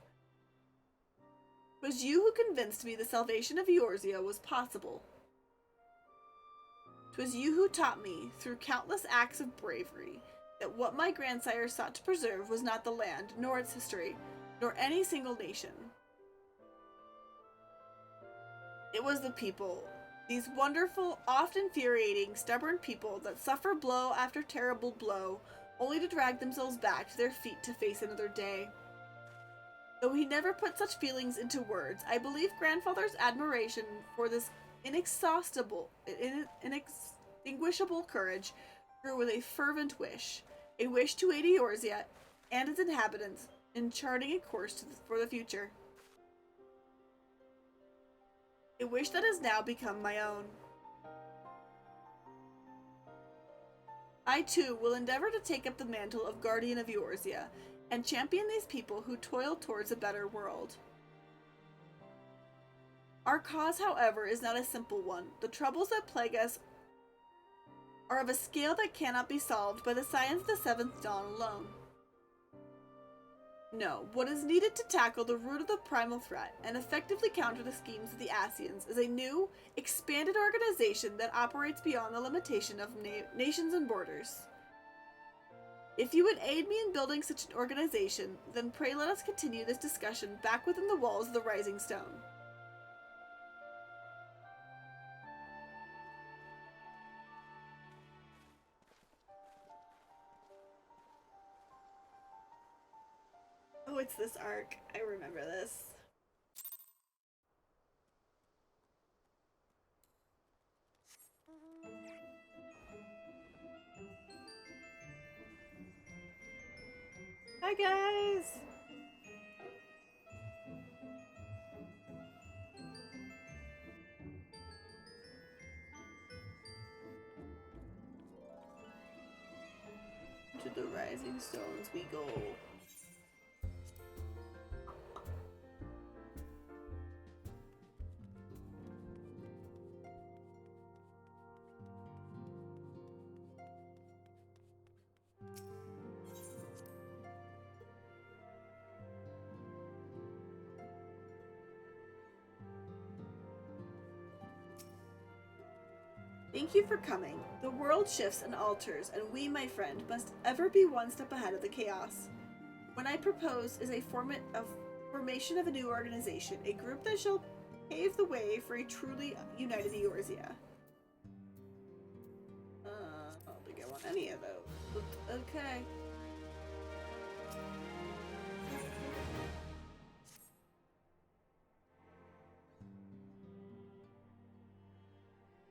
It was you who convinced me the salvation of Eorzea was possible. 'Twas you who taught me, through countless acts of bravery, that what my grandsire sought to preserve was not the land, nor its history, nor any single nation. It was the people, these wonderful, oft infuriating, stubborn people that suffer blow after terrible blow, only to drag themselves back to their feet to face another day. Though he never put such feelings into words, I believe grandfather's admiration for this inexhaustible, inextinguishable courage grew with a fervent wish, a wish to aid Eorzea and its inhabitants in charting a course for the future. A wish that has now become my own. I too will endeavor to take up the mantle of guardian of Eorzea and champion these people who toil towards a better world. Our cause, however, is not a simple one. The troubles that plague us are of a scale that cannot be solved by the science of the Seventh Dawn alone. No, what is needed to tackle the root of the primal threat and effectively counter the schemes of the Ascians is a new, expanded organization that operates beyond the limitation of nations and borders. If you would aid me in building such an organization, then pray let us continue this discussion back within the walls of the Rising Stone. Oh, it's this arc. I remember this. Hi, guys! To the Rising Stones we go. Thank you for coming. The world shifts and alters, and we, my friend, must ever be one step ahead of the chaos. What I propose is a formation of a new organization, a group that shall pave the way for a truly united Eorzea. I don't think I want any of those. Okay.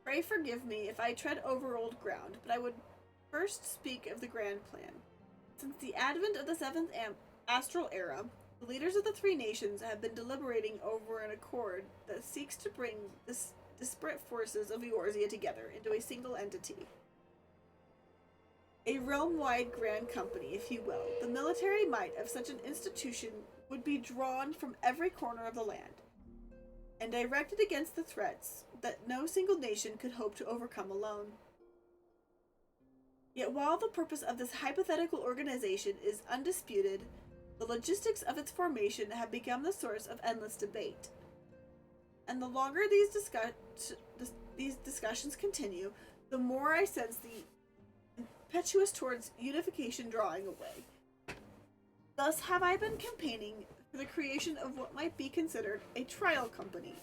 Pray forgive me if I tread over old ground, but I would first speak of the grand plan. Since the advent of the Seventh Astral Era, the leaders of the three nations have been deliberating over an accord that seeks to bring the disparate forces of Eorzea together into a single entity. A realm-wide grand company, if you will. The military might of such an institution would be drawn from every corner of the land, and directed against the threats that no single nation could hope to overcome alone. Yet while the purpose of this hypothetical organization is undisputed, the logistics of its formation have become the source of endless debate. And the longer these discussions continue, the more I sense the impetus towards unification drawing away. Thus have I been campaigning for the creation of what might be considered a trial company.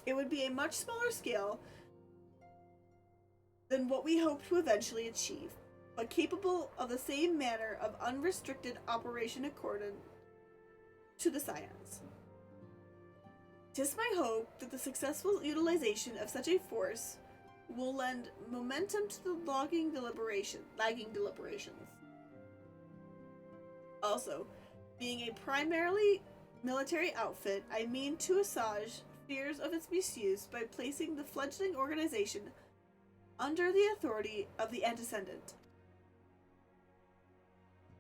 It would be a much smaller scale than what we hope to eventually achieve, but capable of the same manner of unrestricted operation according to the science. 'Tis my hope that the successful utilization of such a force will lend momentum to the lagging deliberations. Also, being a primarily military outfit, I mean to assuage fears of its misuse by placing the fledgling organization under the authority of the Antecedent.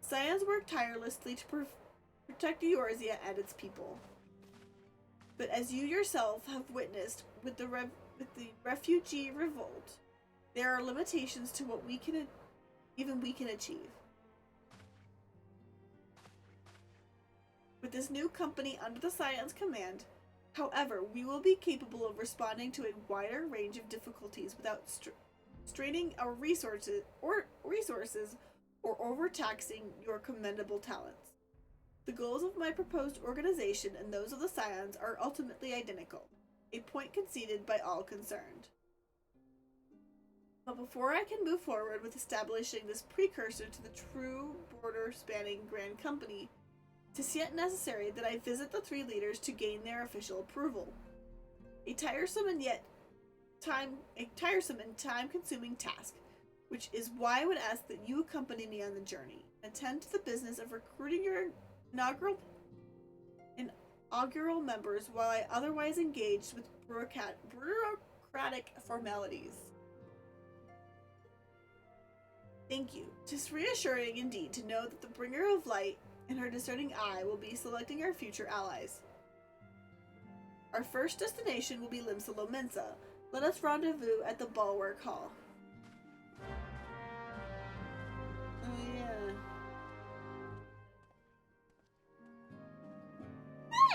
Scions work tirelessly to protect Eorzea and its people. But as you yourself have witnessed with the refugee revolt, there are limitations to what we can achieve. With this new company under the Scion's command, however, we will be capable of responding to a wider range of difficulties without straining our resources or overtaxing your commendable talents. The goals of my proposed organization and those of the Scions are ultimately identical, a point conceded by all concerned. But before I can move forward with establishing this precursor to the true border-spanning Grand Company, it is yet necessary that I visit the three leaders to gain their official approval. A tiresome and time-consuming task, which is why I would ask that you accompany me on the journey and attend to the business of recruiting your inaugural members while I otherwise engaged with bureaucratic formalities. Thank you. Tis reassuring indeed to know that the bringer of light and her discerning eye will be selecting our future allies. Our first destination will be Limsa. Let us rendezvous at the Bulwark Hall. Oh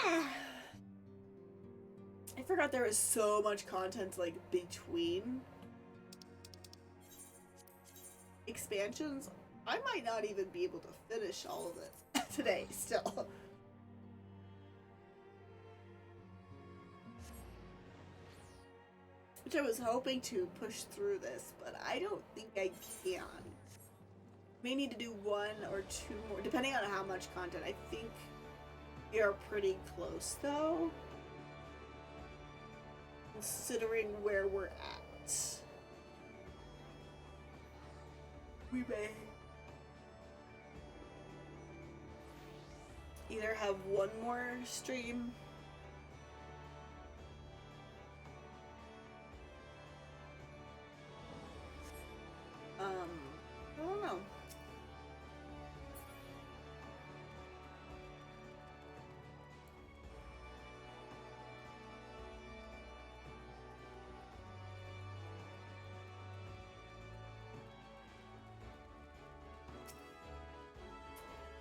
yeah. I forgot there was so much content like between expansions. I might not even be able to finish all of this today still. Which I was hoping to push through this, but I don't think I can. May need to do one or two more, depending on how much content. I think we are pretty close though, considering where we're at. We may either have one more stream I don't know.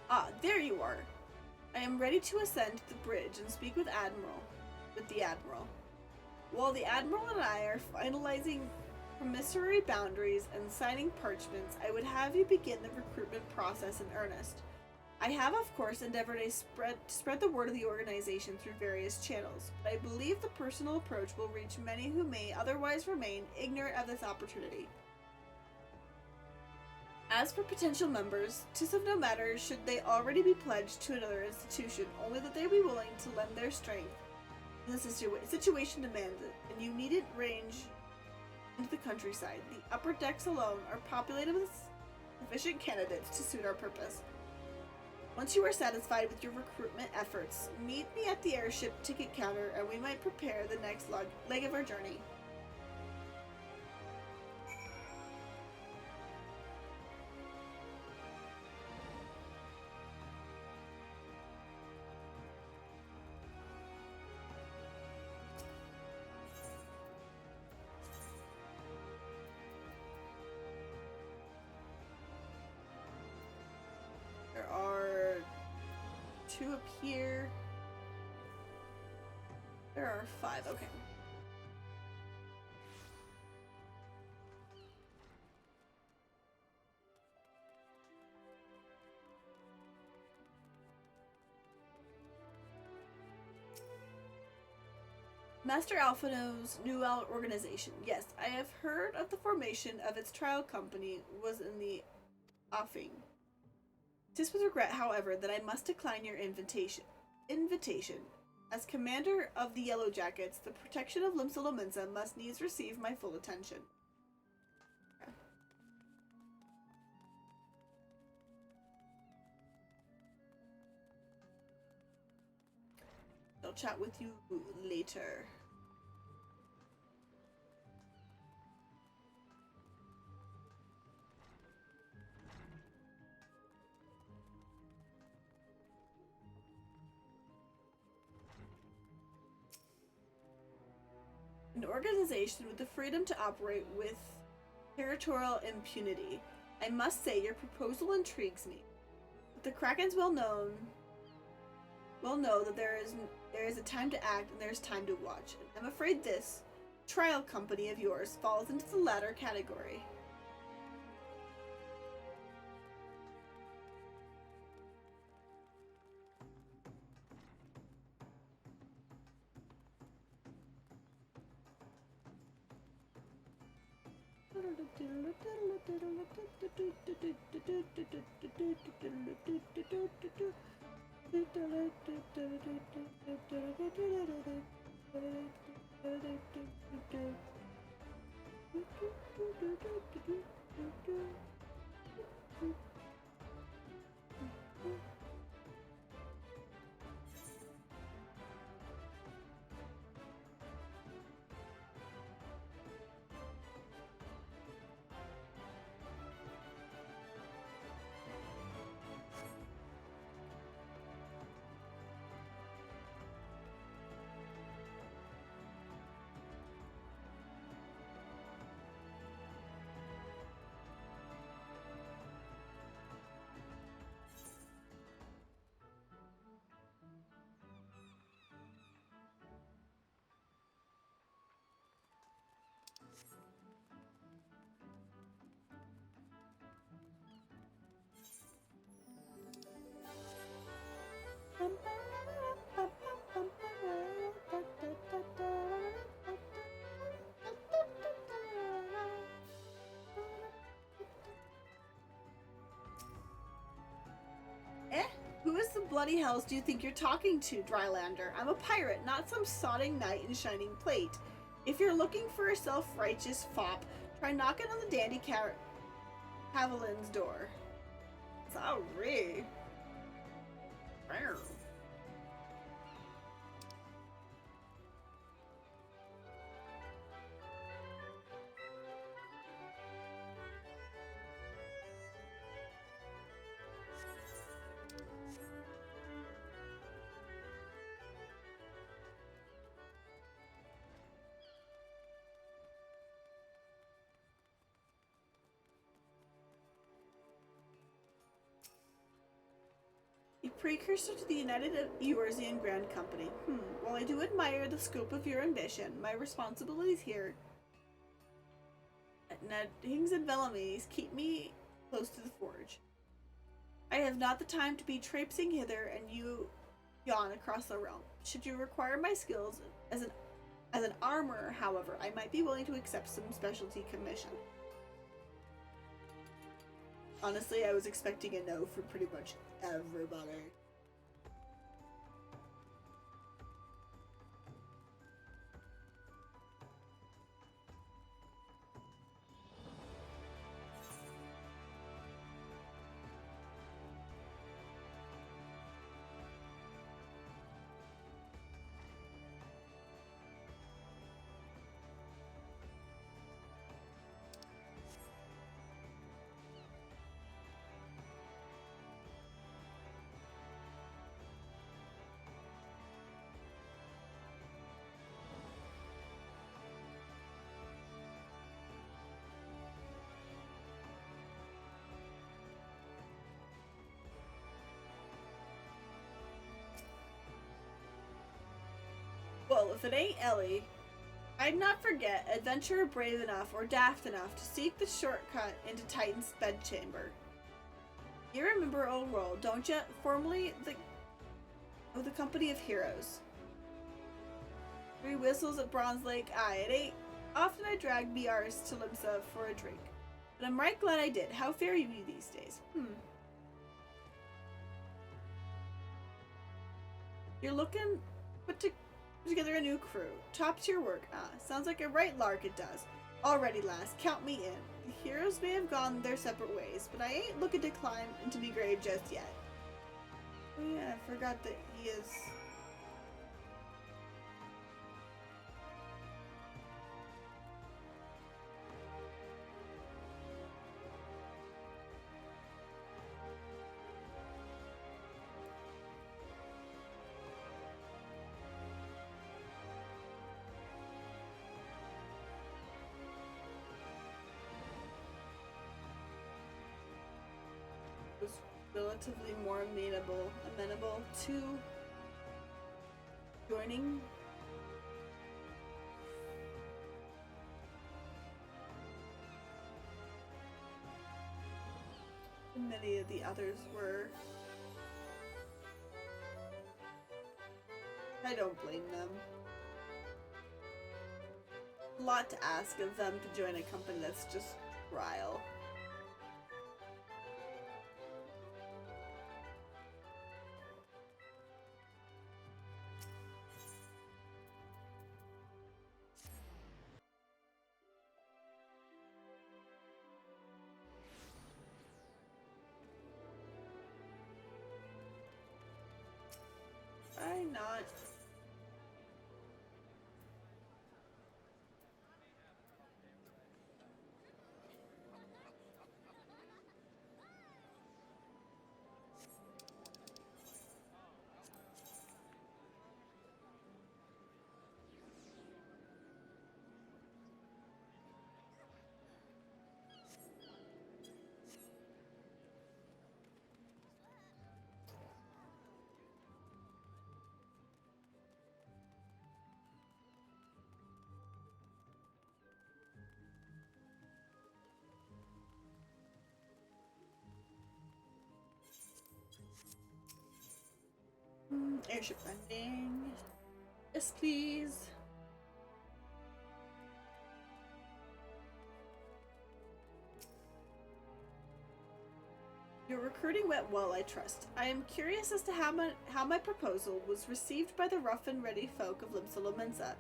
Ah, there you are. I am ready to ascend the bridge and speak with the Admiral. While the Admiral and I are finalizing promissory boundaries and signing parchments, I would have you begin the recruitment process in earnest. I have, of course, endeavored to spread the word of the organization through various channels, but I believe the personal approach will reach many who may otherwise remain ignorant of this opportunity. As for potential members, 'tis of no matter should they already be pledged to another institution, only that they be willing to lend their strength when the situation demands it, and you needn't range into the countryside. The upper decks alone are populated with sufficient candidates to suit our purpose. Once you are satisfied with your recruitment efforts, meet me at the airship ticket counter and we might prepare the next leg of our journey. There are 2 up here. There are 5, okay. Master Alphino's new organization. Yes, I have heard of the formation of its trial company was in the offing. 'Tis with regret, however, that I must decline your invitation. As commander of the Yellow Jackets, the protection of Limsa must needs receive my full attention. Okay. I'll chat with you later. An organization with the freedom to operate with territorial impunity. I must say your proposal intrigues me. But the Krakens well know that there is a time to act and there is time to watch. And I'm afraid this trial company of yours falls into the latter category. Eh? Who is the bloody hells do you think you're talking to, Drylander? I'm a pirate, not some sodding knight in shining plate. If you're looking for a self-righteous fop, try knocking on the dandy Haviland's door. Sorry. A precursor to the United Eorzean Grand Company. While I do admire the scope of your ambition, my responsibilities here at Nettings and Bellamy's keep me close to the forge. I have not the time to be traipsing hither and you yawn across the realm. Should you require my skills as an armorer, however, I might be willing to accept some specialty commission. Honestly, I was expecting a no for pretty much everybody. Well, if it ain't Ellie, I'd not forget adventurer brave enough or daft enough to seek the shortcut into Titan's bedchamber. You remember old world, don't you? Formerly the Company of Heroes. 3 whistles at Bronze Lake. Aye, it ain't often I drag BRs to Limsa for a drink, but I'm right glad I did. How fare you these days? You're looking to together a new crew. Top tier work. Sounds like a right lark it does. Alrighty, lass, count me in. The heroes may have gone their separate ways, but I ain't looking to climb into me grave just yet. Oh yeah, I forgot that he is... was relatively more amenable to joining. Many of the others were. I don't blame them. A lot to ask of them to join a company that's just trial. not. Airship ending. Yes, please. Your recruiting went well, I trust. I am curious as to how my proposal was received by the rough and ready folk of Limsa,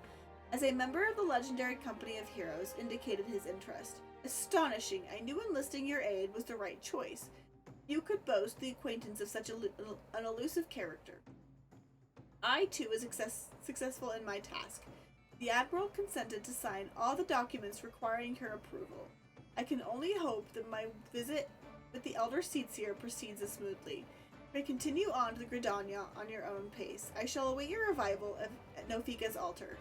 as a member of the legendary company of heroes indicated his interest. Astonishing! I knew enlisting your aid was the right choice. You could boast the acquaintance of such an elusive character. I, too, was successful in my task. The Admiral consented to sign all the documents requiring her approval. I can only hope that my visit with the Elder Seedseer proceeds as smoothly. You may continue on to the Gridania on your own pace. I shall await your arrival at Nofika's altar.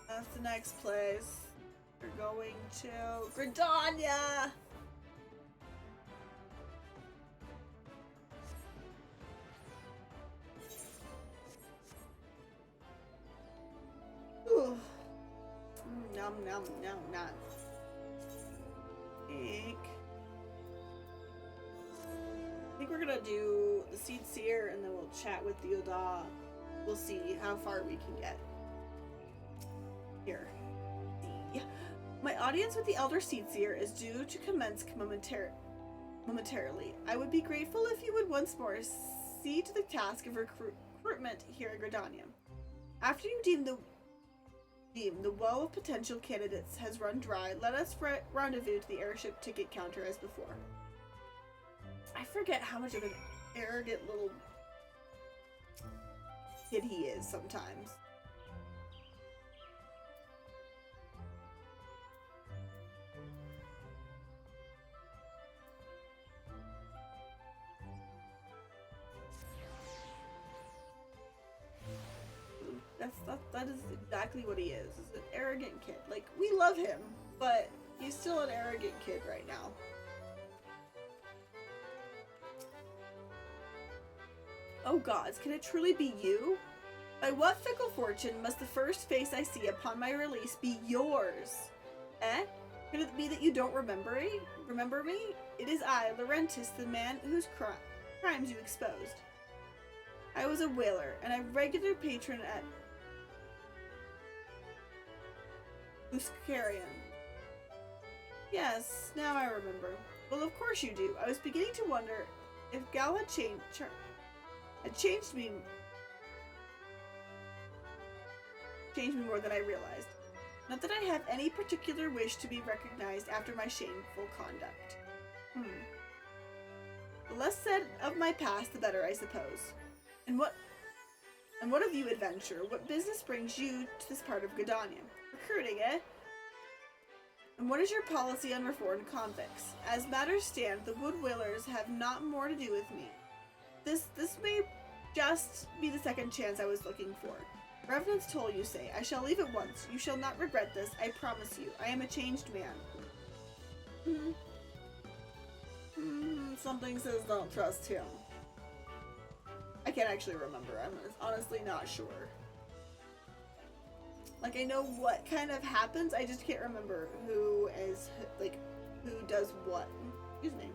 That's the next place. We're going to Gridania! Ooh. Nom nom nom nom. I think we're gonna do the Seed Seer and then we'll chat with the Oda. We'll see how far we can get. Here. My audience with the Elder Seedseer is due to commence momentarily. I would be grateful if you would once more see to the task of recruitment here at Gridania. After you deem the well of potential candidates has run dry, let us rendezvous to the airship ticket counter as before. I forget how much of an arrogant little kid he is sometimes. That is exactly what he is an arrogant kid. Like, we love him, but he's still an arrogant kid right now. Oh gods, can it truly be you? By what fickle fortune must the first face I see upon my release be yours? Eh? Could it be that you don't remember me? It is I, Laurentis, the man whose crimes you exposed. I was a whaler, and a regular patron at Buscarian. Yes, now I remember. Well, of course you do. I was beginning to wonder if Gal had changed me more than I realized. Not that I have any particular wish to be recognized after my shameful conduct. The less said of my past, the better, I suppose. And what of you, adventurer? What business brings you to this part of Gridania? Recruiting, eh? And what is your policy on reformed convicts? As matters stand, the Wood Whalers have not more to do with me. This may just be the second chance I was looking for. Revenant's toll, you say. I shall leave at once. You shall not regret this, I promise you. I am a changed man. Something says don't trust him. I can't actually remember. I'm honestly not sure. Like, I know what kind of happens, I just can't remember who does what. Excuse me.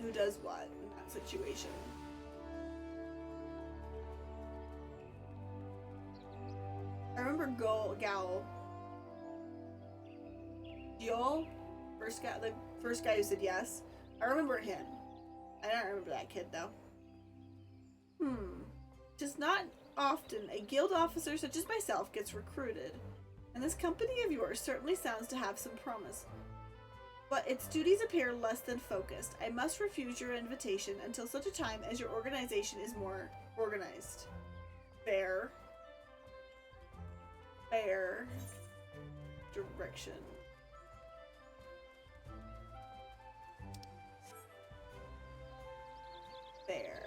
Who does what in that situation. I remember Gal. Joel? The first guy who said yes. I remember him. I don't remember that kid, though. Just not often a guild officer such as myself gets recruited. And this company of yours certainly sounds to have some promise. but its duties appear less than focused. I must refuse your invitation until such a time as your organization is more organized. Fair. Fair. Direction. Fair.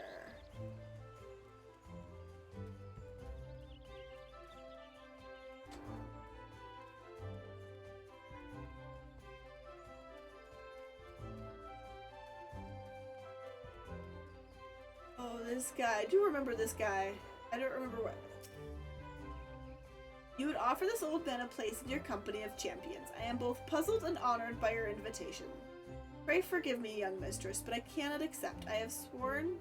Oh, this guy. I do remember this guy. I don't remember what. You would offer this old man a place in your company of champions. I am both puzzled and honored by your invitation. Pray forgive me, young mistress, but I cannot accept. I have sworn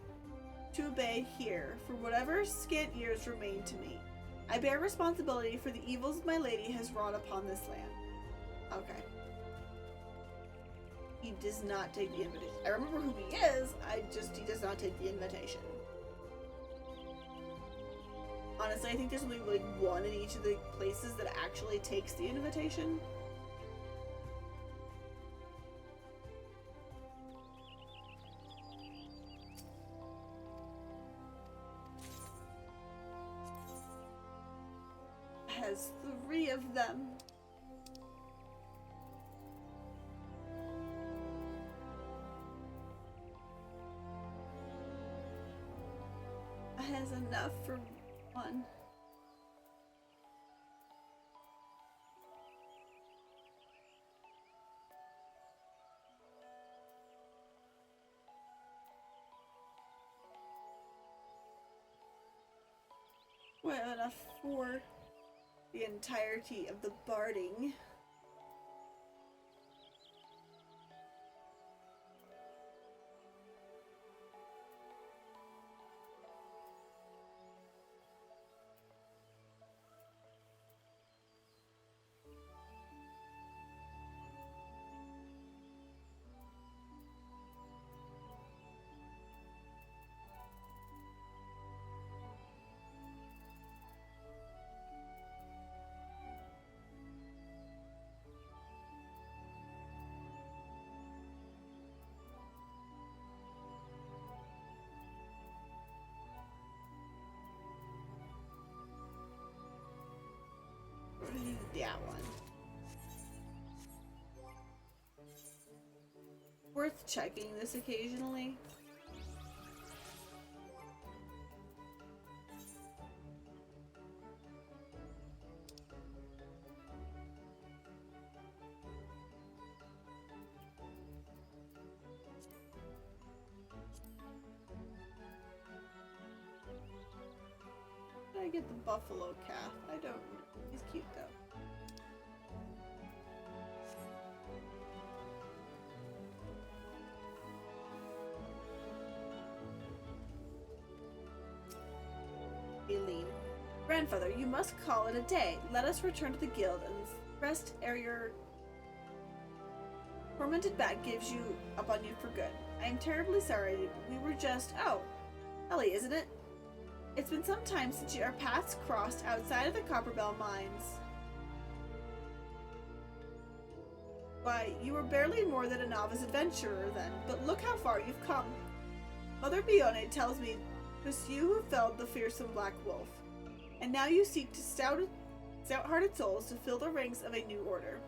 to obey here, for whatever scant years remain to me. I bear responsibility for the evils my lady has wrought upon this land. Okay. He does not take the invitation. I remember who he is, he does not take the invitation. Honestly, I think there's only like one in each of the places that actually takes the invitation. Has 3 of them. Has enough for 1. Well, enough for the entirety of the barding. That one. Worth checking this occasionally. Did I get the buffalo calf? I don't know. He's cute though. Aileen. Grandfather, you must call it a day. Let us return to the guild and rest ere your tormented back gives you up on you for good. I am terribly sorry. We were just... Oh, Ellie, isn't it? It's been some time since our paths crossed outside of the Copperbell mines. Why, you were barely more than a novice adventurer then, but look how far you've come. Mother Bione tells me 'twas you who felled the fearsome black wolf, and now you seek to stout-hearted souls to fill the ranks of a new order.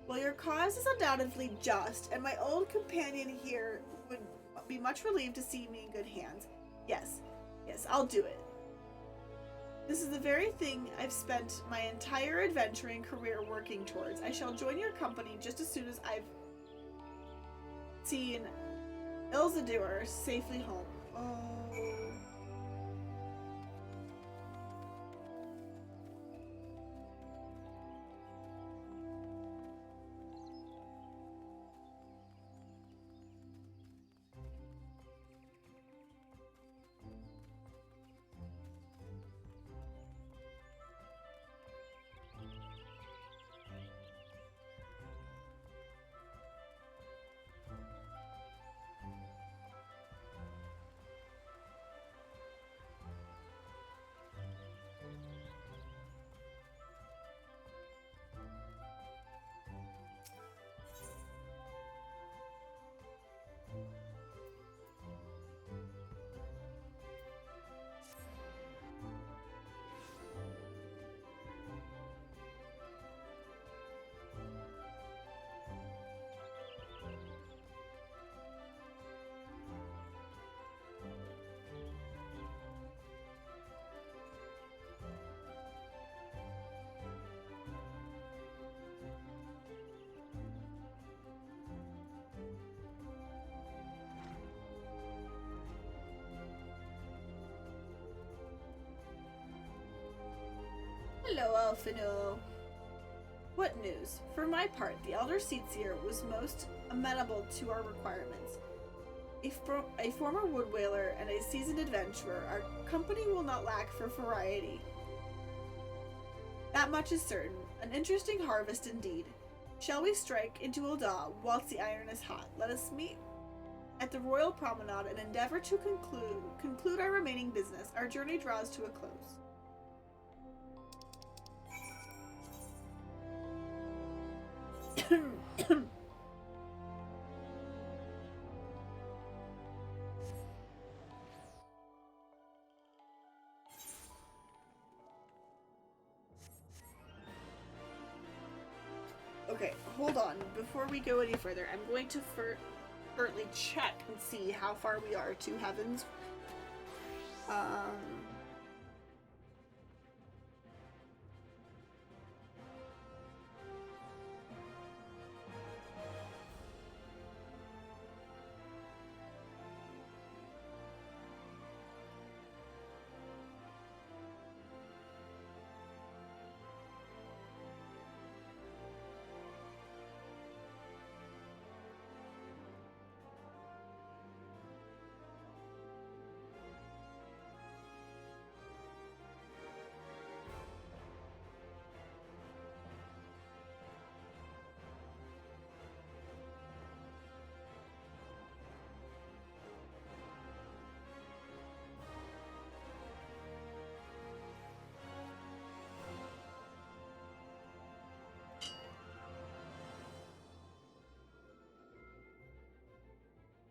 Well, your cause is undoubtedly just, and my old companion here would be much relieved to see me in good hands. Yes, I'll do it. This is the very thing I've spent my entire adventuring career working towards. I shall join your company just as soon as I've seen Ilzadur safely home. Oh. Hello, Alphino. What news? For my part, the Elder Seatseer was most amenable to our requirements. A former wood whaler and a seasoned adventurer, our company will not lack for variety. That much is certain. An interesting harvest indeed. Shall we strike into Ul'dah whilst the iron is hot? Let us meet at the Royal Promenade and endeavor to conclude our remaining business. Our journey draws to a close. Okay, hold on. Before we go any further, I'm going to currently check and see how far we are to Heavensw.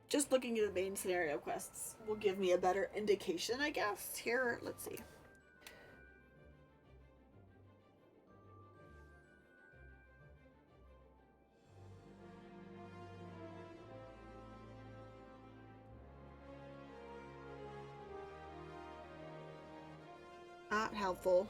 Just looking at the main scenario quests will give me a better indication, I guess. Here, let's see. Not helpful.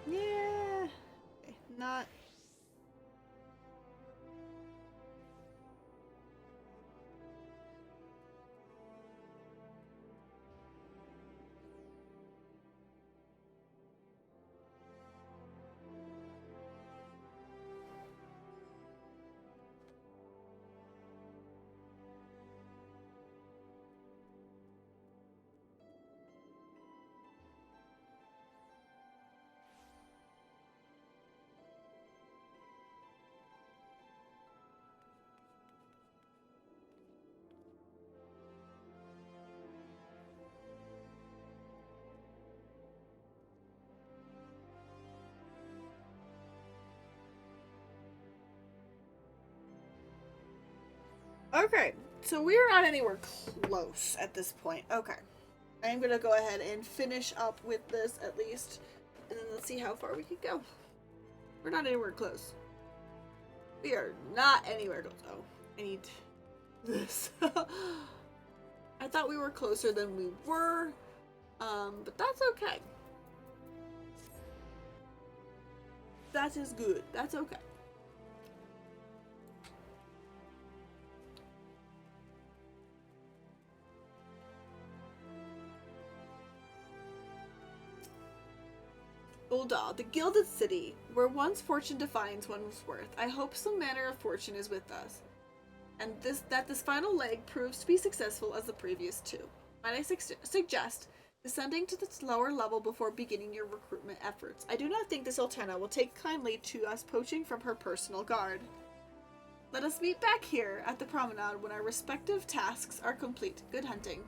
Yeah, not. Okay, so we're not anywhere close at this point. Okay. I'm gonna go ahead and finish up with this at least, and then let's see how far we can go. We're not anywhere close. We are not anywhere close. Oh, I need this. I thought we were closer than we were, but that's okay. That is good. That's okay. Ul'dah, the gilded city, where once fortune defines one's worth. I hope some manner of fortune is with us, and that this final leg proves to be successful as the previous two. Might I suggest descending to this lower level before beginning your recruitment efforts? I do not think the Sultana will take kindly to us poaching from her personal guard. Let us meet back here at the promenade when our respective tasks are complete. Good hunting.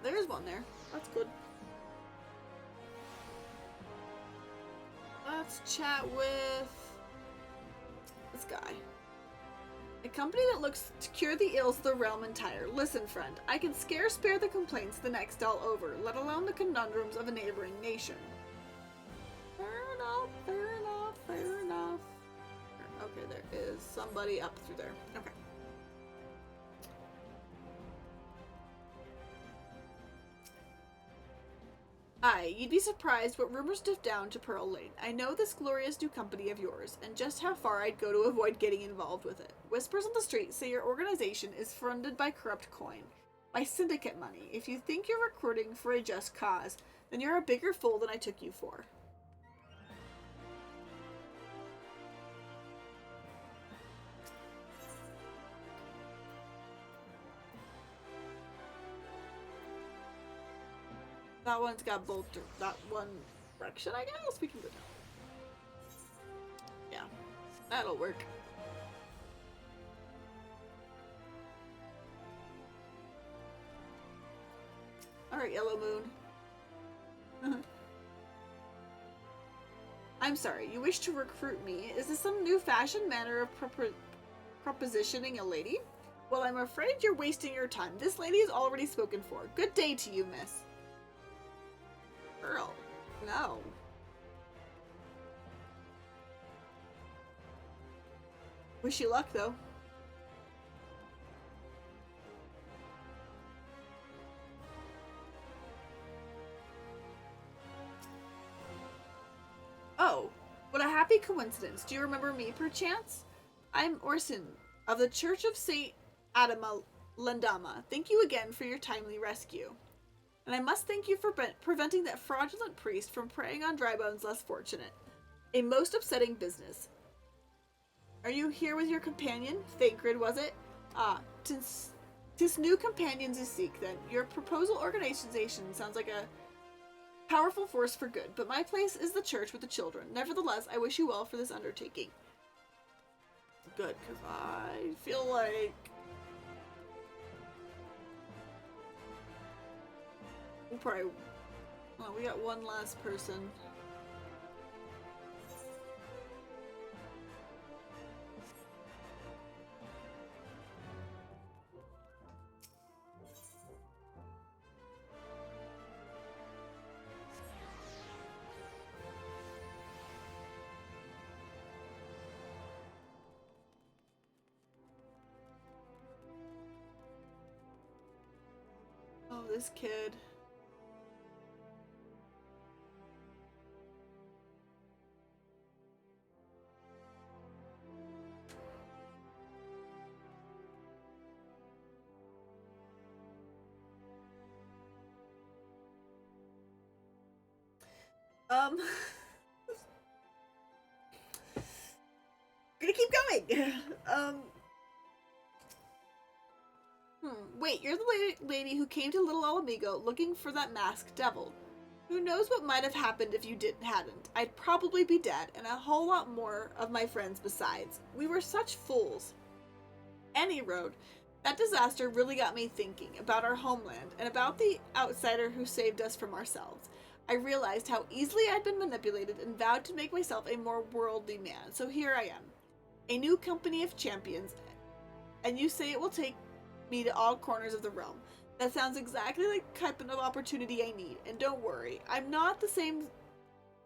There's one there. That's good. Let's chat with this guy. A company that looks to cure the ills of the realm entire. Listen, friend, I can scarce spare the complaints the next all over, let alone the conundrums of a neighboring nation. Fair enough, fair enough, fair enough. Okay, there is somebody up through there. Okay. Aye, you'd be surprised what rumors drift down to Pearl Lane. I know this glorious new company of yours, and just how far I'd go to avoid getting involved with it. Whispers on the street say your organization is funded by corrupt coin, by syndicate money. If you think you're recruiting for a just cause, then you're a bigger fool than I took you for. That one's got both that one direction, I guess? We can go down. Yeah, that'll work. Alright, Yellow Moon. I'm sorry, you wish to recruit me? Is this some new fashion manner of propositioning a lady? Well, I'm afraid you're wasting your time. This lady is already spoken for. Good day to you, miss. Girl, no. Wish you luck, though. Oh, what a happy coincidence. Do you remember me, perchance? I'm Orson, of the Church of St. Adama Lendama. Thank you again for your timely rescue. And I must thank you for preventing that fraudulent priest from preying on Drybones less fortunate. A most upsetting business. Are you here with your companion? Thancred, was it? Ah, tis new companions you seek, then. Your proposal organization sounds like a powerful force for good, but my place is the church with the children. Nevertheless, I wish you well for this undertaking. Good, because I feel like... we'll probably... well, we got one last person. Oh, this kid. Gonna keep going. Wait, you're the lady who came to Little Alamigo looking for that masked devil. Who knows what might have happened if you hadn't. I'd probably be dead, and a whole lot more of my friends besides. We were such fools. Any road, that disaster really got me thinking about our homeland and about the outsider who saved us from ourselves. I realized how easily I'd been manipulated and vowed to make myself a more worldly man. So here I am, a new company of champions, and you say it will take me to all corners of the realm. That sounds exactly like the type of opportunity I need. And don't worry, I'm not the same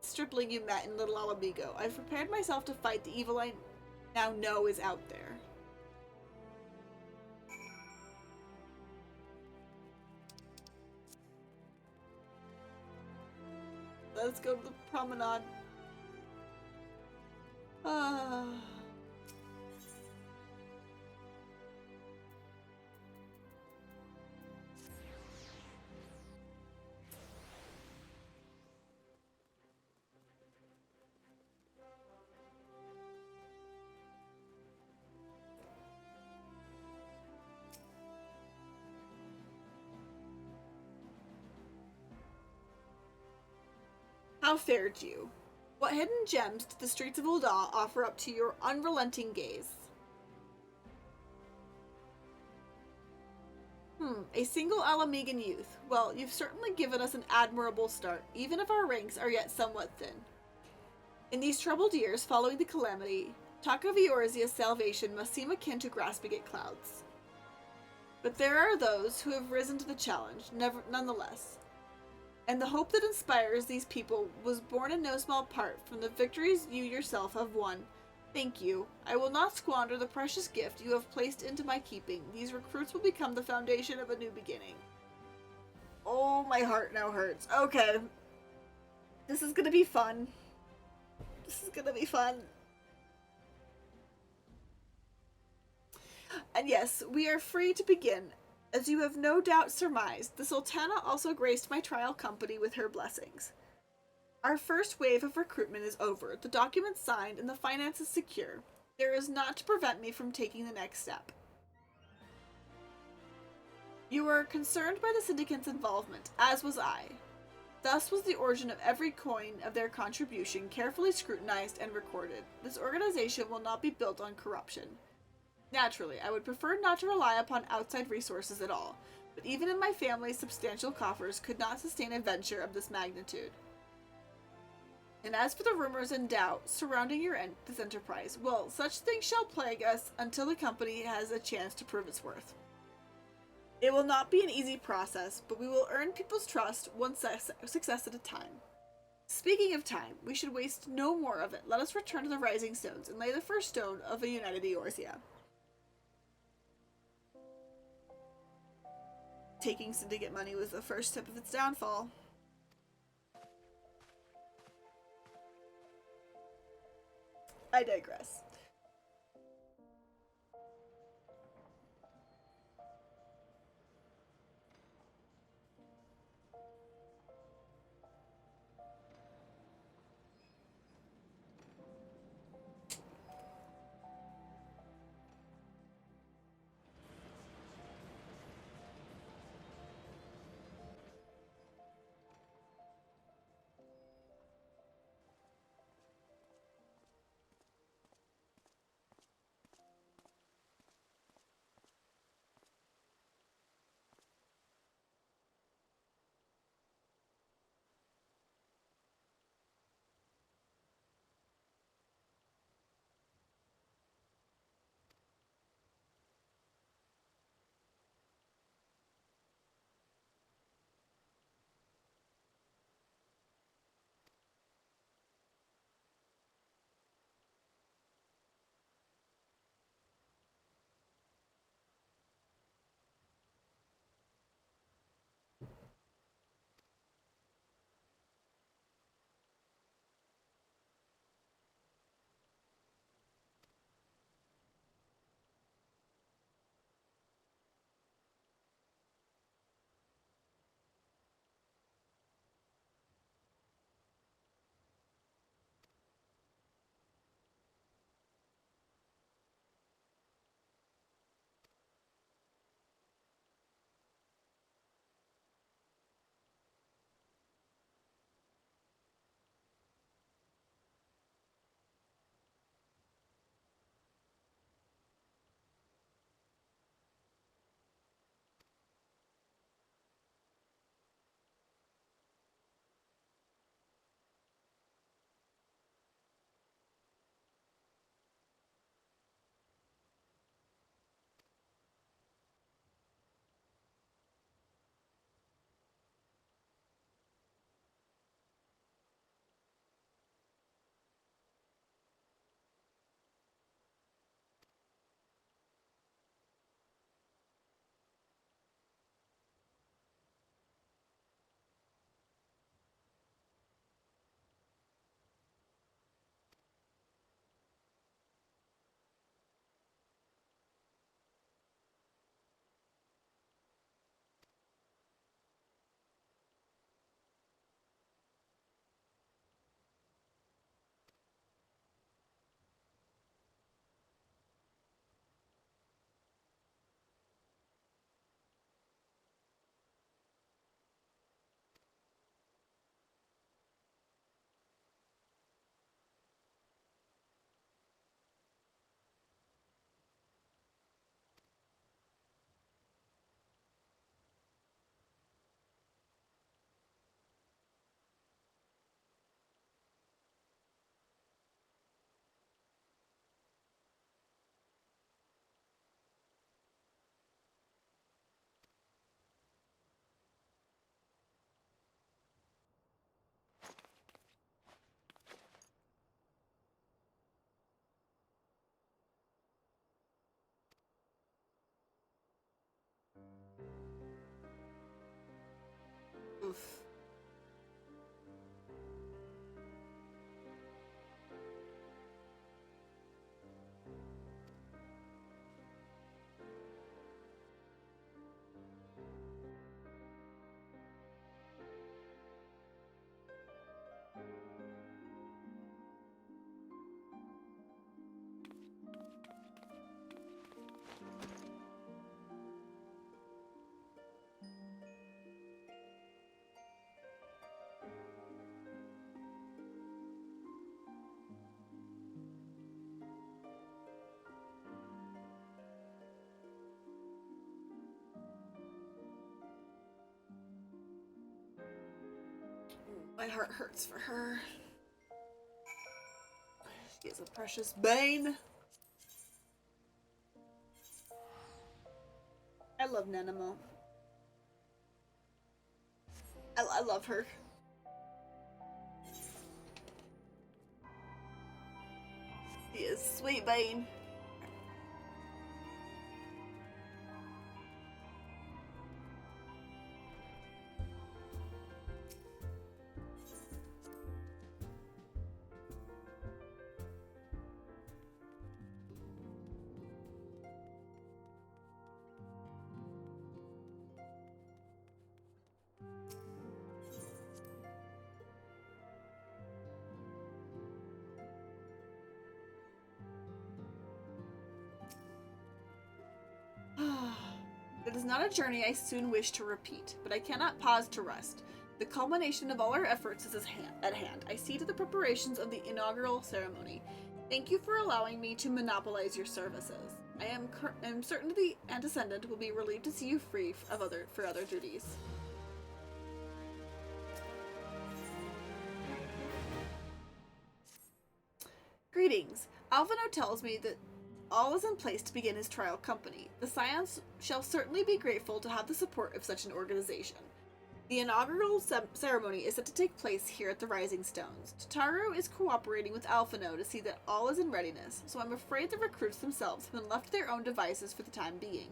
stripling you met in Little Alamigo. I've prepared myself to fight the evil I now know is out there. Let's go to the promenade. How fared you? What hidden gems did the streets of Ul'dah offer up to your unrelenting gaze? A single Alamegan youth. Well, you've certainly given us an admirable start, even if our ranks are yet somewhat thin. In these troubled years following the calamity, talk of Eorzea's salvation must seem akin to grasping at clouds. But there are those who have risen to the challenge, nonetheless. And the hope that inspires these people was born in no small part from the victories you yourself have won. Thank you. I will not squander the precious gift you have placed into my keeping. These recruits will become the foundation of a new beginning. Oh, my heart now hurts. Okay. This is gonna be fun. This is gonna be fun. And yes, we are free to begin. As you have no doubt surmised, the Sultana also graced my trial company with her blessings. Our first wave of recruitment is over, the documents signed, and the finances secure. There is naught to prevent me from taking the next step. You were concerned by the syndicate's involvement, as was I. Thus was the origin of every coin of their contribution carefully scrutinized and recorded. This organization will not be built on corruption. Naturally, I would prefer not to rely upon outside resources at all, but even in my family's substantial coffers could not sustain a venture of this magnitude. And as for the rumors and doubt surrounding this enterprise, well, such things shall plague us until the company has a chance to prove its worth. It will not be an easy process, but we will earn people's trust one success at a time. Speaking of time, we should waste no more of it. Let us return to the Rising Stones and lay the first stone of a united Eorzea. Taking syndicate money was the first step of its downfall. I digress. My heart hurts for her. She is a precious bane. I love Nanamo. I love her. She is sweet bane. It is not a journey I soon wish to repeat, but I cannot pause to rest. The culmination of all our efforts is at hand. I see to the preparations of the inaugural ceremony. Thank you for allowing me to monopolize your services. I am certain the antecedent will be relieved to see you free for other duties. Greetings. Alvino tells me that all is in place to begin his trial company. The Scions shall certainly be grateful to have the support of such an organization. The inaugural ceremony is set to take place here at the Rising Stones. Tataru is cooperating with Alphino to see that all is in readiness, so I'm afraid the recruits themselves have been left to their own devices for the time being.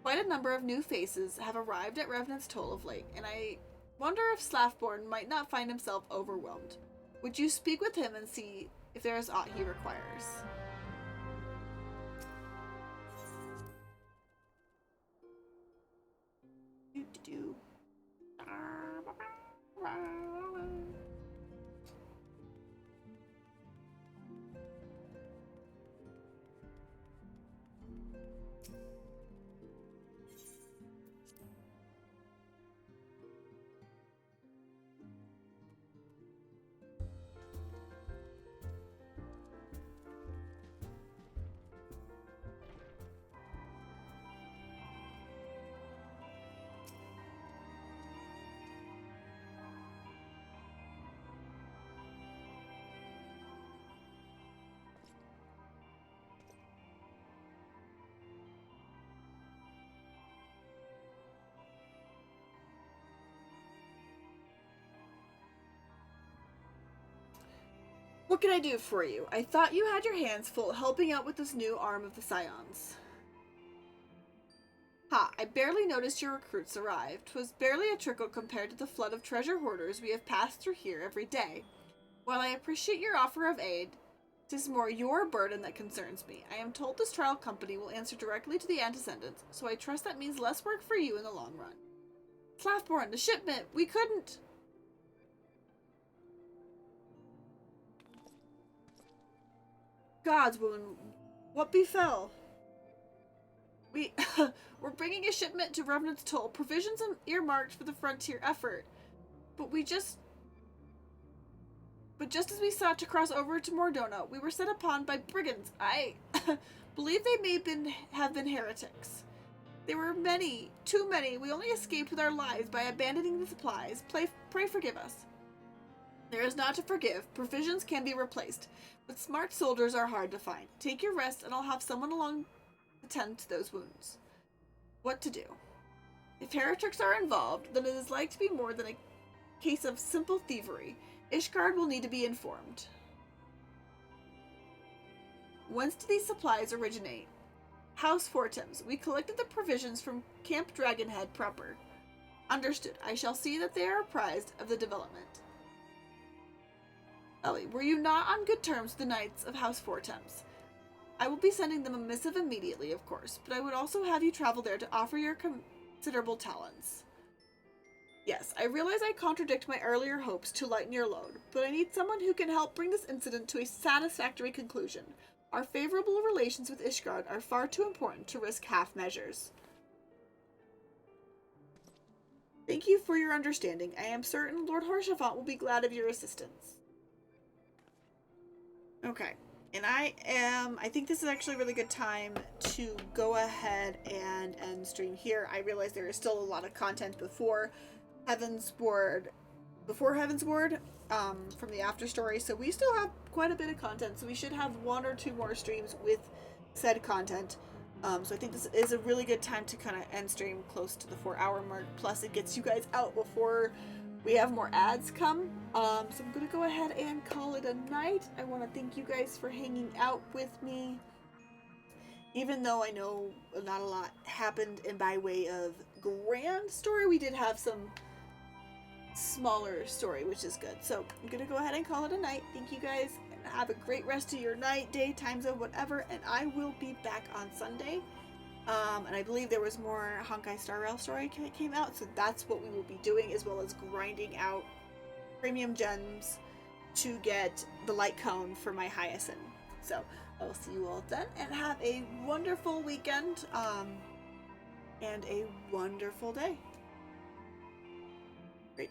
Quite a number of new faces have arrived at Revenant's Toll of late, and I wonder if Slaffborn might not find himself overwhelmed. Would you speak with him and see if there is aught he requires? Do. What can I do for you? I thought you had your hands full helping out with this new arm of the Scions. Ha, I barely noticed your recruits arrived. 'Twas barely a trickle compared to the flood of treasure hoarders we have passed through here every day. While I appreciate your offer of aid, 'tis more your burden that concerns me. I am told this trial company will answer directly to the antecedents, so I trust that means less work for you in the long run. Slaffborn, the shipment! We couldn't! Gods, woman, what befell? We're bringing a shipment to Revenant's Toll, provisions earmarked for the frontier effort. But just as we sought to cross over to Mordona, we were set upon by brigands. I believe they may have been heretics. There were many, too many. We only escaped with our lives by abandoning the supplies. Pray forgive us. There is not to forgive. Provisions can be replaced, but smart soldiers are hard to find. Take your rest, and I'll have someone along attend to those wounds. What to do? If heretics are involved, then it is like to be more than a case of simple thievery. Ishgard will need to be informed. Whence do these supplies originate? House Fortems. We collected the provisions from Camp Dragonhead proper. Understood. I shall see that they are apprised of the development. Ellie, were you not on good terms with the Knights of House Fortems? I will be sending them a missive immediately, of course, but I would also have you travel there to offer your considerable talents. Yes, I realize I contradict my earlier hopes to lighten your load, but I need someone who can help bring this incident to a satisfactory conclusion. Our favorable relations with Ishgard are far too important to risk half measures. Thank you for your understanding. I am certain Lord Haurchefant will be glad of your assistance. Okay, and I think this is actually a really good time to go ahead and end stream here. I realize there is still a lot of content before Heavensw before Heavensward, from the after story. So we still have quite a bit of content. So we should have 1 or 2 more streams with said content. So I think this is a really good time to kind of end stream close to the 4-hour mark. Plus, it gets you guys out before we have more ads come. So I'm gonna go ahead and call it a night. I want to thank you guys for hanging out with me. Even though I know not a lot happened in by way of grand story, we did have some smaller story, which is good. So I'm gonna go ahead and call it a night. Thank you guys, and have a great rest of your night, day, time zone, whatever. And I will be back on Sunday. And I believe there was more Honkai Star Rail story came out, so that's what we will be doing, as well as grinding out premium gems to get the light cone for my Hyacinth. So I will see you all then, and have a wonderful weekend, and a wonderful day. Great.